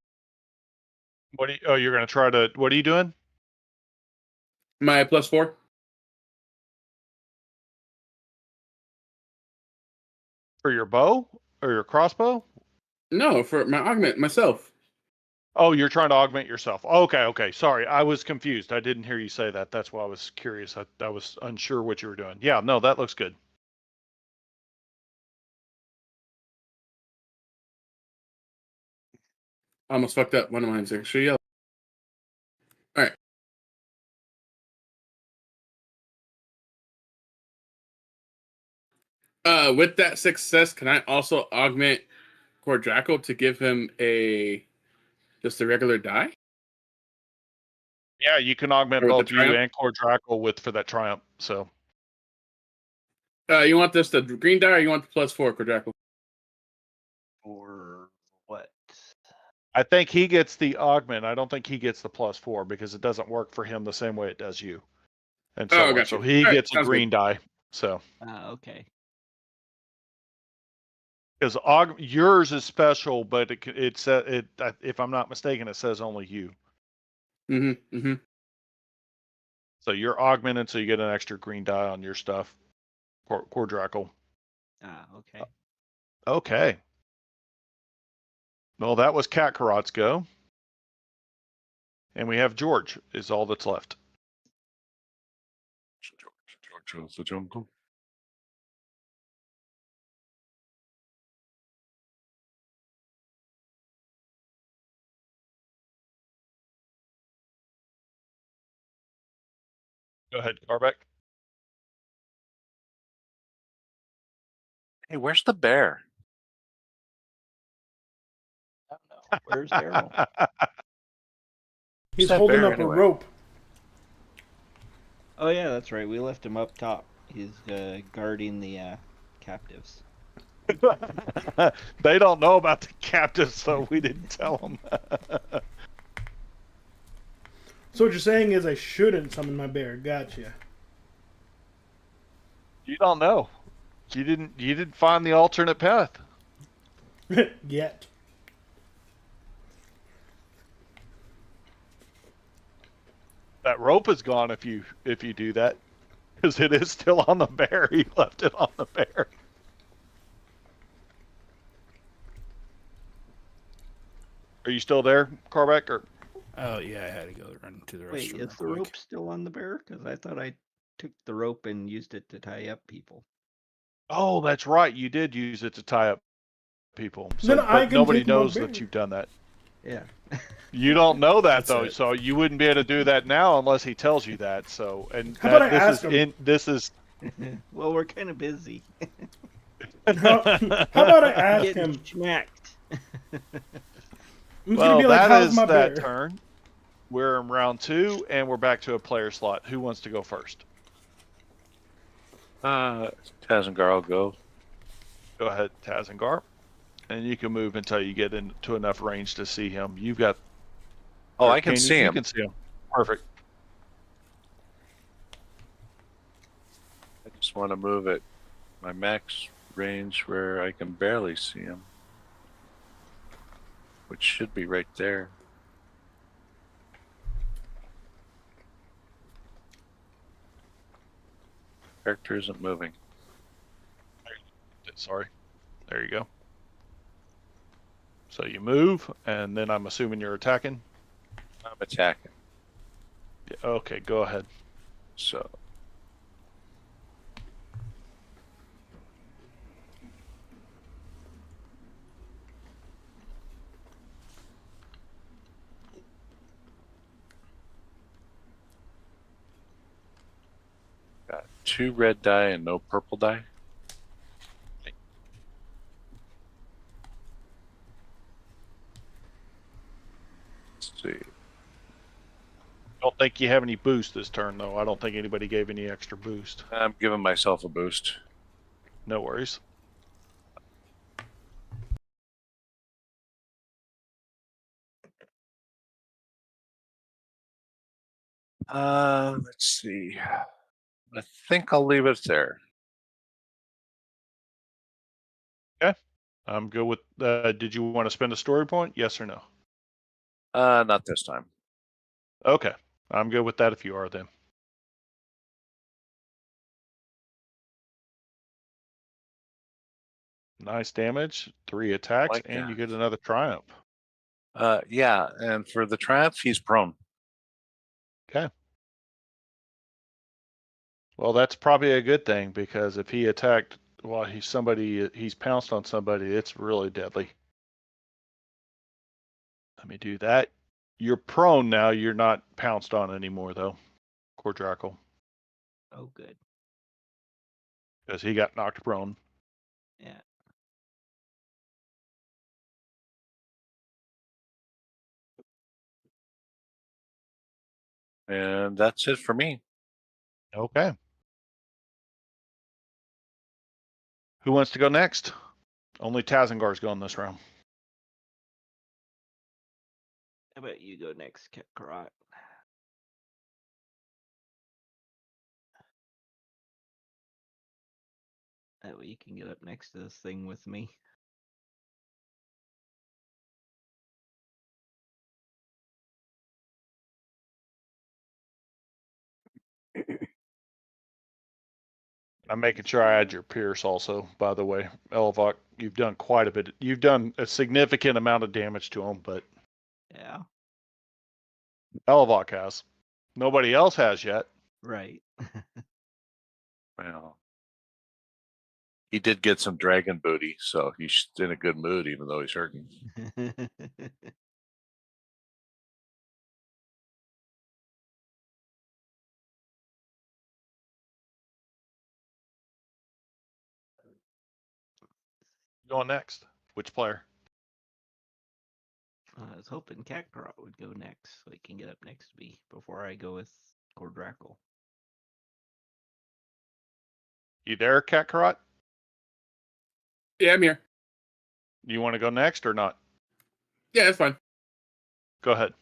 What are you, oh, you're going to try to, what are you doing? My +4. For your bow or your crossbow? No, for my augment myself. Oh, you're trying to augment yourself. Okay. Sorry, I was confused. I didn't hear you say that. That's why I was curious. I was unsure what you were doing. Yeah, no, that looks good. I almost fucked up. One of mine's actually yellow. All right. With that success, can I also augment Cordrackle to give him just a regular die? Yeah, you can augment Or with both the you triumph? and Cordrackle for that triumph. So You want this the green die, or you want the +4 Cordrackle? For what? I think he gets the augment. I don't think he gets the +4 because it doesn't work for him the same way it does you. And so on. Got So you. he All right, gets a sounds green die. So Okay. because yours is special, but if I'm not mistaken, it says only you. Mm-hmm. So you're augmented, so you get an extra green die on your stuff. Cordrackle. Okay. Okay. Well, that was Catcarot's go. And we have George is all that's left. George of the jungle. Go ahead, Carbeck. Hey, where's the bear? I don't know. Where's Errol? He's that holding bear up anyway? a rope. Oh yeah, that's right. We left him up top. He's guarding the captives. They don't know about the captives, so we didn't tell them. So what you're saying is I shouldn't summon my bear. Gotcha. You don't know. You didn't find the alternate path. Yet. That rope is gone if you do that, because it is still on the bear. He left it on the bear. Are you still there, Carbeck? Or Oh yeah, I had to go run to the restroom. Wait, real is the quick. rope still on the bear? Because I thought I took the rope and used it to tie up people. oh, that's right. You did use it to tie up people. So, Then I but can nobody take my knows bear. that you've done that. Yeah. You don't know that That's though, it. so you wouldn't be able to do that now unless he tells you that. So, and How about I this ask is him? this is. Well, we're kind of busy. How about I ask Getting him? smacked. I'm Well, gonna be like, that how's is my that bear? turn. We're in round 2, and we're back to a player slot. Who wants to go first? Taz and Garl go. Go ahead, Tazengar. And you can move until you get into enough range to see him. You've got. Oh, I can see you him. can see him. Perfect. I just want to move it my max range where I can barely see him, which should be right there. Character isn't moving. Sorry. There you go. So you move, and then I'm assuming you're attacking. I'm attacking. Yeah, okay, go ahead. So got 2 red die and no purple die. Let's see. Don't think you have any boost this turn, though. I don't think anybody gave any extra boost. I'm giving myself a boost. No worries. Let's see. I think I'll leave it there. I'm good with. Did you want to spend a story point? Yes or no? Not this time. Okay, I'm good with that if you are then. Nice damage, 3 attacks, Like and that. you get another triumph. Yeah, and for the triumph, he's prone. Okay. Well, that's probably a good thing because if he attacked while he's pounced on somebody, it's really deadly. Let me do that. You're prone now. You're not pounced on anymore, though, Cordrackle, Oh, good. because he got knocked prone. Yeah. And that's it for me. Okay. Who wants to go next? Only Tazengar's going this round. How about you go next, Kakarot? That way you can get up next to this thing with me. I'm making sure I add your Pierce also, by the way. Elvok, you've done quite a bit. You've done a significant amount of damage to him, but Yeah. Elvok has. Nobody else has yet. Right. Well, he did get some dragon booty, so he's in a good mood, even though he's hurting. Going next. Which player? I was hoping Kakarot would go next so he can get up next to me before I go with Cordrackle. You there, Kakarot? Yeah, I'm here. You want to go next or not? Yeah, that's fine. Go ahead.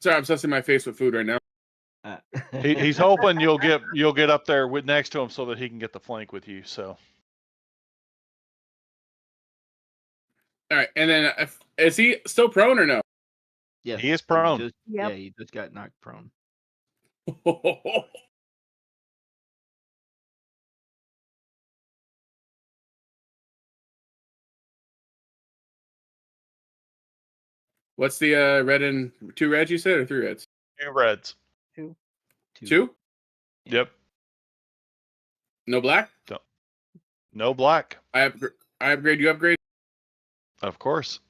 Sorry, I'm sussing my face with food right now. He's hoping you'll get up there with next to him so that he can get the flank with you. So All right, and then is he still prone or no? Yes, he is prone. Yep. Yeah, he just got knocked prone. What's the red and 2 reds you said, or 3 reds? 2 reds. Two. 2? Yep. No black? No black. I upgrade. You upgrade. Of course.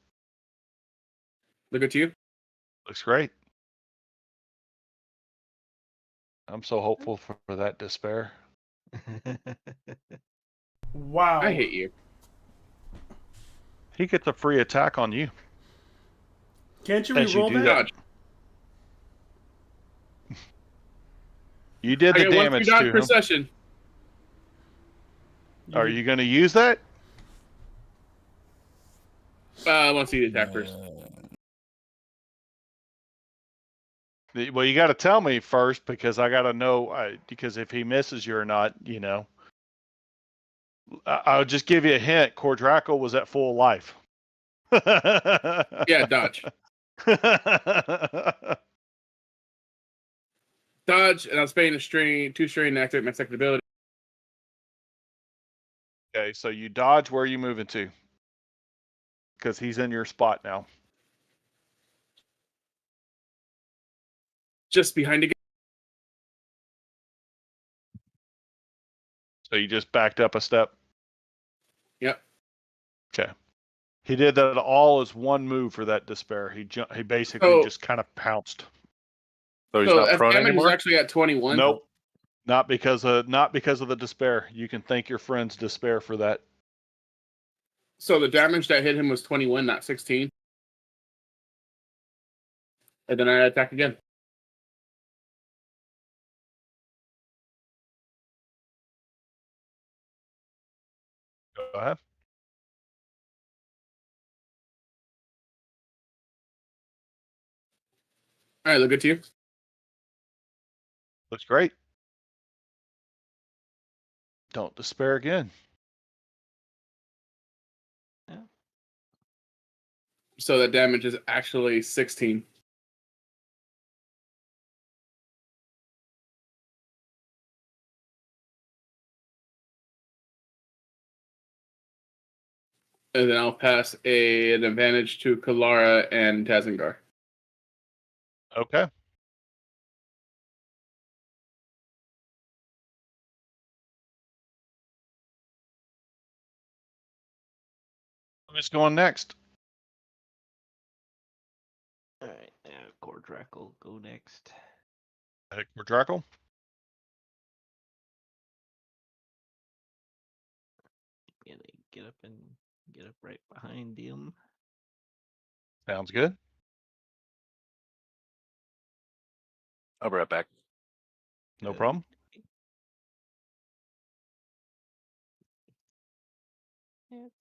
Look at you. Looks great. I'm so hopeful for that despair. Wow. I hate you. He gets a free attack on you. Can't you As you re-roll do that? Dodge. You did I the get 1 free damage dodge to per him. session. Are you going to use that? I want to see the attack first. Well, you got to tell me first because I got to know. Because if he misses you or not, I'll just give you a hint. Cordraco was at full life. Yeah, dodge. Dodge, and I'm spending a strain, 2 strain to activate my second ability. Okay, so you dodge. Where are you moving to? Because he's in your spot now. Just behind again. So you just backed up a step? Yep. Okay. He did that all as one move for that despair. He basically just kind of pounced. So he's not prone damage anymore? is actually at 21. Nope. Not because of the despair. You can thank your friend's despair for that. So the damage that hit him was 21, not 16. And then I attack again. Go ahead. All right, look good to you. Looks great. Don't despair again. Yeah. So that damage is actually 16. And then I'll pass an advantage to Kalara and Tazengar. Okay. Who's going next? All right, Gordrak will go next. Draco. Gonna get up right behind him. Sounds good. I'll be right back. No problem. Hit.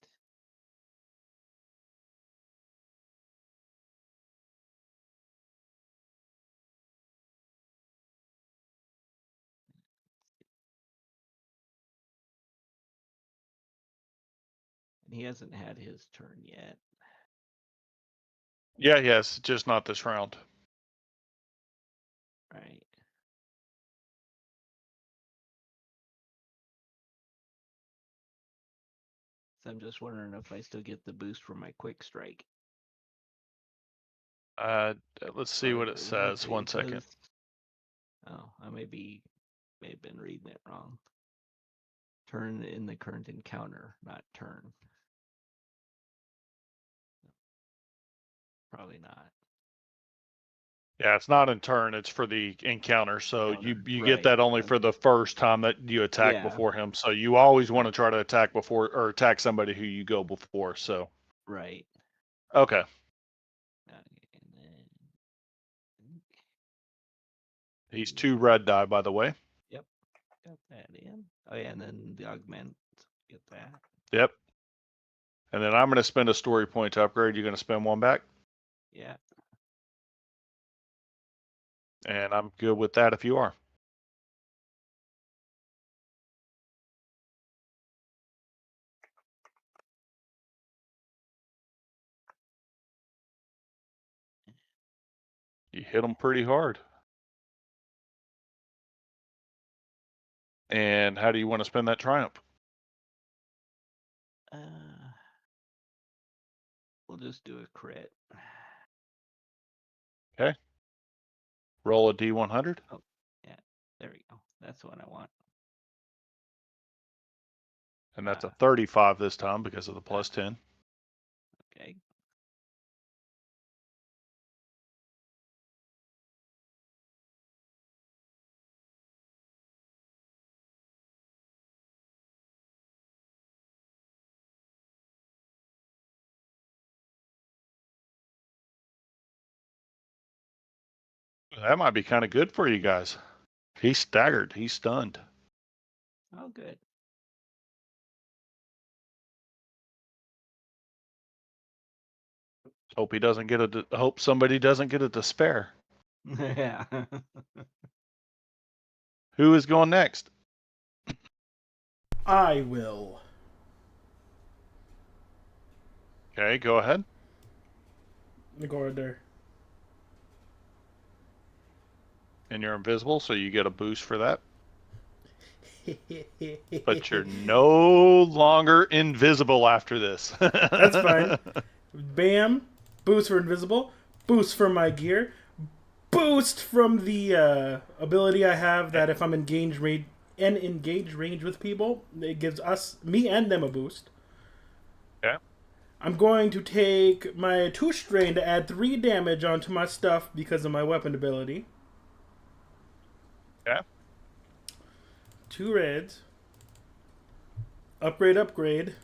And he hasn't had his turn yet. Yeah, yes, just not this round. Right. So I'm just wondering if I still get the boost for my quick strike. Let's see what it says. 1 second. Oh, I may have been reading it wrong. Turn in the current encounter, not turn. Probably not. Yeah, it's not in turn. It's for the encounter. So you Right. get that only for the first time that you attack before him. So you always want to try to attack before or attack somebody who you go before. So Right. okay. And then He's 2 red die, by the way. Yep. Got that in. Oh yeah, and then the augment. Get that. Yep. And then I'm going to spend a story point to upgrade. You're going to spend 1 back. Yeah. And I'm good with that if you are. You hit them pretty hard. And how do you want to spend that triumph? We'll just do a crit. Okay. Roll a D100. Oh, yeah. There we go. That's what I want. And that's a 35 this time because of the plus 10. Okay. That might be kind of good for you guys. He's staggered. He's stunned. Oh, good. Hope he doesn't get a. Hope somebody doesn't get a despair. Yeah. Who is going next? I will. Okay, go ahead. Go right there. And you're invisible, so you get a boost for that. But you're no longer invisible after this. That's fine. Bam. Boost for invisible. Boost for my gear. Boost from the ability I have that if I'm engaged range with people, it gives me and them a boost. Okay. I'm going to take my 2 strain to add 3 damage onto my stuff because of my weapon ability. Okay. 2 reds. Upgrade. Yep.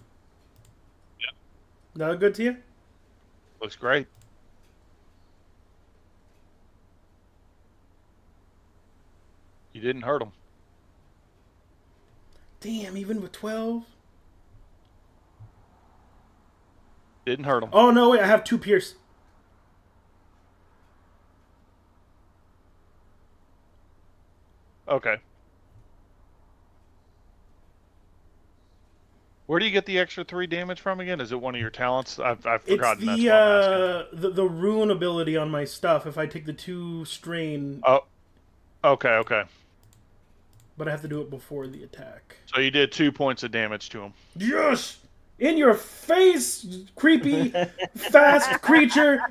That good to you? Looks great. You didn't hurt him. Damn, even with 12? Didn't hurt him. Oh, no, wait, I have 2 pierce. Okay. Where do you get the extra 3 damage from again? Is it one of your talents? I've forgotten. It's That's why I'm asking. the rune ability on my stuff. If I take the 2 strain, Oh, okay. but I have to do it before the attack. So you did 2 points of damage to him. Yes, in your face, creepy, fast creature.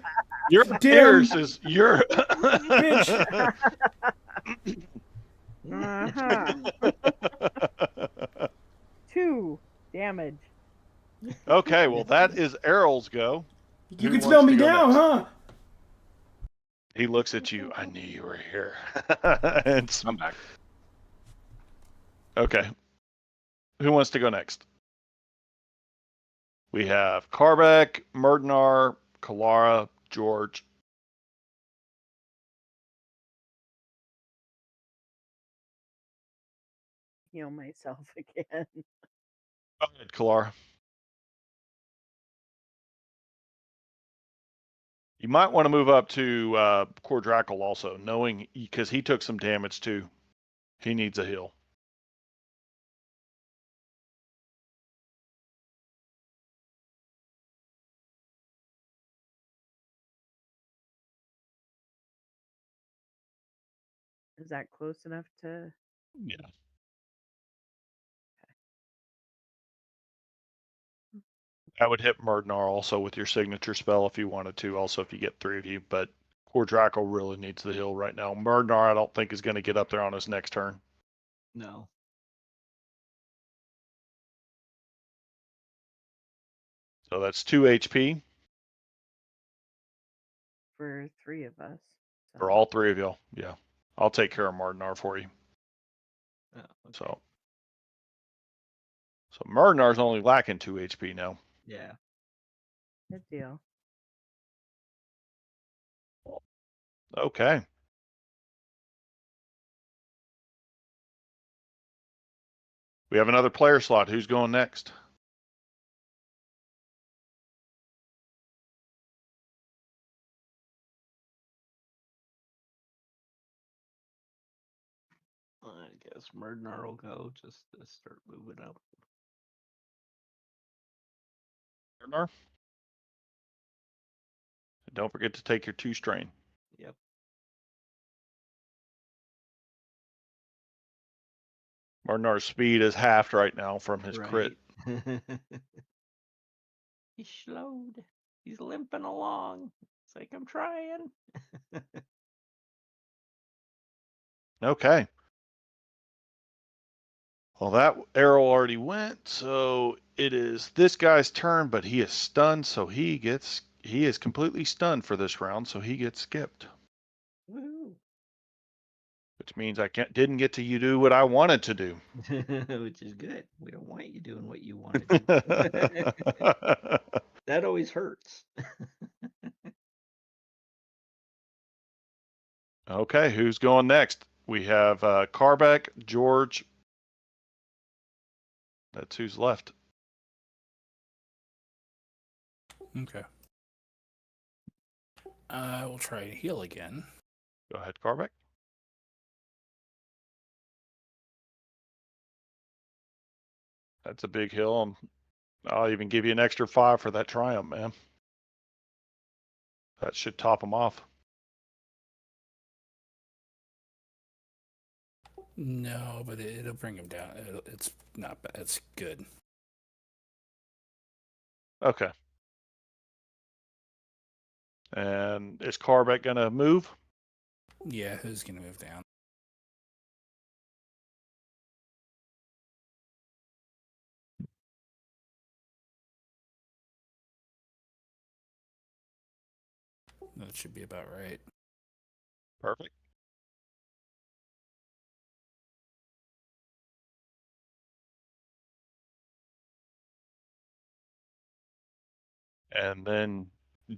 Your Damn. pierce is your Bitch. Uh-huh. 2 damage. Okay, well that is Errol's go. You Who can smell wants me to go now, next? huh? He looks at you. I knew you were here. And I'm back. okay. Who wants to go next? We have Karbeck, Murdenar, Kalara, George. Heal myself again. Go ahead, Kalara. You might want to move up to Cordrackle also, knowing because he took some damage too. He needs a heal. Is that close enough to? Yeah. I would hit Murdenar also with your signature spell if you wanted to, also if you get 3 of you, but Cordrackle really needs the heal right now. Murdenar I don't think is going to get up there on his next turn. No. So that's 2 HP For 3 of us. for all 3 of y'all. Yeah. I'll take care of Murdenar for you. Oh, okay. So Murdenar's only lacking 2 HP now. Yeah. Good deal. Okay. We have another player slot. Who's going next? I guess Murdenar will go just to start moving up. Murdenar? Don't forget to take your 2 strain. Yep. Murdenar's speed is halved right now from his crit. He's slowed. He's limping along. It's like I'm trying. Okay. Well, that arrow already went, so it is this guy's turn, but he is stunned, so he is completely stunned for this round, so he gets skipped. Woohoo. Which means I didn't get to do what I wanted to do. Which is good. We don't want you doing what you want to do. That always hurts. Okay, who's going next? We have Karbeck, George. That's who's left. Okay. I will try to heal again. Go ahead, Carbeck. That's a big hill, and I'll even give you an extra 5 for that triumph, man. That should top them off. No, but it'll bring him down. It's not bad. It's good. Okay. And is Carbeck going to move? Yeah, who's going to move down? That should be about right. Perfect. And then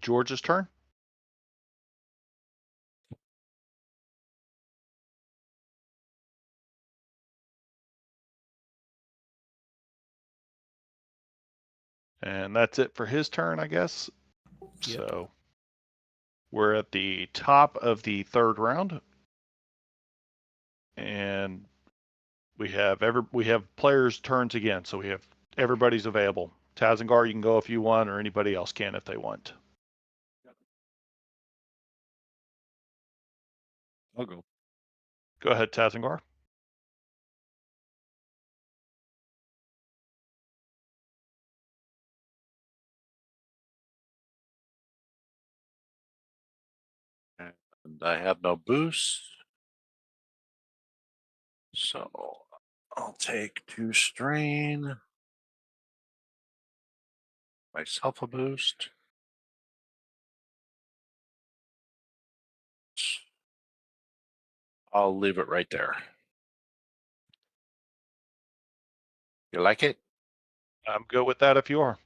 George's turn. And that's it for his turn, I guess. Yep. So we're at the top of the 3rd round. And we have players' turns again, so we have everybody's available. Tazengar, you can go if you want, or anybody else can if they want. I'll go. Go ahead, Tazengar. And I have no boost. So I'll take 2 strain. Myself a boost. I'll leave it right there. You like it? I'm good with that if you are.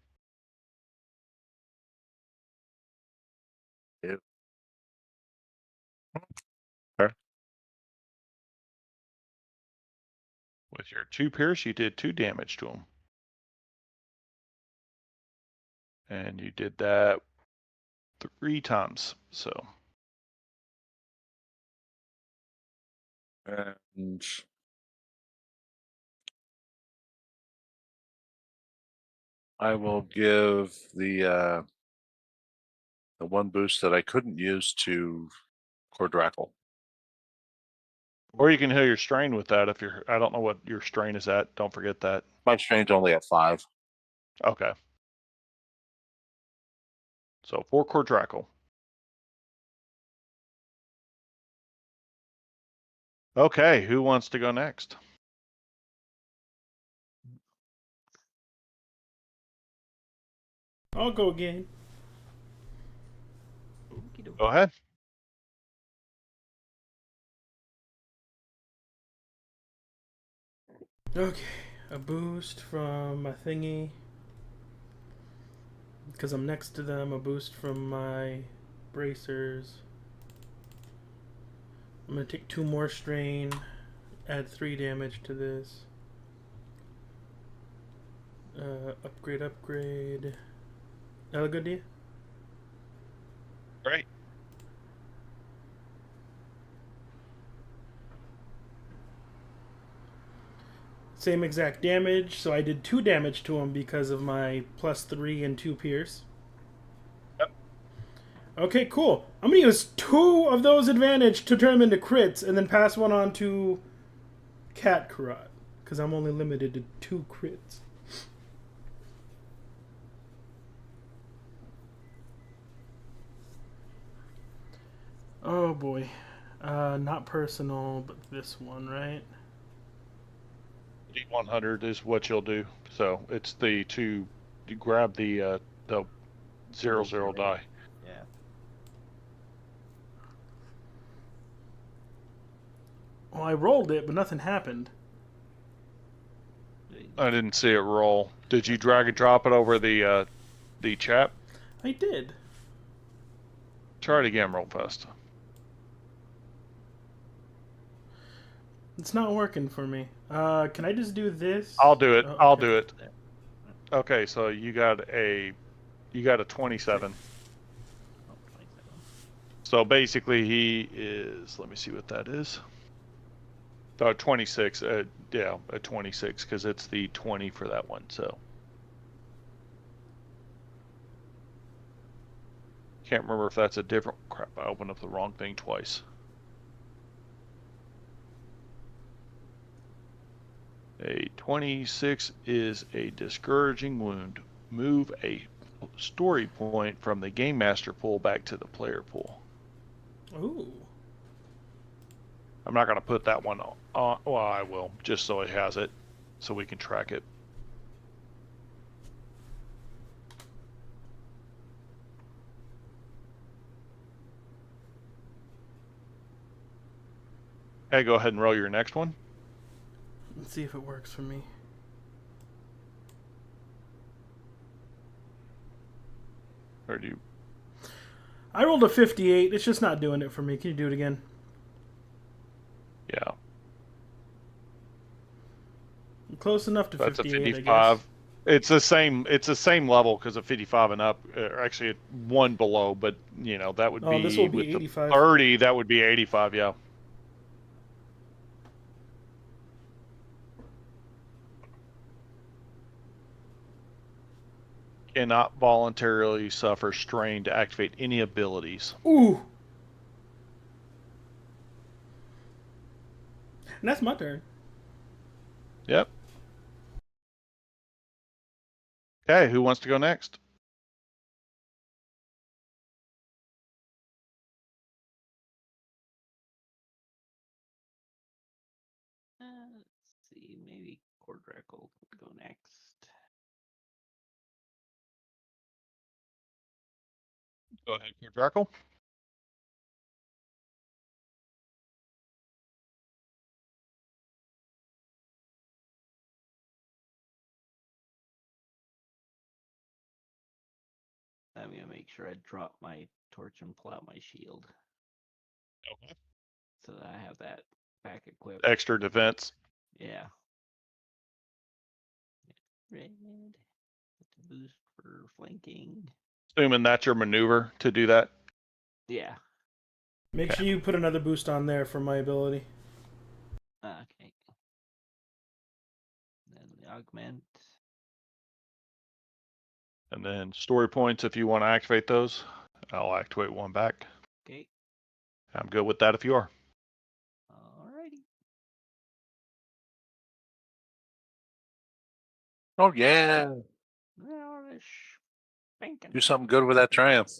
Yeah. Okay. With your 2 pierce, you did 2 damage to him. And you did that 3 times, so. And I will give the 1 boost that I couldn't use to Cordrackle. Or you can heal your strain with that if you're. I don't know what your strain is at. Don't forget that. My strain's only at 5. Okay. So 4 Cordrackle. Okay, who wants to go next? I'll go again. Go ahead. Okay, a boost from my thingy. Because I'm next to them, a boost from my bracers. I'm going to take 2 more strain, add 3 damage to this. Upgrade. That look good to you? Great. Same exact damage, so I did 2 damage to him because of my +3 and 2 pierce. Yep. Okay, cool. I'm going to use 2 of those advantage to turn them into crits and then pass 1 on to Cat Karate, because I'm only limited to 2 crits. Oh boy. Not personal, but this one, right? D100 is what you'll do. So it's the 2. You grab the 0 die. Yeah. Well, I rolled it, but nothing happened. I didn't see it roll. Did you drag and drop it over the chat? I did. Try it again, roll fast. It's not working for me. Can I just do this? I'll do it. Oh, I'll okay. do it. Okay, so you got a 27. Oh, 27. So basically, he is. Let me see what that is. 26. Yeah, a 26 because it's the 20 for that one. So can't remember if that's a different. Crap! I opened up the wrong thing twice. A 26 is a discouraging wound. Move a story point from the game master pool back to the player pool. Ooh. I'm not going to put that one on. Well, I will, just so it has it, so we can track it. Okay, go ahead and roll your next one. Let's see if it works for me. Or do you? I rolled a 58. It's just not doing it for me. Can you do it again? Yeah. Close enough to That's 58, a 55. I guess. It's the same. It's the same level because of 55 and up. Actually, one below, but you know that would be. This will be with 85. The 30. That would be 85. Yeah. Cannot voluntarily suffer strain to activate any abilities. Ooh. And that's my turn. Yep. Okay, who wants to go next? Let's see, maybe Cordrackle could go next. Go ahead, Draco. I'm gonna make sure I drop my torch and pull out my shield. Okay. So that I have that back equipped. Extra defense. Yeah. Red. Boost for flanking. Assuming that's your maneuver to do that. Yeah. Make sure you put another boost on there for my ability. Okay. Then the augment. And then story points if you want to activate those. I'll activate one back. Okay. I'm good with that if you are. Alrighty. Oh yeah. Do something good with that triumph.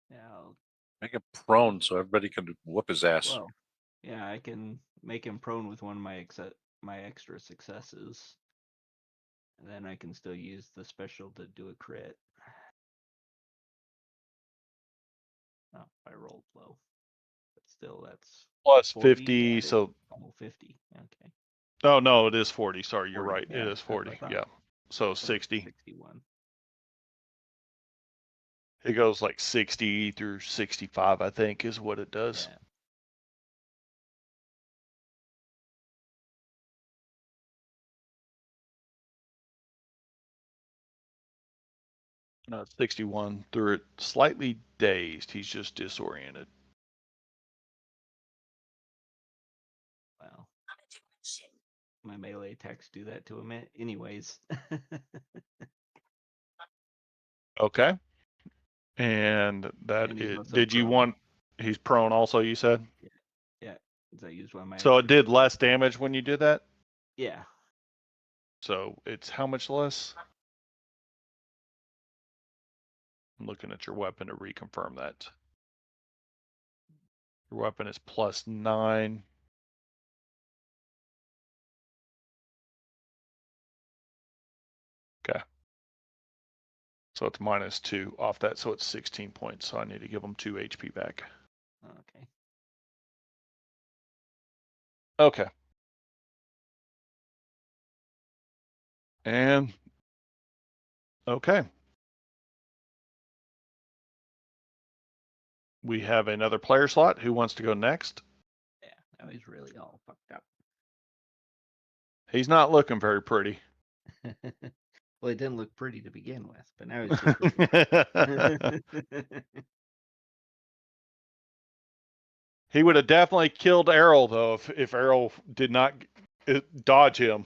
Yeah, I'll Make him prone so everybody can whoop his ass. Well, yeah, I can make him prone with one of my extra successes, and then I can still use the special to do a crit. Oh, I rolled low, but still, that's Plus 40 50, added. so. Oh, 50. Okay. Oh, no, it is 40. Sorry, you're 40, right. yeah, It is that's what 40. I thought. Yeah. So 60. 61. It goes like 60 through 65, I think, is what it does. Yeah. No, 61 through it. Slightly dazed. He's just disoriented. Well, my melee attacks do that to him anyways. Okay. And that And he's is. also Did you prone. want. He's prone also, you said? Yeah. I used one of my So it extra did less damage when you did that? Yeah. So it's how much less? I'm looking at your weapon to reconfirm that. Your weapon is plus 9. Okay. So it's minus 2 off that, so it's 16 points. So I need to give him 2 HP back. Okay. Okay. And okay. We have another player slot. Who wants to go next? Yeah. Now he's really all fucked up. He's not looking very pretty. Well, it didn't look pretty to begin with, but now it's just pretty. He would have definitely killed Errol though if Errol did not dodge him.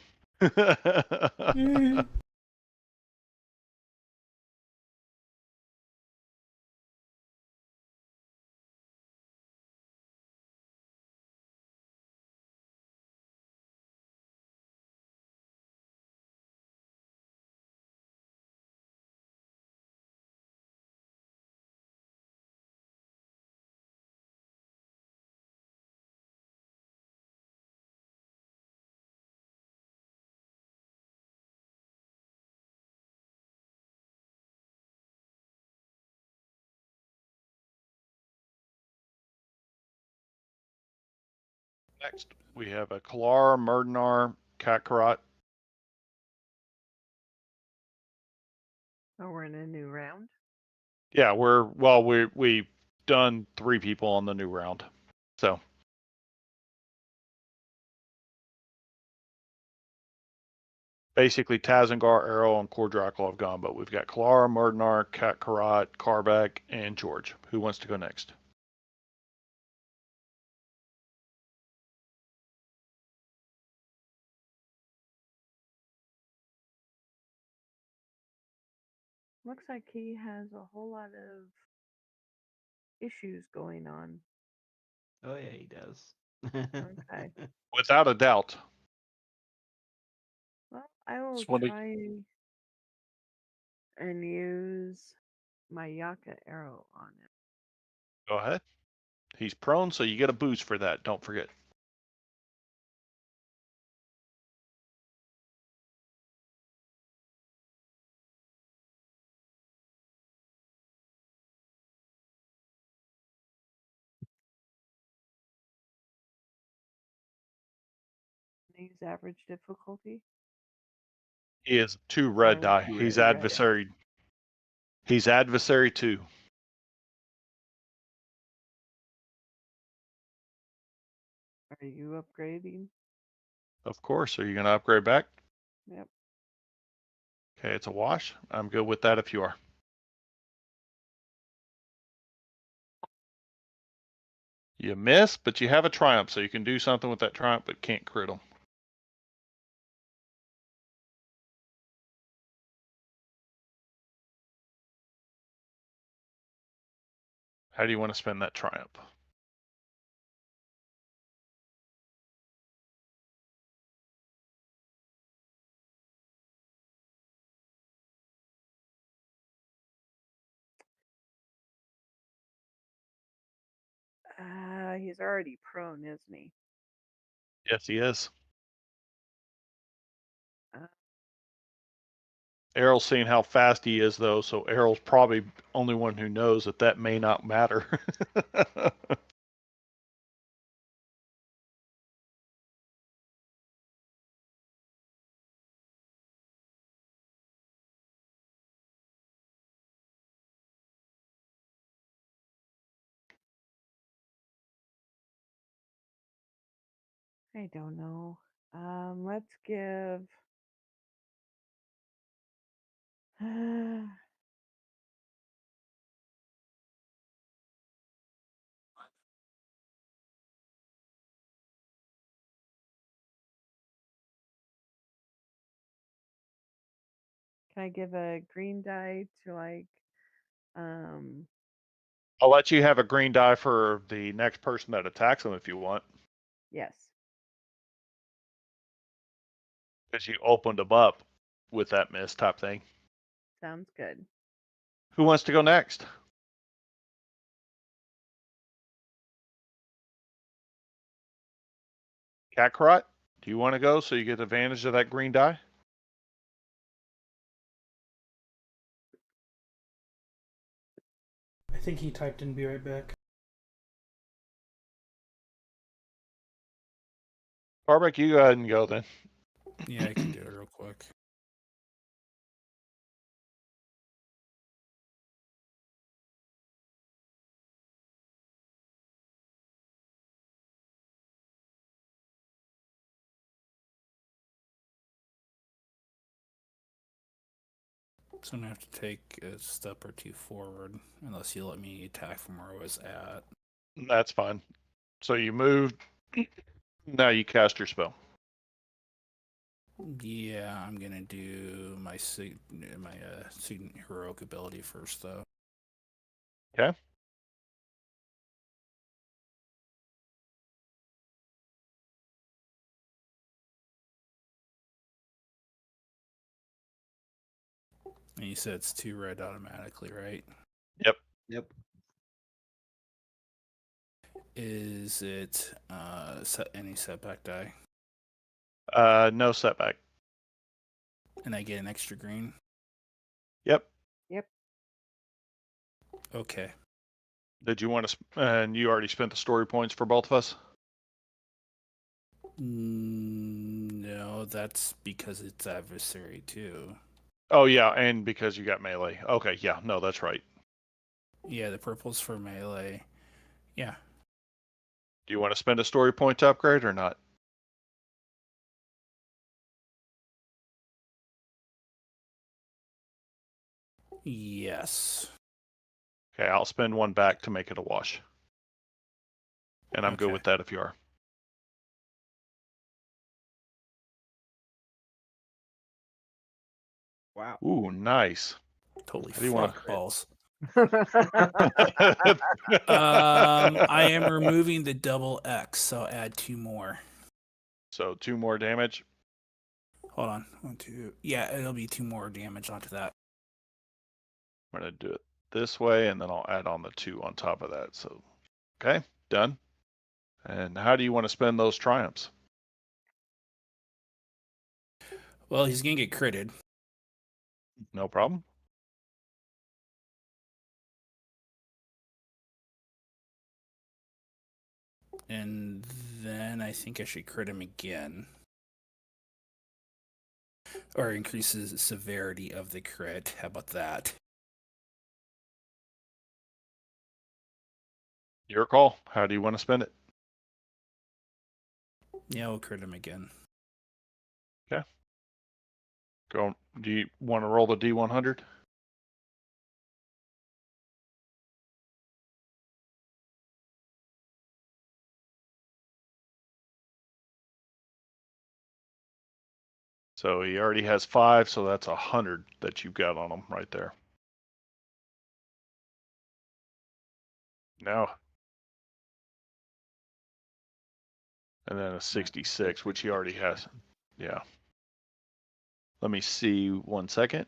Next, we have a Kalar, Murdenar, Kakarot. Oh, we're in a new round. Yeah, we've done 3 people on the new round. So basically Tazengar, Arrow, and Kordrakal have gone, but we've got Kalara, Murdenar, Kakarot, Karbak, and George. Who wants to go next? Looks like he has a whole lot of issues going on. Oh yeah, he does. Okay. Without a doubt. Well, I will Just wanna- try and use my Yaka arrow on him. Go ahead. He's prone, so you get a boost for that. Don't forget. Use average difficulty. He is 2 red Or die. 2 He's red, adversary. He's adversary 2. Are you upgrading? Of course. Are you going to upgrade back? Yep. Okay, it's a wash. I'm good with that if you are. You miss, but you have a triumph, so you can do something with that triumph, but can't crit him. How do you want to spend that triumph? He's already prone, isn't he? Yes, he is. Uh, Errol's seeing how fast he is, though, so Errol's probably only one who knows that that may not matter. I don't know. Let's give. Can I give a green die to like um I'll let you have a green die for the next person that attacks him if you want, yes. because you opened him up with that miss type thing. Sounds good. Who wants to go next? Kakarot, do you want to go so you get advantage of that green die? I think he typed in "be right back." Karbak, you go ahead and go then. Yeah, I can do it real quick. So I'm gonna have to take a step or two forward, unless you let me attack from where I was at. That's fine. So you moved. Now you cast your spell. Yeah, I'm gonna do my student heroic ability first, though. Okay. And you said it's 2 red automatically, right? Yep. Yep. Is it any setback die? No setback. And I get an extra green? Yep. Yep. Okay. Did you want to? And you already spent the story points for both of us. No, that's because it's adversary too. Oh yeah, and because you got melee. Okay, yeah, no, that's right. Yeah, the purple's for melee. Yeah. Do you want to spend a story point to upgrade or not? Yes. Okay, I'll spend one back to make it a wash. And I'm good Okay. with that if you are. Wow. Ooh, nice. Totally How do you wanna- fuck balls. I I am removing the double X, so add 2 more. So 2 more damage. Hold on. 1, 2. Yeah, it'll be 2 more damage onto that. I'm gonna do it this way, and then I'll add on the 2 on top of that. So, okay, done. And how do you want to spend those triumphs? Well, he's gonna get critted. No problem. And then I think I should crit him again. Or increases the severity of the crit. How about that? Your call. How do you want to spend it? Yeah, we'll crit him again. Go. Do you want to roll the D100? So he already has 5, so that's 100 that you've got on him right there. No. And then a 66, which he already has. Yeah. Let me see 1 second.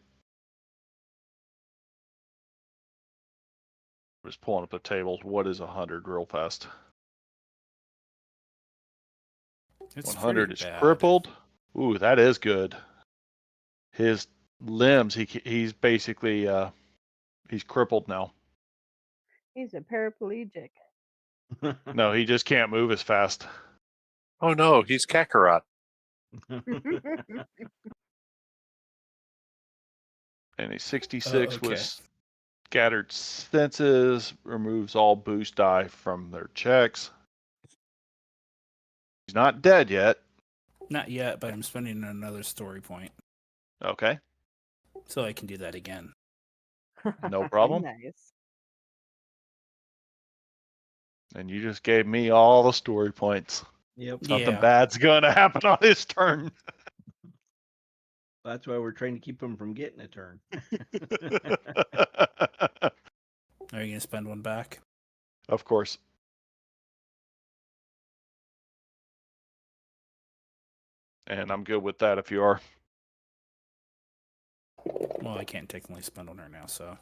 Just pulling up the tables. What is 100 real fast? It's 100 pretty is bad. crippled. Ooh, that is good. His limbs, he's basically he's crippled now. He's a paraplegic. No, he just can't move as fast. Oh no, he's Kakarot. And a 66 okay. was scattered senses, removes all boost die from their checks. He's not dead yet. Not yet, but I'm spending another story point. Okay, So I can do that again. no problem. Nice. And you just gave me all the story points. Yep. Something Yeah. bad's gonna happen on his turn. That's why we're trying to keep him from getting a turn. Are you gonna spend one back? Of course. And I'm good with that if you are. Well, I can't technically spend on her now, so.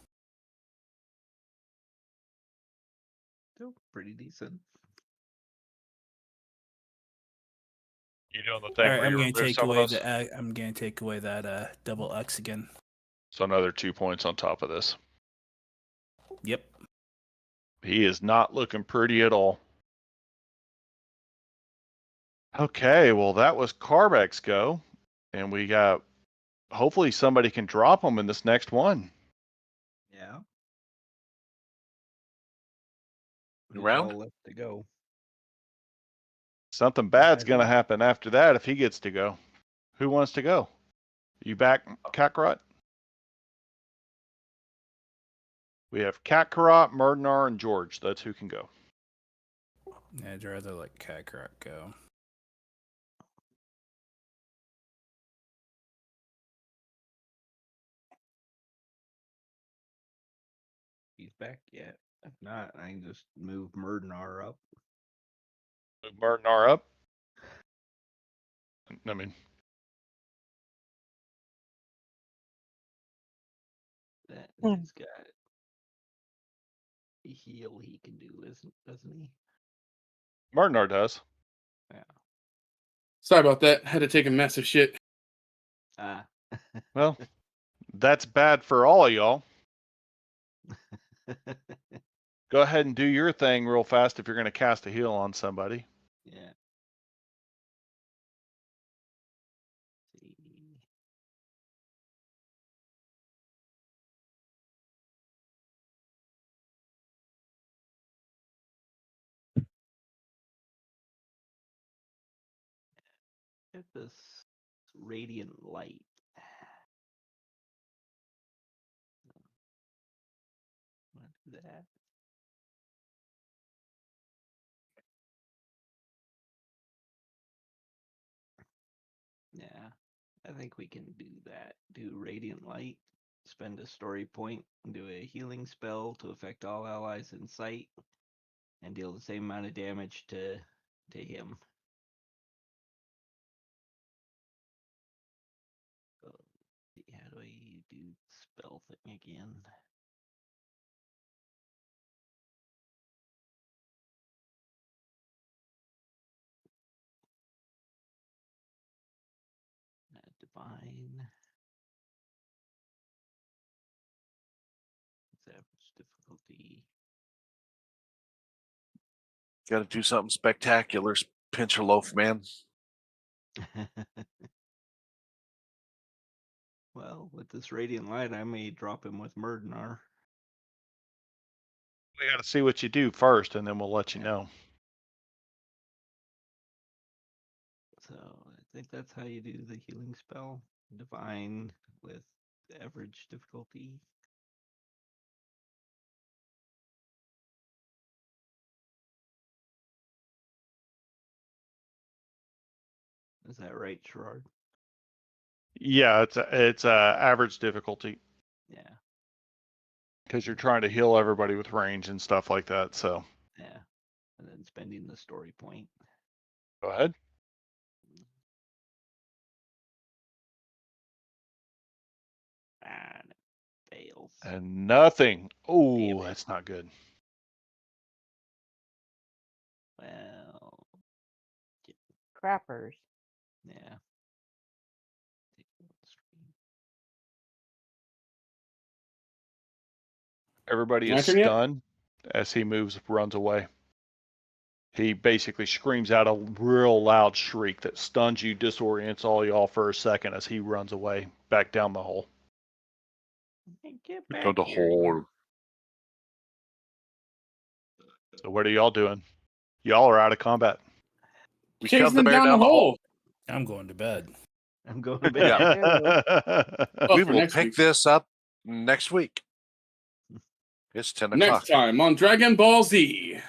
Still pretty decent. You doing the All thing right, where I'm you gonna remove take some of away those? I'm gonna take away that double X again. So another 2 points on top of this. Yep. He is not looking pretty at all. Okay, well that was Carbex's go. And we got, hopefully somebody can drop him in this next one. Yeah. New Who's round? all left to go. Something bad's I gonna don't- happen after that if he gets to go. Who wants to go? You back, Kakarot? We have Kakarot, Murdenar, and George. That's who can go. I'd rather let Kakarot go. He's back yet. If not, I can just move Murdenar up. Move Murdenar up. I mean, That Hmm. he's got a heal he can do, doesn't he? Murdenar does. Sorry about that. Had to take a massive shit. Ah. Well, that's bad for all of y'all. Go ahead and do your thing real fast if you're going to cast a heal on somebody. Yeah. See. Get this radiant light. Let's do that. Yeah, I think we can do that. Do radiant light, spend a story point, do a healing spell to affect all allies in sight, and deal the same amount of damage to him. So, how do I do spell thing again? Divine. What's average difficulty? Got to do something spectacular, pinch your loaf, man. Well, with this radiant light, I may drop him with Murdenar. We got to see what you do first, and then we'll let you know. So I think that's how you do the healing spell. Divine with average difficulty. Is that right, Gerard? Yeah, it's average difficulty Yeah. because you're trying to heal everybody with range and stuff like that. So Yeah. And then spending the story point. go ahead. And it fails. And nothing. Damn Oh, it. that's not good. Well, Crappers. yeah. Everybody My is turn yet? stunned as he runs away. He basically screams out a real loud shriek that stuns you, disorients all y'all for a second as he runs away back down the hole. Get Go back to here. hole. So what are y'all doing? Y'all are out of combat. We Chasing shoved the them bear down the hole. I'm going to bed. I'm going to bed. Oh, We for will next pick week. this up next week. It's 10 o'clock. Next time on Dragon Ball Z.